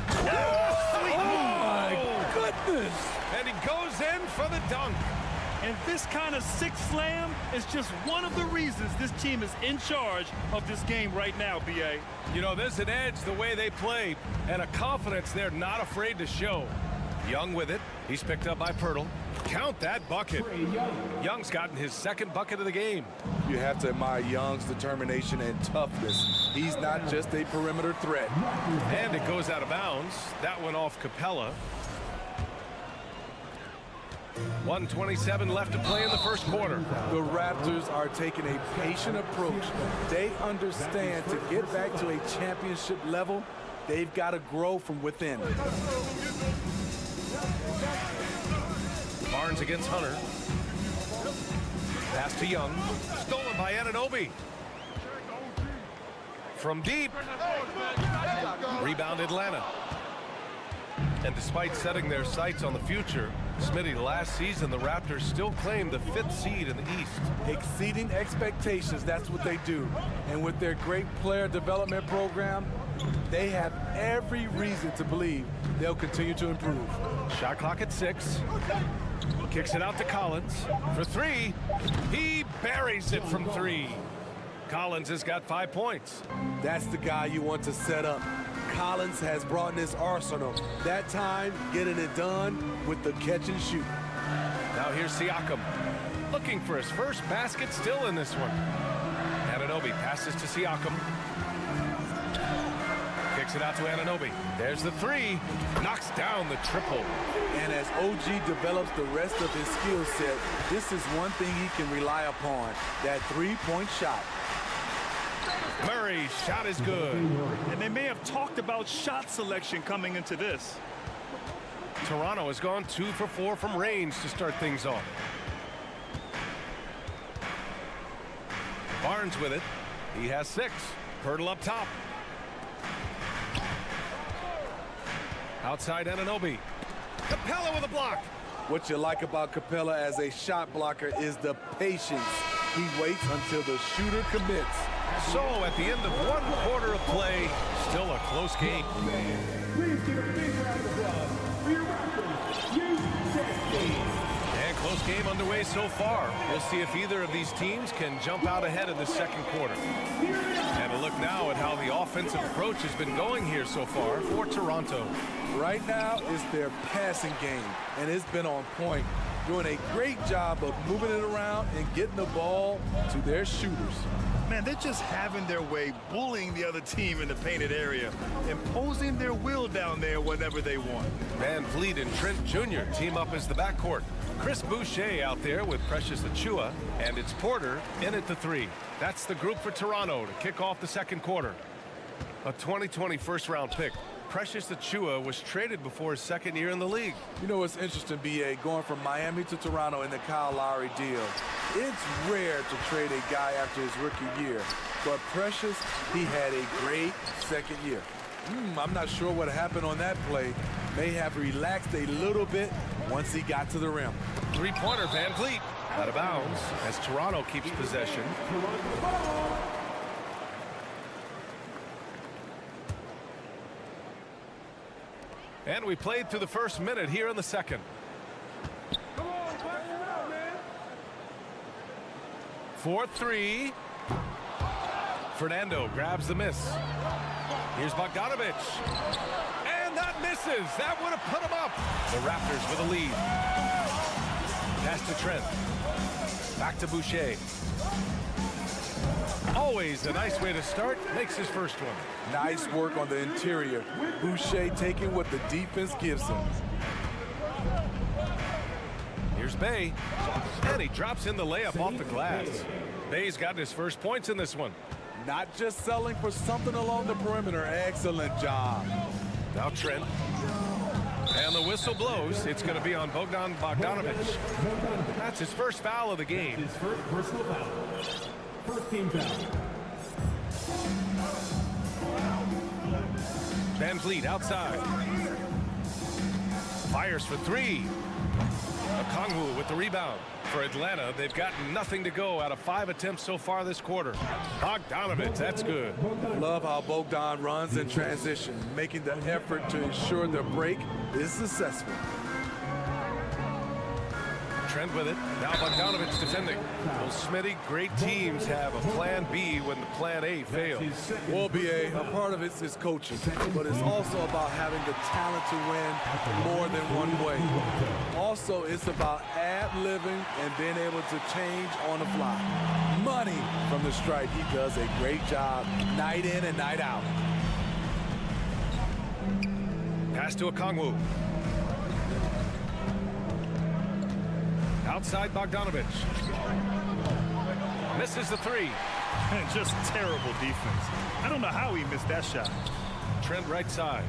Oh, my goodness. And he goes in for the dunk. And this kind of sick slam is just one of the reasons this team is in charge of this game right now, B.A. You know, there's an edge the way they play and a confidence they're not afraid to show. Young with it. He's picked up by Pirtle. Count that bucket. Young's gotten his 2nd bucket of the game. You have to admire Young's determination and toughness. He's not just a perimeter threat. And it goes out of bounds. That went off Capella. 1:27 left to play in the first quarter. The Raptors are taking a patient approach. They understand to get back to a championship level, they've got to grow from within. Barnes against Hunter. Pass to Young. Stolen by Anunoby. From deep. Rebound Atlanta. And despite setting their sights on the future, Smitty, last season the Raptors still claimed the 5th seed in the East. Exceeding expectations, that's what they do. And with their great player development program, they have every reason to believe they'll continue to improve. Shot clock at 6. Kicks it out to Collins for 3. He buries it from 3. Collins has got 5 points. That's the guy you want to set up. Collins has brought in his arsenal. That time, getting it done with the catch and shoot. Now here's Siakam, looking for his first basket, still in this one. Anunoby passes to Siakam. Kicks it out to Anunoby. There's the three. Knocks down the triple. And as OG develops the rest of his skill set, this is one thing he can rely upon, that three-point shot. Murray's shot is good. And they may have talked about shot selection coming into this. Toronto has gone 2 for 4 from range to start things off. Barnes with it. He has 6. Pirtle up top. Outside Anunoby. Capella with a block. What you like about Capella as a shot blocker is the patience. He waits until the shooter commits. So at the end of 1 quarter of play, still a close game. Please give a big round of applause for your Raptors, And close game underway so far. We'll see if either of these teams can jump out ahead in the second quarter. And a look now at how the offensive approach has been going here so far for Toronto. Right now is their passing game, and it's been on point. Doing a great job of moving it around and getting the ball to their shooters. Man, they're just having their way, bullying the other team in the painted area, imposing their will down there whenever they want. Van Vliet and Trent Jr. team up as the backcourt. Chris Boucher out there with Precious Achiuwa, and it's Porter in at the 3. That's the group for Toronto to kick off the second quarter. A 2020 first-round pick. Precious Achiuwa was traded before his second year in the league. You know, it's interesting, B.A., going from Miami to Toronto in the Kyle Lowry deal. It's rare to trade a guy after his rookie year, but Precious, he had a great second year. I'm not sure what happened on that play. May have relaxed a little bit once he got to the rim. Three-pointer, Van Vliet. Out of bounds as Toronto keeps possession. And we played through the first minute here in the second. 4-3. Fernando grabs the miss. Here's Bogdanovic. And that misses. That would have put him up. The Raptors with a lead. Pass to Trent. Back to Boucher. Always a nice way to start. Makes his first one. Nice work on the interior. Boucher taking what the defense gives him. Here's Bay. And he drops in the layup off the glass. Bay's got his first points in this one. Not just selling for something along the perimeter. Excellent job. Now Trent. And the whistle blows. It's going to be on Bogdan Bogdanovic. That's his first foul of the game. His first personal foul. First team foul. Van Vliet outside. Fires for 3. Okongwu with the rebound. For Atlanta, they've gotten nothing to go out of 5 attempts so far this quarter. Bogdanovic, that's good. Love how Bogdan runs in transition, making the effort to ensure the break is successful. Trent with it. Now Bogdanovic defending. Well, Smitty, great teams have a plan B when the plan A fails. Well, B.A., a part of it is coaching, but it's also about having the talent to win more than one way. Also, it's about ad-libbing and being able to change on the fly. Money from the stripe. He does a great job night in and night out. Pass to Okongwu. Outside Bogdanovic. Misses the 3. And just terrible defense. I don't know how he missed that shot. Trent right side.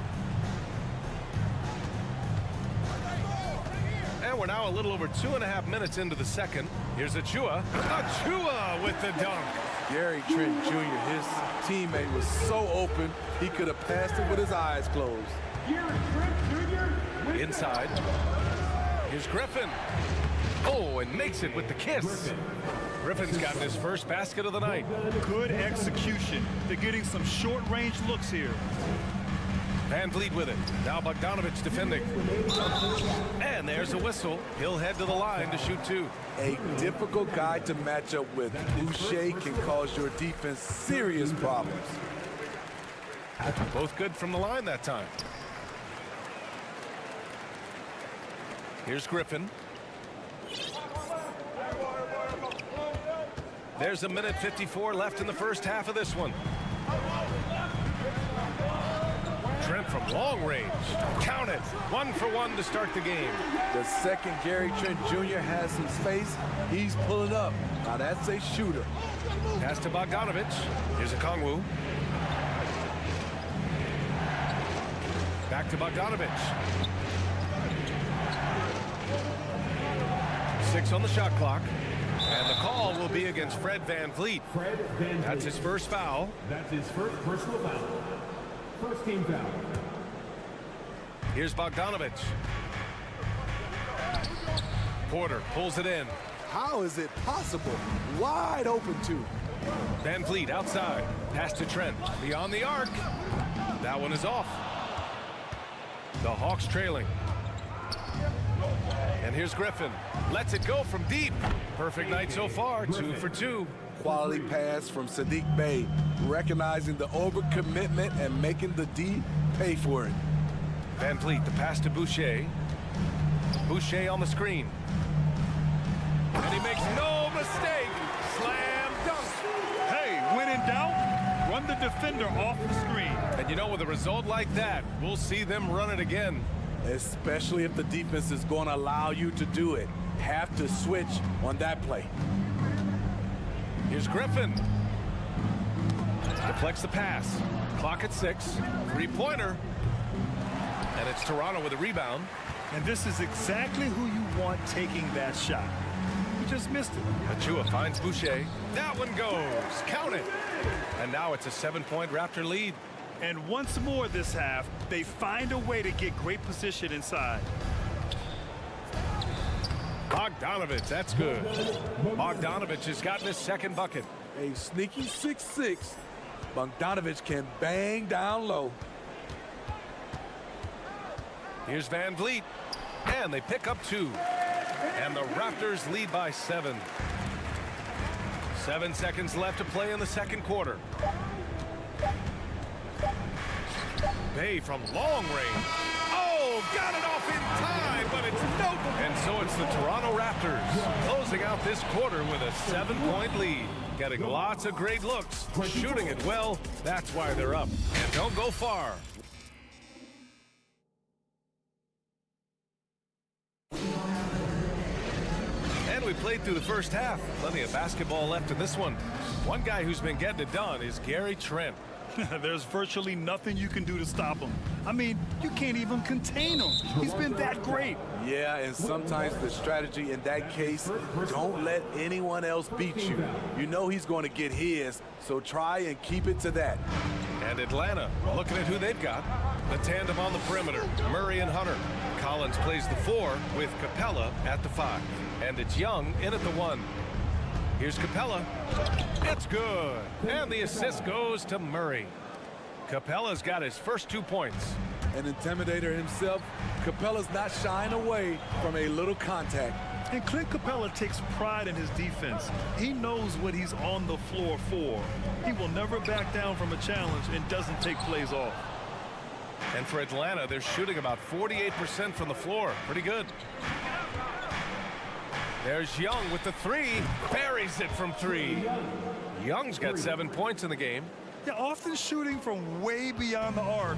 And we're now a little over 2.5 minutes into the second. Here's Achiuwa. Achiuwa with the dunk. Gary Trent Jr., his teammate was so open, he could have passed it with his eyes closed. Inside. Here's Griffin. Oh, and makes it with the kiss. Griffin's gotten his first basket of the night. Good execution. They're getting some short-range looks here. Van Vliet with it. Now Bogdanovic defending. And there's a whistle. He'll head to the line to shoot 2. A difficult guy to match up with. Boucher can cause your defense serious problems. Both good from the line that time. Here's Griffin. There's a minute 54 left in the first half of this one. Trent from long range. Count it. 1 for 1 to start the game. The second Gary Trent Jr. has some space, he's pulling up. Now that's a shooter. Pass to Bogdanovic. Here's a Kongwu. Back to Bogdanovic. 6 on the shot clock. And the call will be against Fred Van Vliet. That's his first foul. That's his first personal foul. First team foul. Here's Bogdanovic. Porter pulls it in. How is it possible? Wide open too. Van Vliet outside. Pass to Trent. Beyond the arc. That one is off. The Hawks trailing. And here's Griffin. Lets it go from deep. Perfect night so far. 2 for 2. Quality pass from Sadiq Bey, recognizing the overcommitment and making the D pay for it. Van Vliet, the pass to Boucher. Boucher on the screen. And he makes no mistake. Slam dunk. Hey, when in doubt, run the defender off the screen. And you know, with a result like that, we'll see them run it again. Especially if the defense is going to allow you to do it. Have to switch on that play. Here's Griffin. Deflects the pass. Clock at 6. 3-pointer. And it's Toronto with a rebound. And this is exactly who you want taking that shot. He just missed it. Achua finds Boucher. That one goes. Count it. And now it's a 7-point Raptor lead. And once more this half, they find a way to get great position inside. Bogdanovic, that's good. Bogdanovic has gotten his second bucket. A sneaky 6'6". Bogdanovic can bang down low. Here's Van Vliet. And they pick up 2. And the Raptors lead by 7. 7 seconds left to play in the second quarter. Bey from long range. Oh, got it off in time, but it's no. And so it's the Toronto Raptors closing out this quarter with a 7-point lead. Getting lots of great looks, shooting it well. That's why they're up. And don't go far. And we played through the first half. Plenty of basketball left in this one. One guy who's been getting it done is Gary Trent. There's virtually nothing you can do to stop him. I mean, you can't even contain him. He's been that great. Yeah, and sometimes the strategy in that case, don't let anyone else beat you. You know he's going to get his, so try and keep it to that. And Atlanta, looking at who they've got. The tandem on the perimeter, Murray and Hunter. Collins plays the 4 with Capella at the 5. And it's Young in at the 1. Here's Capella. It's good. And the assist goes to Murray. Capella's got his first 2 points. An intimidator himself, Capella's not shying away from a little contact. And Clint Capella takes pride in his defense. He knows what he's on the floor for. He will never back down from a challenge and doesn't take plays off. And for Atlanta, they're shooting about 48% from the floor. Pretty good. There's Young with the 3. Buries it from 3. Young's got 7 points in the game. Yeah, often shooting from way beyond the arc,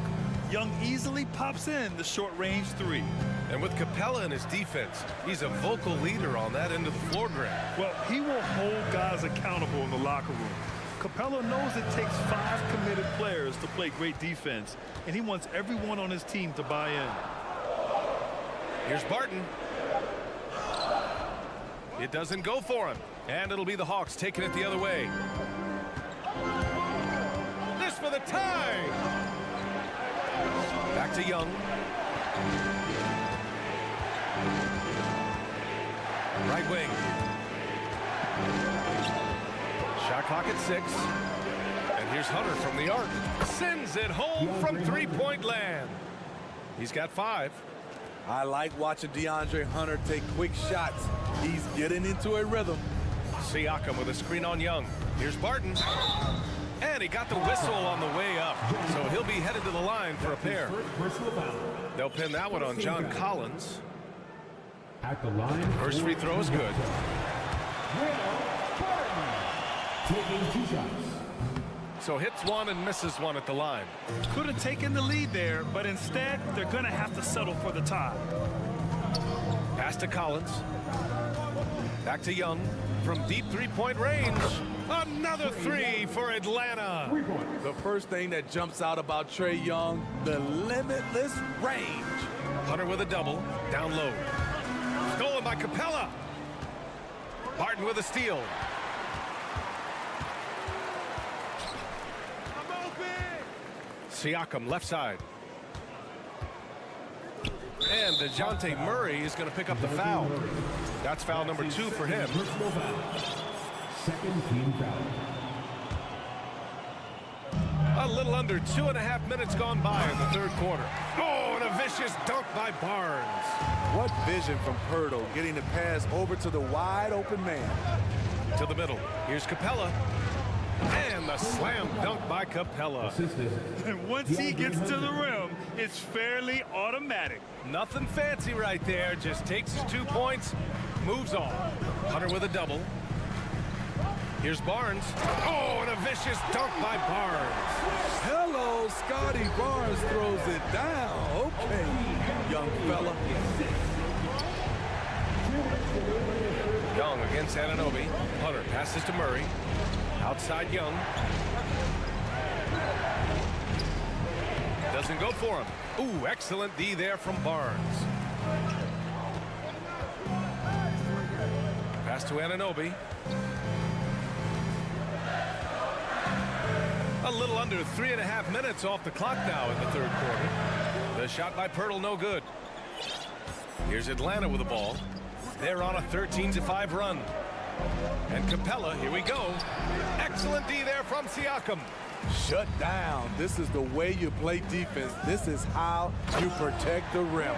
Young easily pops in the short-range 3. And with Capella in his defense, he's a vocal leader on that end of the floor grab. Well, he will hold guys accountable in the locker room. Capella knows it takes 5 committed players to play great defense, and he wants everyone on his team to buy in. Here's Barton. It doesn't go for him, and it'll be the Hawks taking it the other way. This for the tie. Back to Young. Right wing. Shot clock at 6. And Here's Hunter from the arc. Sends it home from three-point land. He's got 5. I like watching DeAndre Hunter take quick shots. He's getting into a rhythm. Siakam with a screen on Young. Here's Barton. And he got the whistle on the way up. So he'll be headed to the line for a pair. They'll pin that one on John Collins. At the line. First free throw is good. Taking 2 shots. So hits one and misses one at the line. Could have taken the lead there, but instead, they're going to have to settle for the tie. Pass to Collins. Back to Young from deep three-point range. Another 3 for Atlanta. The first thing that jumps out about Trae Young, the limitless range. Hunter with a double. Down low. Stolen by Capella. Barton with a steal. Siakam left side. And DeJounte Murray is going to pick up the foul. That's foul number 2 for him. Second team foul. A little under 2.5 minutes gone by in the third quarter. Oh, and a vicious dunk by Barnes. What vision from Pirtle, getting the pass over to the wide open man. To the middle. Here's Capella. And the slam dunk by Capella. And once he gets to the rim, it's fairly automatic. Nothing fancy right there. Just takes his 2 points, moves on. Hunter with a double. Here's Barnes. Oh, and a vicious dunk by Barnes. Hello, Scotty Barnes throws it down. Okay, young fella. Young against Anunoby. Hunter passes to Murray. Outside Young. Doesn't go for him. Ooh, excellent D there from Barnes. Pass to Anunoby. A little under 3.5 minutes off the clock now in the third quarter. The shot by Pirtle, no good. Here's Atlanta with the ball. They're on a 13-5 run. And Capella, here we go. Excellent D there from Siakam. Shut down. This is the way you play defense. This is how you protect the rim.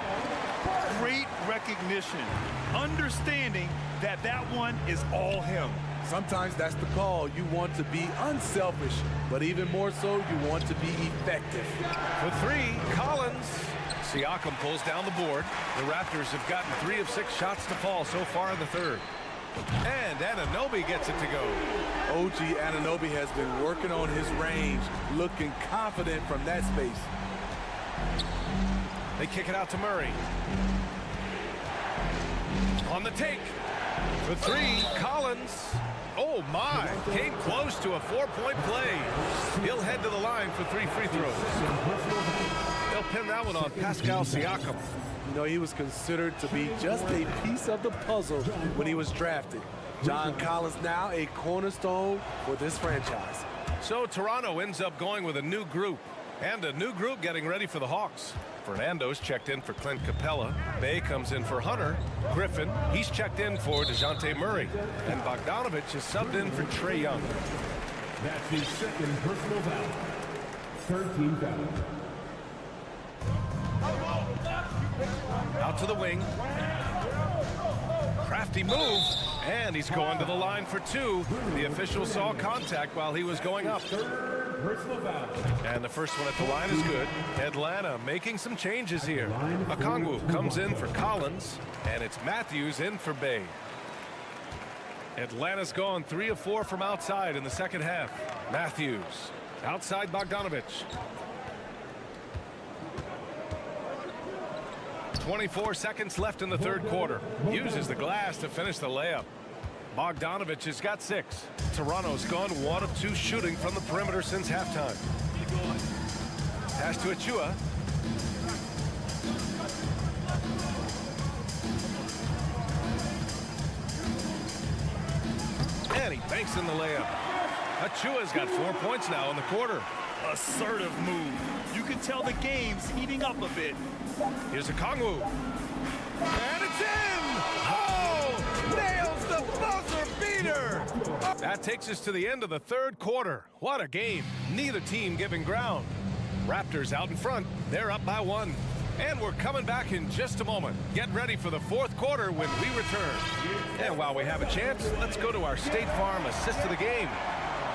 Great recognition. Understanding that that one is all him. Sometimes that's the call. You want to be unselfish, but even more so, you want to be effective. For 3, Collins. Siakam pulls down the board. The Raptors have gotten 3 of 6 shots to fall so far in the third. And Anunoby gets it to go. OG Anunoby has been working on his range, looking confident from that space. They kick it out to Murray. On the take. For 3, Collins. Oh, my. Came close to a 4-point play. He'll head to the line for 3 free throws. They'll pin that one on Pascal Siakam. You know, he was considered to be just a piece of the puzzle when he was drafted. John Collins now a cornerstone for this franchise. So Toronto ends up going with a new group. And a new group getting ready for the Hawks. Fernando's checked in for Clint Capella. Bay comes in for Hunter. Griffin, he's checked in for DeJounte Murray. And Bogdanovich is subbed in for Trae Young. That's his second personal foul. 13 foul. Out to the wing. Crafty move. And he's going to the line for 2. The official saw contact while he was going up. And the first one at the line is good. Atlanta making some changes here. Okongwu comes in for Collins. And it's Matthews in for Bay. Atlanta's gone 3 of 4 from outside in the second half. Matthews outside Bogdanovich. 24 seconds left in the third quarter. Uses the glass to finish the layup. Bogdanovich has got 6. Toronto's gone 1 of 2 shooting from the perimeter since halftime. Pass to Achua. And he banks in the layup. Achua's got 4 points now in the quarter. Assertive move. You can tell the game's heating up a bit. Here's Okongwu. And it's in! Oh! Nails the buzzer beater! That takes us to the end of the third quarter. What a game. Neither team giving ground. Raptors out in front. They're up by 1. And we're coming back in just a moment. Get ready for the fourth quarter when we return. And while we have a chance, let's go to our State Farm assist of the game.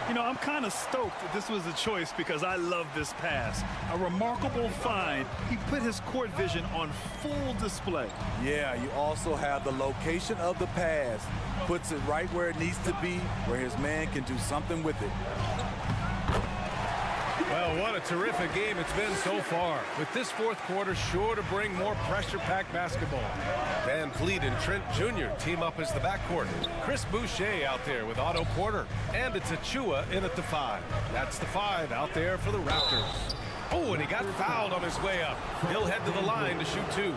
You know, I'm kind of stoked that this was a choice because I love this pass. A remarkable find. He put his court vision on full display. Yeah, you also have the location of the pass. Puts it right where it needs to be, where his man can do something with it. Well, what a terrific game it's been so far. With this fourth quarter sure to bring more pressure-packed basketball. Van Vliet and Trent Jr. team up as the backcourt. Chris Boucher out there with Otto Porter. And it's Achua in at the 5. That's the 5 out there for the Raptors. Oh, and he got fouled on his way up. He'll head to the line to shoot 2. You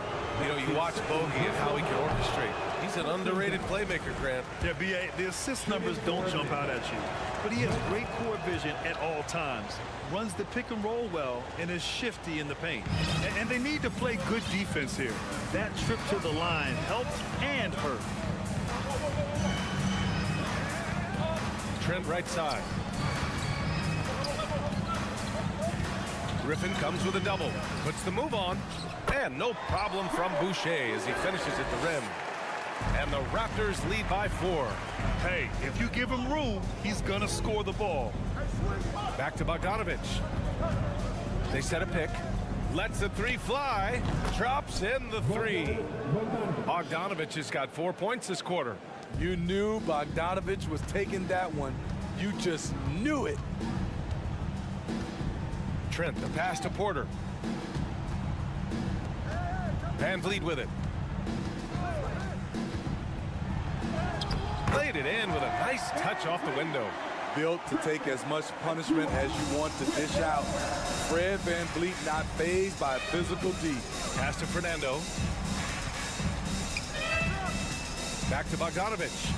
know, you watch Bogey and how he can orchestrate. He's an underrated playmaker, Grant. Yeah, B.A., the assist numbers don't jump out at you, but he has great court vision at all times. Runs the pick and roll well and is shifty in the paint. And they need to play good defense here. That trip to the line helps and hurts. Trent right side. Griffin comes with a double. Puts the move on. And no problem from Boucher as he finishes at the rim. And the Raptors lead by 4. Hey, if you give him room, he's going to score the ball. Back to Bogdanovich. They set a pick. Lets the 3 fly. Drops in the 3. Bogdanovich has got 4 points this quarter. You knew Bogdanovich was taking that one. You just knew it. Trent, the pass to Porter. Van Vliet with it. Played it in with a nice touch off the window. Built to take as much punishment as you want to dish out. Fred Van Vliet not fazed by physical D. Pass to Fernando. Back to Bogdanovich.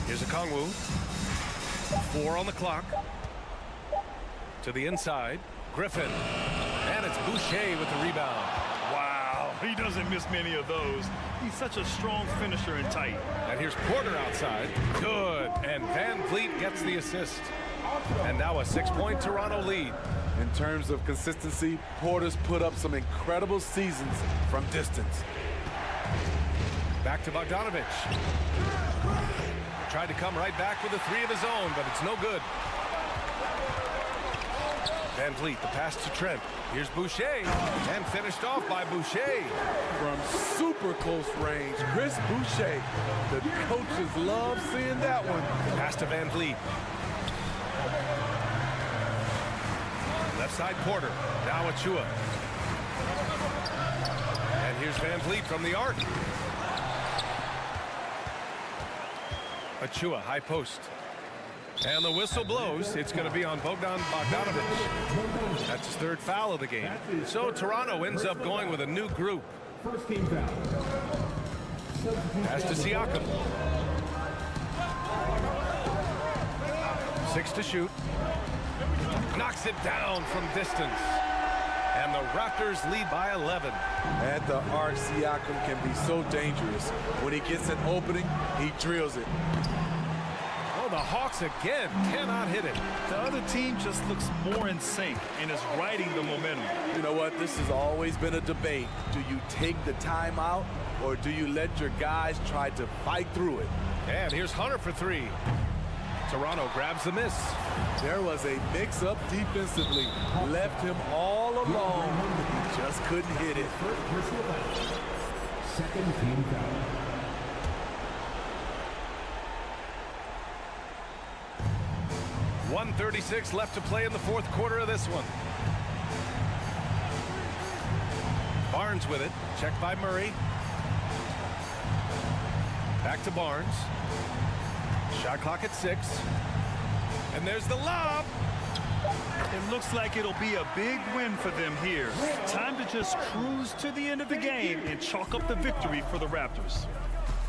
Here's a Kongwu. 4 on the clock. To the inside. Griffin. And it's Boucher with the rebound. Wow, he doesn't miss many of those. He's such a strong finisher and tight. And here's Porter outside. Good. And Van Vliet gets the assist. And now a 6-point Toronto lead. In terms of consistency, Porter's put up some incredible seasons from distance. Back to Bogdanovich. Tried to come right back with a 3 of his own, but it's no good. Van Vliet, the pass to Trent. Here's Boucher, and finished off by Boucher. From super close range, Chris Boucher. The coaches love seeing that one. Pass to Van Vliet. Left side Porter, now Achua. And here's Van Vliet from the arc. Achua, high post. And the whistle blows. It's going to be on Bogdan Bogdanovich. That's his 3rd foul of the game. So Toronto ends up going with a new group. First team foul. Pass to Siakam. 6 to shoot. Knocks it down from distance. And the Raptors lead by 11. At the arc, Siakam can be so dangerous. When he gets an opening, he drills it. Oh, the Hawks again cannot hit it. The other team just looks more in sync and is riding the momentum. You know what? This has always been a debate. Do you take the timeout or do you let your guys try to fight through it? And here's Hunter for 3. Toronto grabs the miss. There was a mix-up defensively. Left him all alone. He just couldn't hit it. Second team foul. .136 left to play in the fourth quarter of this one. Barnes with it. Checked by Murray. Back to Barnes. Shot clock at 6. And there's the lob. It looks like it'll be a big win for them here. Time to just cruise to the end of the game and chalk up the victory for the Raptors.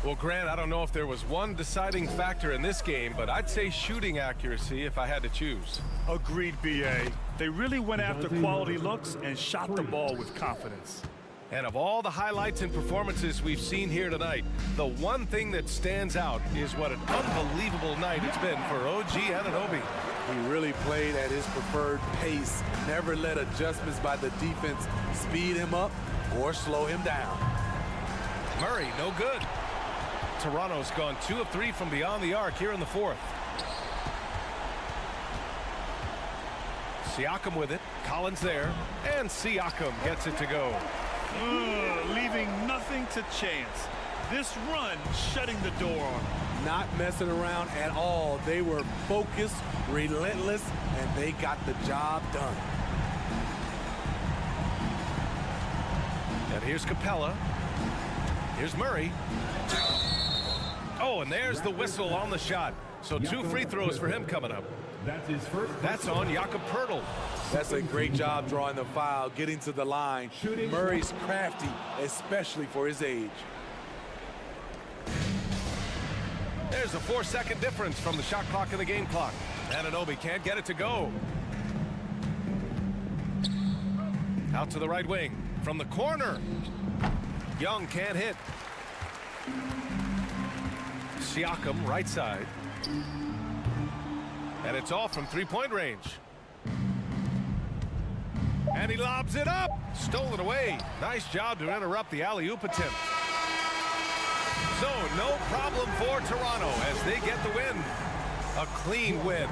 Well, Grant, I don't know if there was one deciding factor in this game, but I'd say shooting accuracy if I had to choose. Agreed, B.A. They really went after quality looks and shot the ball with confidence. And of all the highlights and performances we've seen here tonight, the one thing that stands out is what an unbelievable night it's been for OG Anunoby. He really played at his preferred pace, never let adjustments by the defense speed him up or slow him down. Murray, no good. Toronto's gone 2 of 3 from beyond the arc here in the fourth. Siakam with it. Collins there. And Siakam gets it to go. Leaving nothing to chance. This run shutting the door on him. Not messing around at all. They were focused, relentless, and they got the job done. And here's Capella. Here's Murray. Oh, and there's the whistle on the shot. So 2 free throws for him coming up. That's his first. That's on Jakob Poeltl. That's a great job drawing the foul, getting to the line. Murray's crafty, especially for his age. There's a 4-second difference from the shot clock and the game clock. Anunoby can't get it to go. Out to the right wing. From the corner. Young can't hit. Siakam, right side. And it's off from 3-point range. And he lobs it up. Stolen away. Nice job to interrupt the alley-oop attempt. So no problem for Toronto as they get the win. A clean win.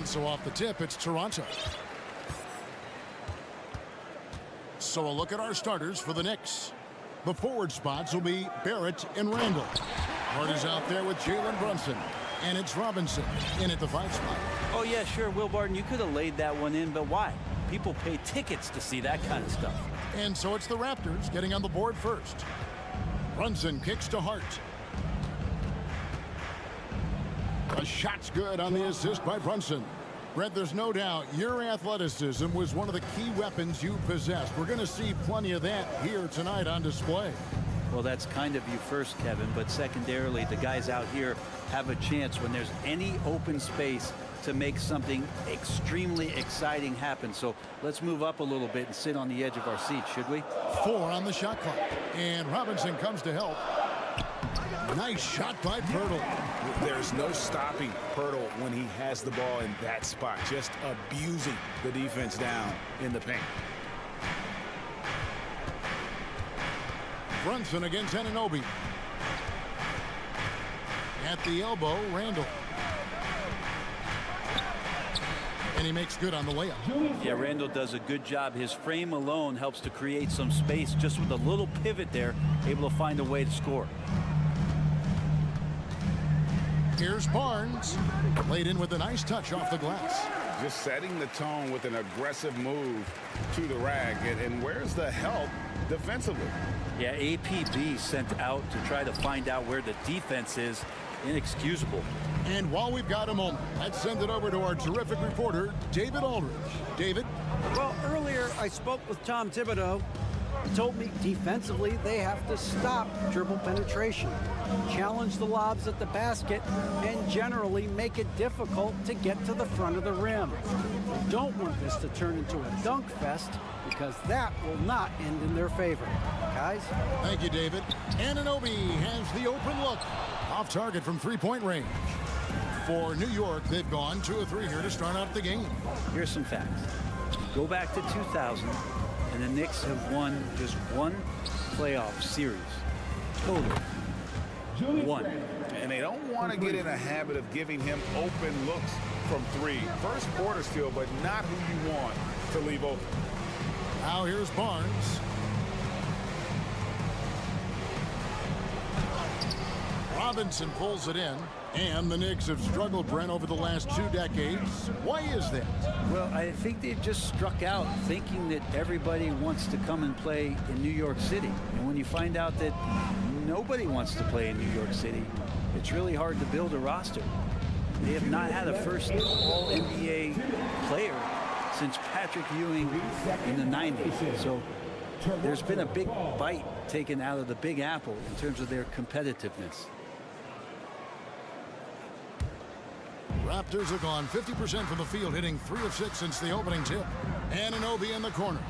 And so off the tip, it's Toronto. So a look at our starters for the Knicks. The forward spots will be Barrett and Randall. Hart is out there with Jalen Brunson. And it's Robinson in at the 5 spot. Oh, yeah, sure, Will Barton, you could have laid that one in, but why? People pay tickets to see that kind of stuff. And so it's the Raptors getting on the board first. Brunson kicks to Hart. The shot's good on the assist by Brunson. Brett, there's no doubt your athleticism was one of the key weapons you possessed. We're going to see plenty of that here tonight on display. Well, that's kind of you first, Kevin, but secondarily, the guys out here have a chance when there's any open space to make something extremely exciting happen. So let's move up a little bit and sit on the edge of our seat, should we? 4 on the shot clock. And Robinson comes to help. Nice shot by Pirtle. There's no stopping Pirtle when he has the ball in that spot, just abusing the defense down in the paint. Brunson against Anunoby. At the elbow, Randall. And he makes good on the layup. Yeah, Randall does a good job. His frame alone helps to create some space. Just with a little pivot there, able to find a way to score. Here's Barnes. Laid in with a nice touch off the glass. Just setting the tone with an aggressive move to the rag. And where's the help defensively? Yeah, APB sent out to try to find out where the defense is. Inexcusable. And while we've got a moment, let's send it over to our terrific reporter, David Aldridge. David? Well, earlier I spoke with Tom Thibodeau. He told me defensively they have to stop dribble penetration, challenge the lobs at the basket, and generally make it difficult to get to the front of the rim. We don't want this to turn into a dunk fest, because that will not end in their favor. Guys? Thank you, David. Anunoby has the open look. Off target from 3-point range. For New York, they've gone 2 of 3 here to start out the game. Here's some facts. Go back to 2000, and the Knicks have won just 1 playoff series. Total. 1. And they don't want to get in a habit of giving him open looks from 3. First quarter still, but not who you want to leave open. Now here's Barnes. Robinson pulls it in, and the Knicks have struggled, Brent, over the last 2 decades. Why is that? Well, I think they've just struck out thinking that everybody wants to come and play in New York City. And when you find out that nobody wants to play in New York City, it's really hard to build a roster. They have not had a first All-NBA player since Patrick Ewing in the 90s. So there's been a big bite taken out of the Big Apple in terms of their competitiveness. Raptors have gone 50% from the field, hitting 3 of 6 since the opening tip. Anunoby in the corner.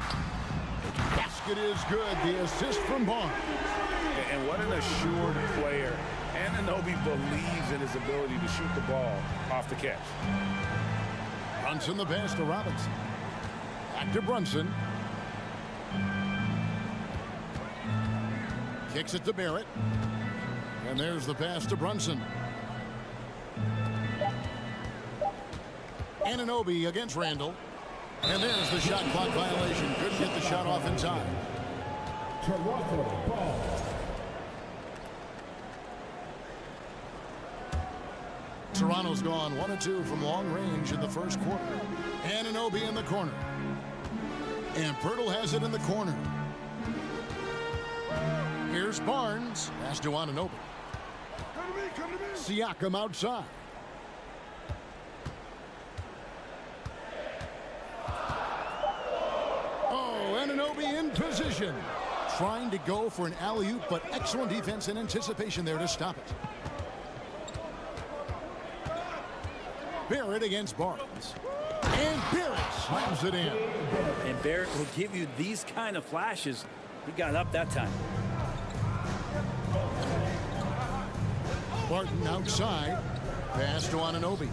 Basket is good. The assist from Barnes. And what an assured player. Anunoby believes in his ability to shoot the ball off the catch. Brunson the pass to Robinson. Back to Brunson. Kicks it to Barrett. And there's the pass to Brunson. Anunoby against Randall. And there's the shot clock violation. Couldn't get the shot off in time. Toronto's gone 1 of 2 from long range in the first quarter. Anunoby in the corner. And Pirtle has it in the corner. Here's Barnes. Pass to Anunoby. Siakam outside. Oh, Anunoby in position. Trying to go for an alley-oop, but excellent defense and anticipation there to stop it. Barrett against Barnes. And Barrett slams it in. And Barrett will give you these kind of flashes. He got up that time. Barton outside. Pass to Anunoby.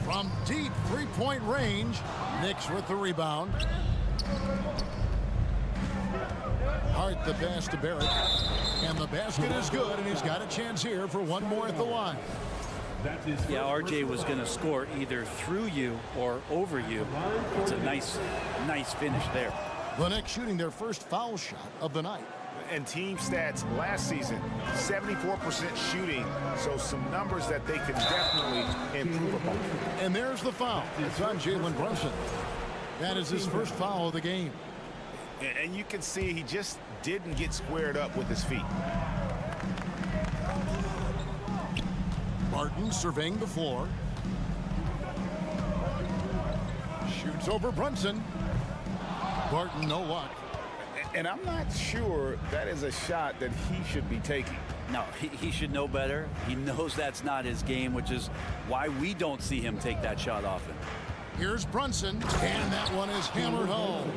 From deep 3-point range, Knicks with the rebound. Hart the pass to Barrett. And the basket is good, and he's got a chance here for one more at the line. Yeah, RJ was going to score either through you or over you. It's a nice finish there. The Knicks shooting their first foul shot of the night. And team stats last season, 74% shooting, so some numbers that they can definitely improve upon. And there's the foul. It's on Jalen Brunson. That is his first foul of the game. And you can see he just didn't get squared up with his feet. Barton surveying the floor. Shoots over Brunson. Barton, no luck. And I'm not sure that is a shot that he should be taking. No, he should know better. He knows that's not his game, which is why we don't see him take that shot often. Here's Brunson, and that one is hammered home.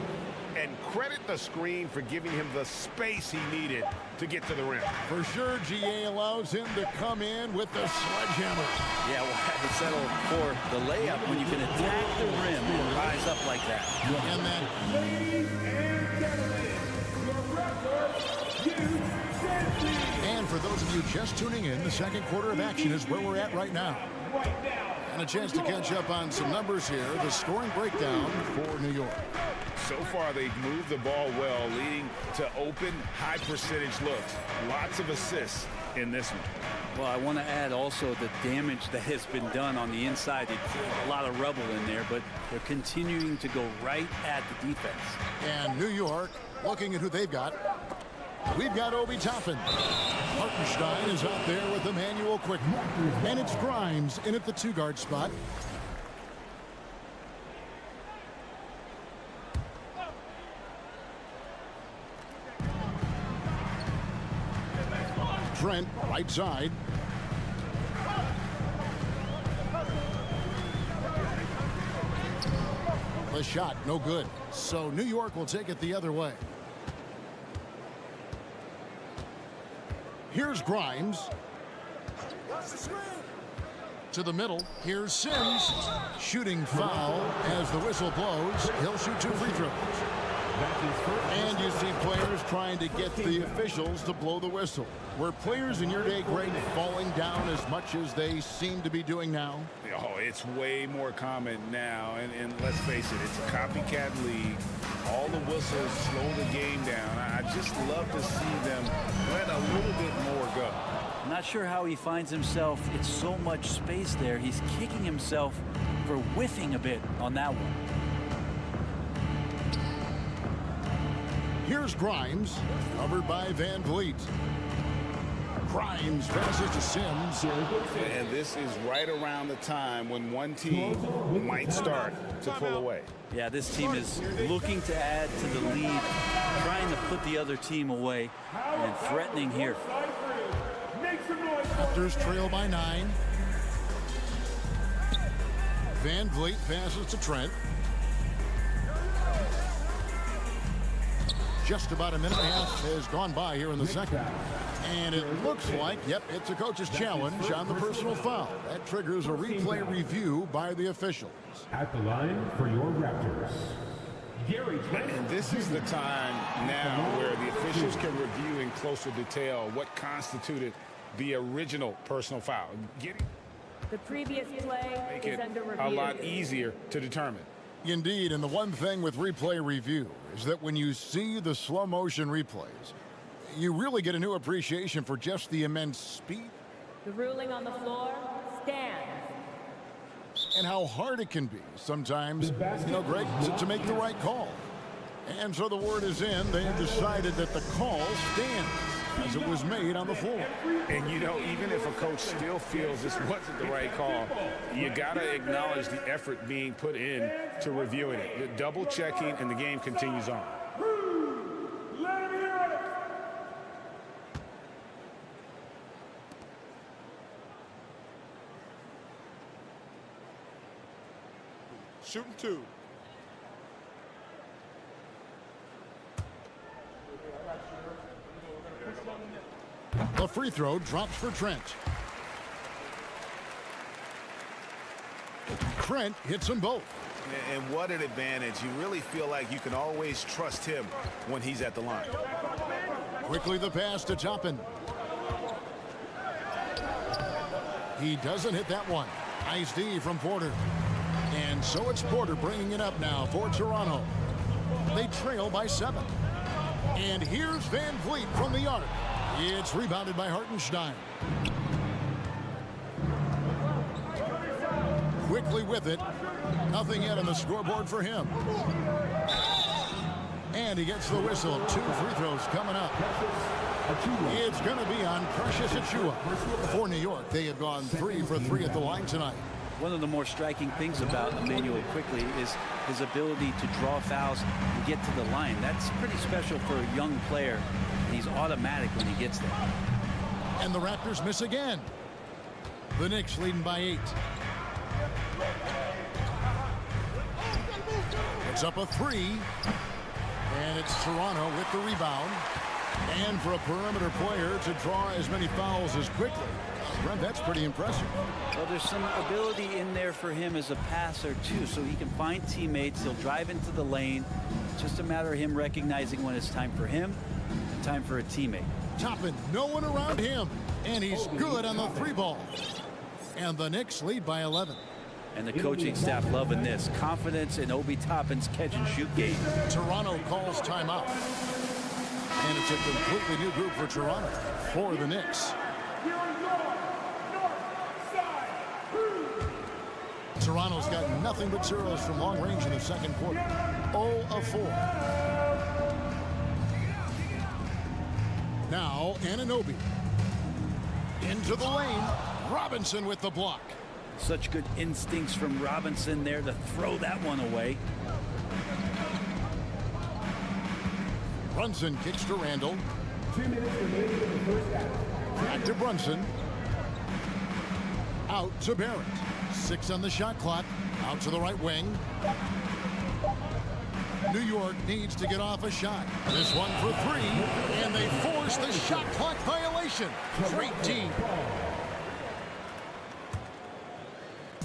And credit the screen for giving him the space he needed to get to the rim. For sure, GA allows him to come in with the sledgehammer. Yeah, we'll have to settle for the layup when you can attack the rim and rise up like that. And then, Ladies and gentlemen, your Raptors, and for those of you just tuning in, the second quarter of action is where we're at right now. And a chance to catch up on some numbers here. The scoring breakdown for New York. So far, they've moved the ball well, leading to open, high-percentage looks. Lots of assists in this one. Well, I want to add also the damage that has been done on the inside. A lot of rubble in there, but they're continuing to go right at the defense. And New York, looking at who they've got. We've got Obi Toppin. Hartenstein is out there with Emmanuel Quickly. And it's Grimes in at the two-guard spot. Trent, right side. The shot, no good. So New York will take it the other way. Here's Grimes. To the middle. Here's Sims. Shooting foul as the whistle blows. He'll shoot 2 free throws. And you see players trying to get the officials to blow the whistle. Were players in your day, Greg, falling down as much as they seem to be doing now? Oh, it's way more common now. And let's face it, it's a copycat league. All the whistles slow the game down. I just love to see them let a little bit more go. I'm not sure how he finds himself. It's so much space there. He's kicking himself for whiffing a bit on that one. Here's Grimes, covered by Van Vliet. Grimes passes to Sims. And this is right around the time when one team might start to pull away. Yeah, this team is looking to add to the lead, trying to put the other team away, and threatening here. Raptors trail by 9. Van Vliet passes to Trent. Just about a minute and a half has gone by here in the second. And it looks like, yep, it's a coach's challenge on the personal foul. That triggers a replay review by the officials. at the line for your Raptors. And this is the time now where the officials can review in closer detail what constituted the original personal foul. The previous play is under review. A lot easier to determine. Indeed, and the one thing with replay review is that when you see the slow motion replays, you really get a new appreciation for just the immense speed. The ruling on the floor stands. And how hard it can be sometimes, you know, Greg, to make the right call. And so the word is in. They have decided that the call stands as it was made on the floor. And, you know, even if a coach still feels this wasn't the right call, you got to acknowledge the effort being put in to reviewing it. The double checking, and the game continues on. Shooting two. The free throw drops for Trent. Trent hits them both. And what an advantage. You really feel like you can always trust him when he's at the line. Quickly the pass to Toppin. He doesn't hit that one. Nice D from Porter. And so it's Porter bringing it up now for Toronto. They trail by 7. And here's Van Vliet from the arc. It's rebounded by Hartenstein. Quickly with it. Nothing yet on the scoreboard for him. And he gets the whistle. 2 free throws coming up. It's going to be on Precious Achiuwa. For New York, they have gone 3 for 3 at the line tonight. One of the more striking things about Emmanuel Quickly is his ability to draw fouls and get to the line. That's pretty special for a young player. He's automatic when he gets there. And the Raptors miss again. The Knicks leading by 8. It's up a 3. And it's Toronto with the rebound. And for a perimeter player to draw as many fouls as Quickly, Brent, that's pretty impressive. Well, there's some ability in there for him as a passer, too, so he can find teammates. He'll drive into the lane. It's just a matter of him recognizing when it's time for him and time for a teammate. Toppin, no one around him. And he's good on the 3 ball. And the Knicks lead by 11. And the coaching staff loving this. Confidence in Obi Toppin's catch-and-shoot game. Toronto calls timeout. And it's a completely new group for Toronto for the Knicks. Toronto's got nothing but zeros from long range in the second quarter. 0 of 4. Now Anunoby. Into the lane. Robinson with the block. Such good instincts from Robinson there to throw that one away. Brunson kicks to Randall. 2 minutes remaining in the first half. Back to Brunson. Out to Barrett. 6 on the shot clock. Out to the right wing. New York needs to get off a shot. This one for 3. And they force the shot clock violation. Great team.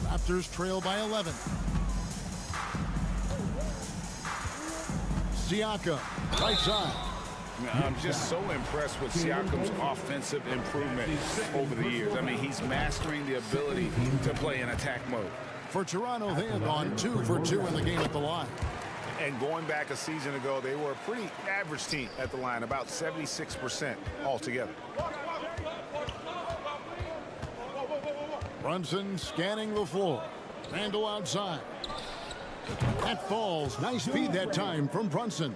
Raptors trail by 11. Siakam, right side. I'm just so impressed with Siakam's offensive improvement over the years. I mean, he's mastering the ability to play in attack mode. For Toronto, they have gone 2 for 2 in the game at the line. And going back a season ago, they were a pretty average team at the line, about 76% altogether. Brunson scanning the floor. Randall outside. That falls. Nice feed that time from Brunson.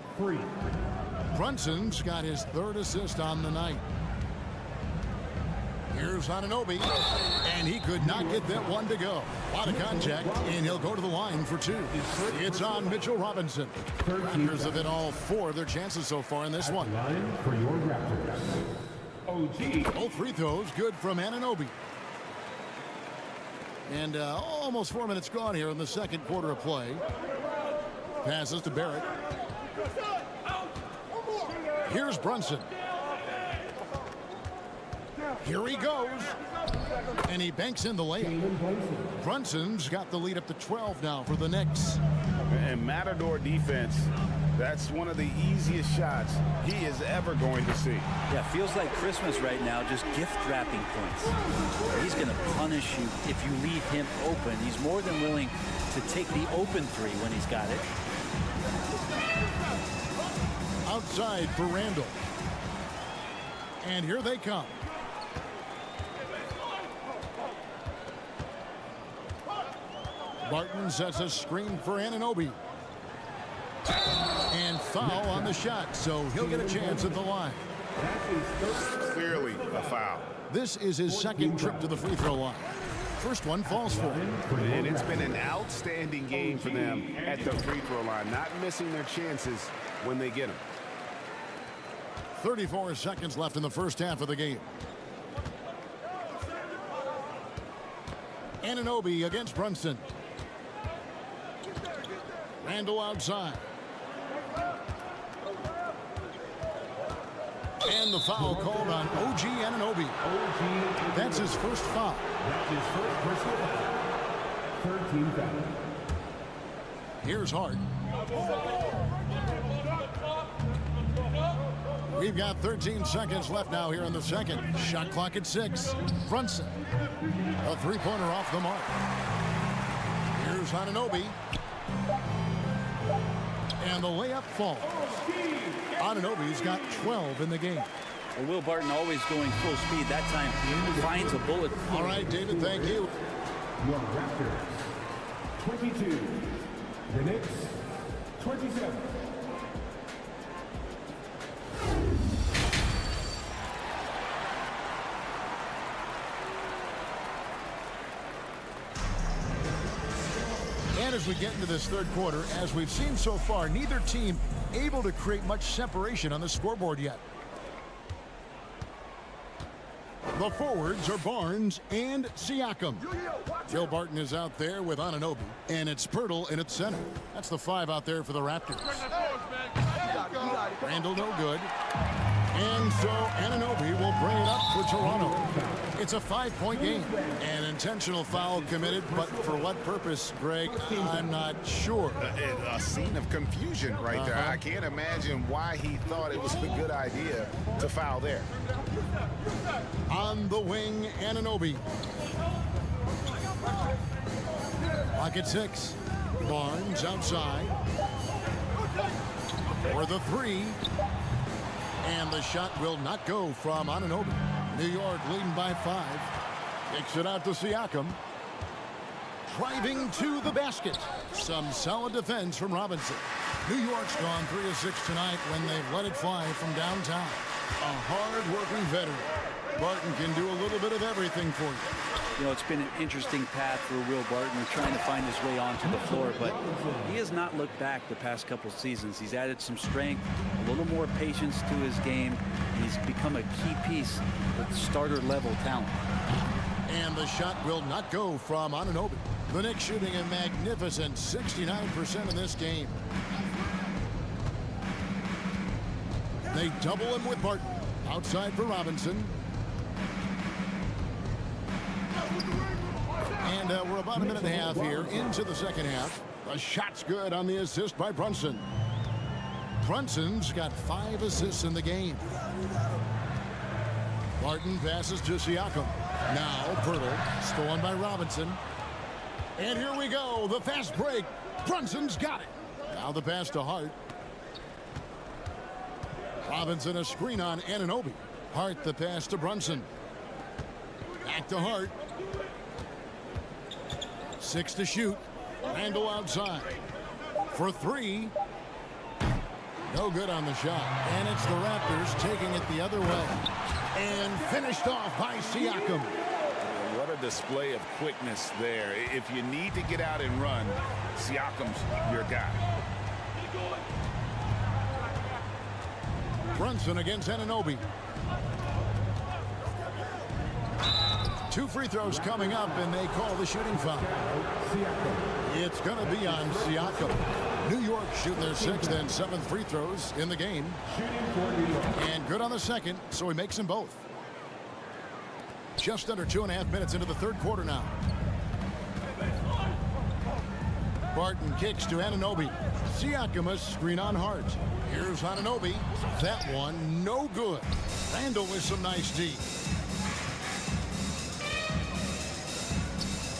Brunson's got his 3rd assist on the night. Here's Anunoby, and he could not get that one to go. A lot of contact, and he'll go to the line for 2. It's on Mitchell Robinson. Raptors have hit all 4 of their chances so far in this one. For your Raptors. OG. Both free throws good from Anunoby. And almost 4 minutes gone here in the second quarter of play. Passes to Barrett. Here's Brunson. Here he goes. And he banks in the layup. Brunson's got the lead up to 12 now for the Knicks. And Matador defense, that's one of the easiest shots he is ever going to see. Yeah, feels like Christmas right now, just gift wrapping points. He's going to punish you if you leave him open. He's more than willing to take the open 3 when he's got it. Outside for Randall. And here they come. Barton sets a screen for Anunoby. And foul on the shot, so he'll get a chance at the line. Clearly a foul. This is his 2nd trip to the free throw line. First one falls for him. And it's been an outstanding game for them at the free throw line, not missing their chances when they get them. 34 seconds left in the first half of the game. Anunoby against Brunson. Randall outside. And the foul called on OG Anunoby. That's his first foul. That's his first personal foul. 13 foul. Here's Hart. We've got 13 seconds left now here in the second. Shot clock at 6. Brunson. A three-pointer off the mark. Here's Anunoby. And the layup falls. Anunoby's got 12 in the game. Well, Will Barton always going full speed. That time he finds a bullet. All right, David, thank you. Your Raptors, 22. The Knicks, 27. And as we get into this third quarter, as we've seen so far, neither team able to create much separation on the scoreboard yet. The forwards are Barnes and Siakam. Joe Barton is out there with Anunoby, and it's Pirtle in its center. That's the 5 out there for the Raptors. Randall no good. And so Anunoby will bring it up for Toronto. It's a 5-point game. An intentional foul committed, but for what purpose, Greg, I'm not sure. A scene of confusion right there. I can't imagine why he thought it was a good idea to foul there. On the wing, Anunoby. Clock at 6. Barnes outside. For the 3. And the shot will not go from Anunoby. New York leading by 5. Kicks it out to Siakam. Driving to the basket. Some solid defense from Robinson. New York's gone 3 of 6 tonight when they've let it fly from downtown. A hard-working veteran. Barton can do a little bit of everything for you. You know, it's been an interesting path for Will Barton trying to find his way onto the floor, but he has not looked back the past couple seasons. He's added some strength, a little more patience to his game, and he's become a key piece with starter-level talent. And the shot will not go from Anunoby. The Knicks shooting a magnificent 69% in this game. They double him with Barton. Outside for Robinson. And we're about a minute and a half here into the second half. The shot's good on the assist by Brunson. Brunson's got 5 assists in the game. Barton passes to Siakam. Now Pirtle, stolen by Robinson. And here we go, the fast break. Brunson's got it. Now the pass to Hart. Robinson a screen on Anunoby. Hart the pass to Brunson. Back to Hart. 6 to shoot. Randall outside. For 3. No good on the shot. And it's the Raptors taking it the other way. And finished off by Siakam. What a display of quickness there. If you need to get out and run, Siakam's your guy. Brunson against Anunoby. 2 free throws coming up, and they call the shooting foul. It's going to be on Siakam. New York shooting their 6th and 7th free throws in the game. And good on the second, so he makes them both. Just under 2.5 minutes into the third quarter now. Barton kicks to Anunoby. Siakam a screen on Hart. Here's Anunoby. That one no good. Randall with some nice D.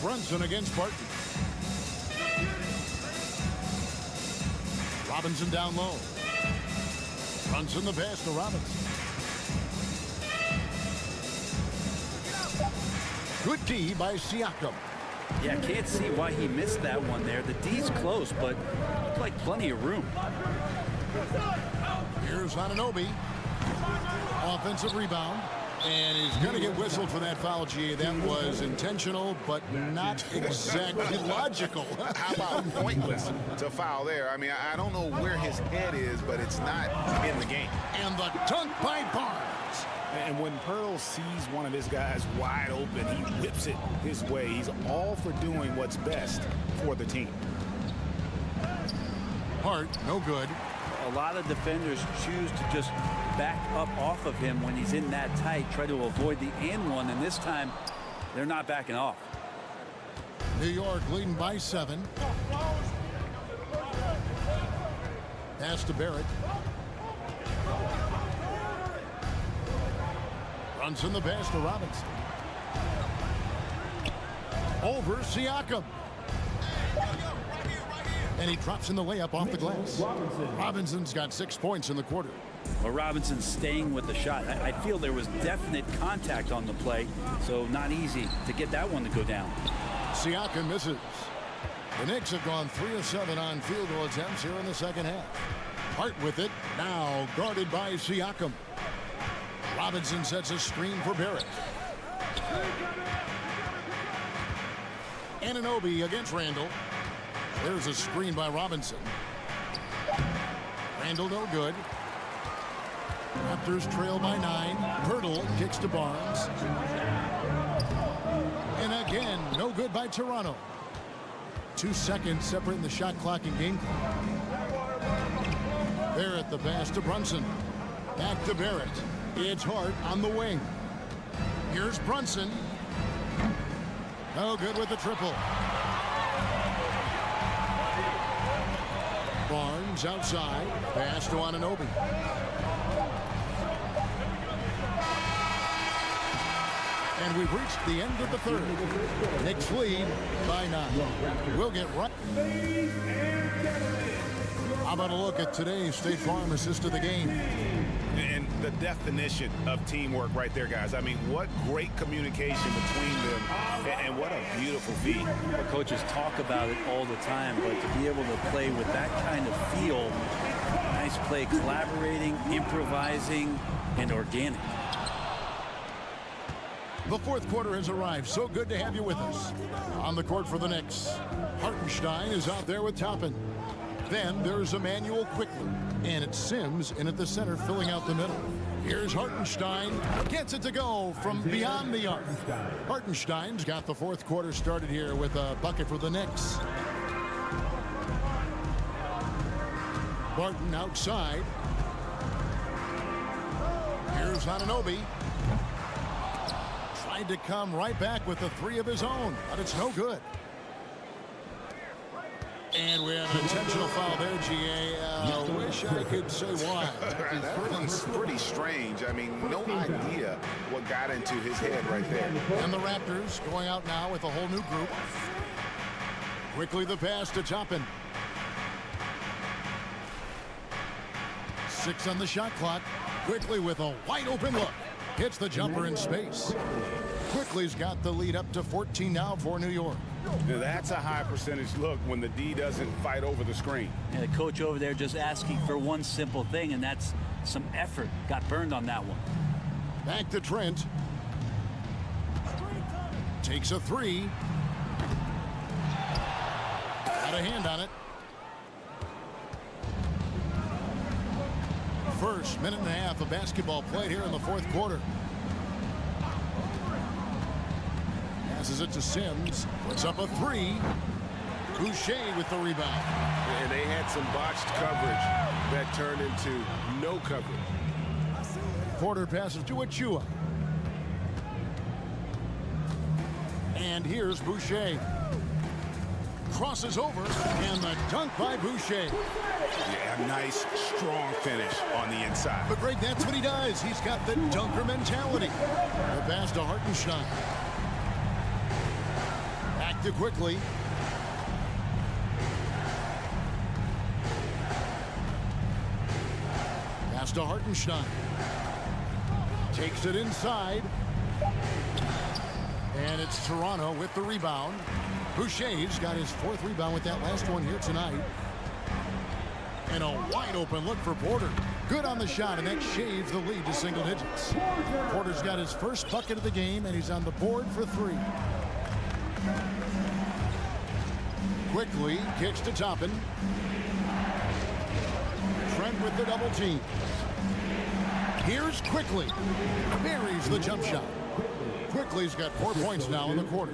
Brunson against Barton. Robinson down low. Brunson the pass to Robinson. Good D by Siakam. Yeah, can't see why he missed that one there. The D's close, but looked like plenty of room. Here's Anunoby. Offensive rebound. And he's going to get whistled for that foul, G. That was intentional, but not exactly logical. How about pointless to foul there? I mean, I don't know where his head is, but it's not in the game. And the dunk by Barnes. And when Pirtle sees one of his guys wide open, he whips it his way. He's all for doing what's best for the team. Hart, no good. A lot of defenders choose to just back up off of him when he's in that tight, try to avoid the and one, and this time they're not backing off. New York leading by 7. Pass to Barrett. Brunson the pass to Robinson. Over Siakam. And he drops in the layup off the glass. Robinson's got 6 points in the quarter. Well, Robinson's staying with the shot. I feel there was definite contact on the play, so not easy to get that one to go down. Siakam misses. The Knicks have gone 3 of 7 on field goal attempts here in the second half. Hart with it, now guarded by Siakam. Robinson sets a screen for Barrett. Anunoby against Randall. There's a screen by Robinson. Randall no good. Raptors trail by 9. Pirtle kicks to Barnes. And again, no good by Toronto. 2 seconds separating the shot clock and game clock. Barrett the pass to Brunson. Back to Barrett. It's Hart on the wing. Here's Brunson. No good with the triple. Barnes outside. Pass to Anunoby. And we've reached the end of the third. Knicks lead by 9. We'll get right. How about a look at today's State Farm assist of the game? And the definition of teamwork right there, guys. I mean, what great communication between them, and what a beautiful feat. Well, coaches talk about it all the time, but to be able to play with that kind of feel, nice play, collaborating, improvising, and organic. The fourth quarter has arrived. So good to have you with us. On the court for the Knicks, Hartenstein is out there with Toppin. Then there's Emmanuel Quickly, and it's Sims in at the center filling out the middle. Here's Hartenstein, gets it to go from beyond the arc. Hartenstein's got the fourth quarter started here with a bucket for the Knicks. Barton outside. Here's Anunoby. Tried to come right back with the 3 of his own, but it's no good. And we have an intentional foul there, GA. Wish I could say why. That's pretty strange. I mean, no idea what got into his head right there. And the Raptors going out now with a whole new group. Quickly the pass to Toppin. 6 on the shot clock. Quickly with a wide open look. Hits the jumper in space. Quickly's got the lead up to 14 now for New York. Now that's a high percentage look when the D doesn't fight over the screen. And the coach over there just asking for one simple thing, and that's some effort. Got burned on that one. Back to Trent. Takes a 3. Got a hand on it. First minute and a half of basketball played here in the fourth quarter. Passes it to Sims. Puts up a 3. Boucher with the rebound. And they had some botched coverage that turned into no coverage. Porter passes to Achua. And here's Boucher. Crosses over, and the dunk by Boucher. Yeah, nice, strong finish on the inside. But Greg, that's what he does. He's got the dunker mentality. The pass to Hartenstein. Back to Quickly. Pass to Hartenstein. Takes it inside. And it's Toronto with the rebound. Boucher's got his 4th rebound with that last one here tonight. And a wide open look for Porter. Good on the shot, and that shaves the lead to single digits. Porter's got his first bucket of the game, and he's on the board for 3. Quickly kicks to Toppin. Trent with the double team. Here's Quickly. Buries the jump shot. Quickly's got 4 points now in the quarter.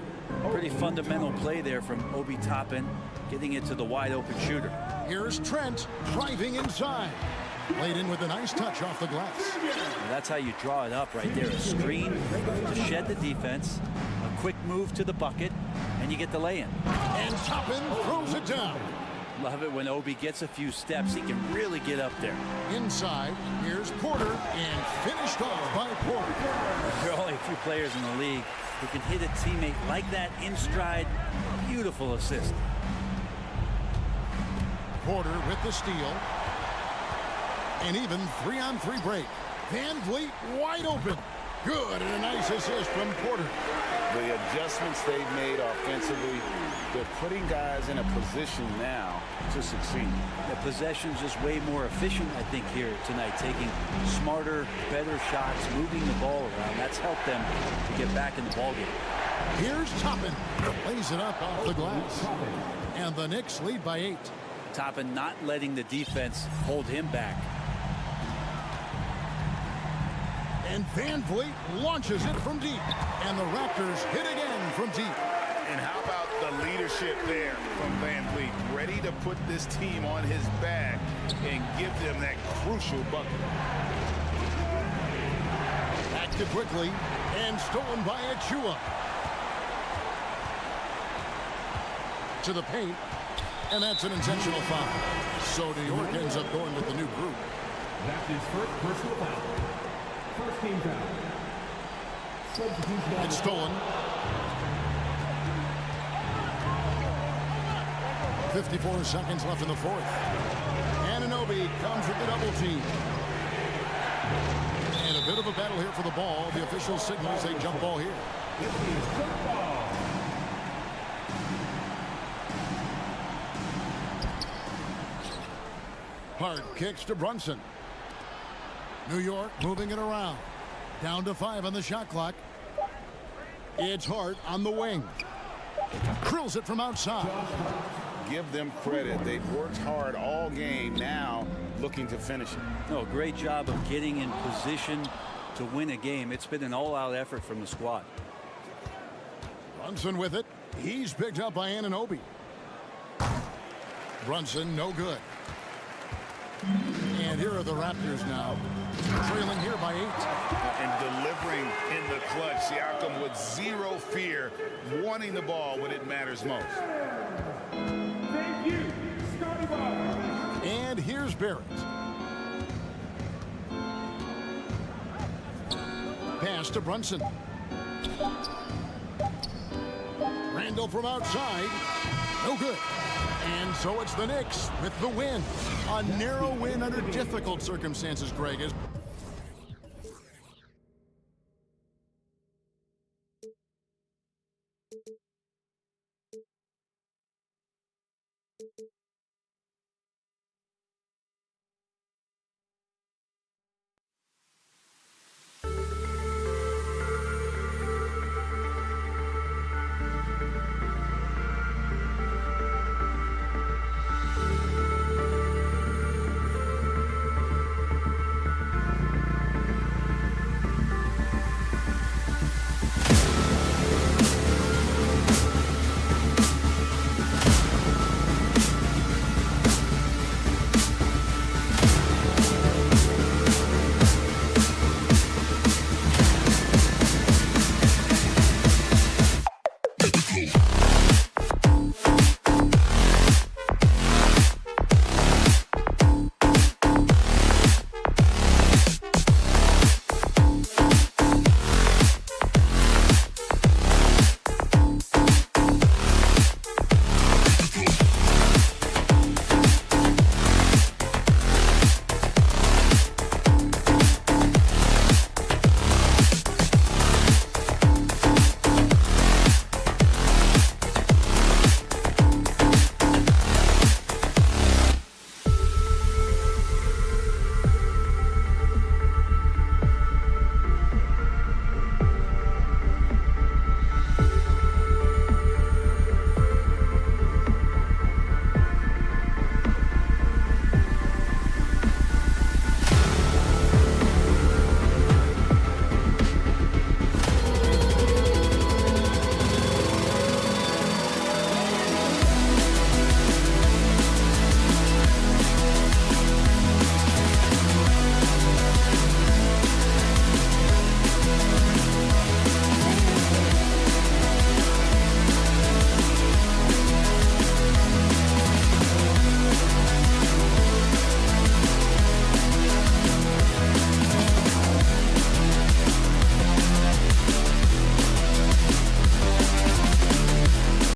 Pretty fundamental play there from Obi Toppin, getting it to the wide open shooter. Here's Trent driving inside. Laid in with a nice touch off the glass. Well, that's how you draw it up right there. A screen to shed the defense, a quick move to the bucket, and you get the lay-in. And Toppin throws it down. Love it when Obi gets a few steps. He can really get up there. Inside, here's Porter, and finished off by Porter. There are only a few players in the league who can hit a teammate like that in stride. Beautiful assist. Porter with the steal. And even 3-on-3 break. Van Vliet wide open. Good, and a nice assist from Porter. The adjustments they've made offensively, they're putting guys in a position now to succeed. The possession's just way more efficient, I think, here tonight. Taking smarter, better shots, moving the ball around. That's helped them to get back in the ballgame. Here's Toppin. Lays it up off the glass. And the Knicks lead by 8. Toppin not letting the defense hold him back. And Van Vliet launches it from deep. And the Raptors hit again from deep. And how about the leadership there from Van Vliet? Ready to put this team on his back and give them that crucial bucket. Acted quickly and stolen by Achua. To the paint. And that's an intentional foul. So New York ends up going with the new group. That's his first personal foul. First team foul. Substitution. It's stolen. 54 seconds left in the fourth. Anunoby comes with the double team. And a bit of a battle here for the ball. The official signals a jump ball here. Hard kicks to Brunson. New York moving it around. Down to 5 on the shot clock. It's Hart on the wing. Drills it from outside. Give them credit. They've worked hard all game, now looking to finish it. No, great job of getting in position to win a game. It's been an all-out effort from the squad. Brunson with it. He's picked up by Anunoby. Brunson no good. And here are the Raptors now, trailing here by 8. And delivering in the clutch. Siakam with zero fear, wanting the ball when it matters most. Thank you, Scotty Barnes. And here's Barrett. Pass to Brunson. Randall from outside. No good. And so it's the Knicks with the win. A narrow win under difficult circumstances, Greg.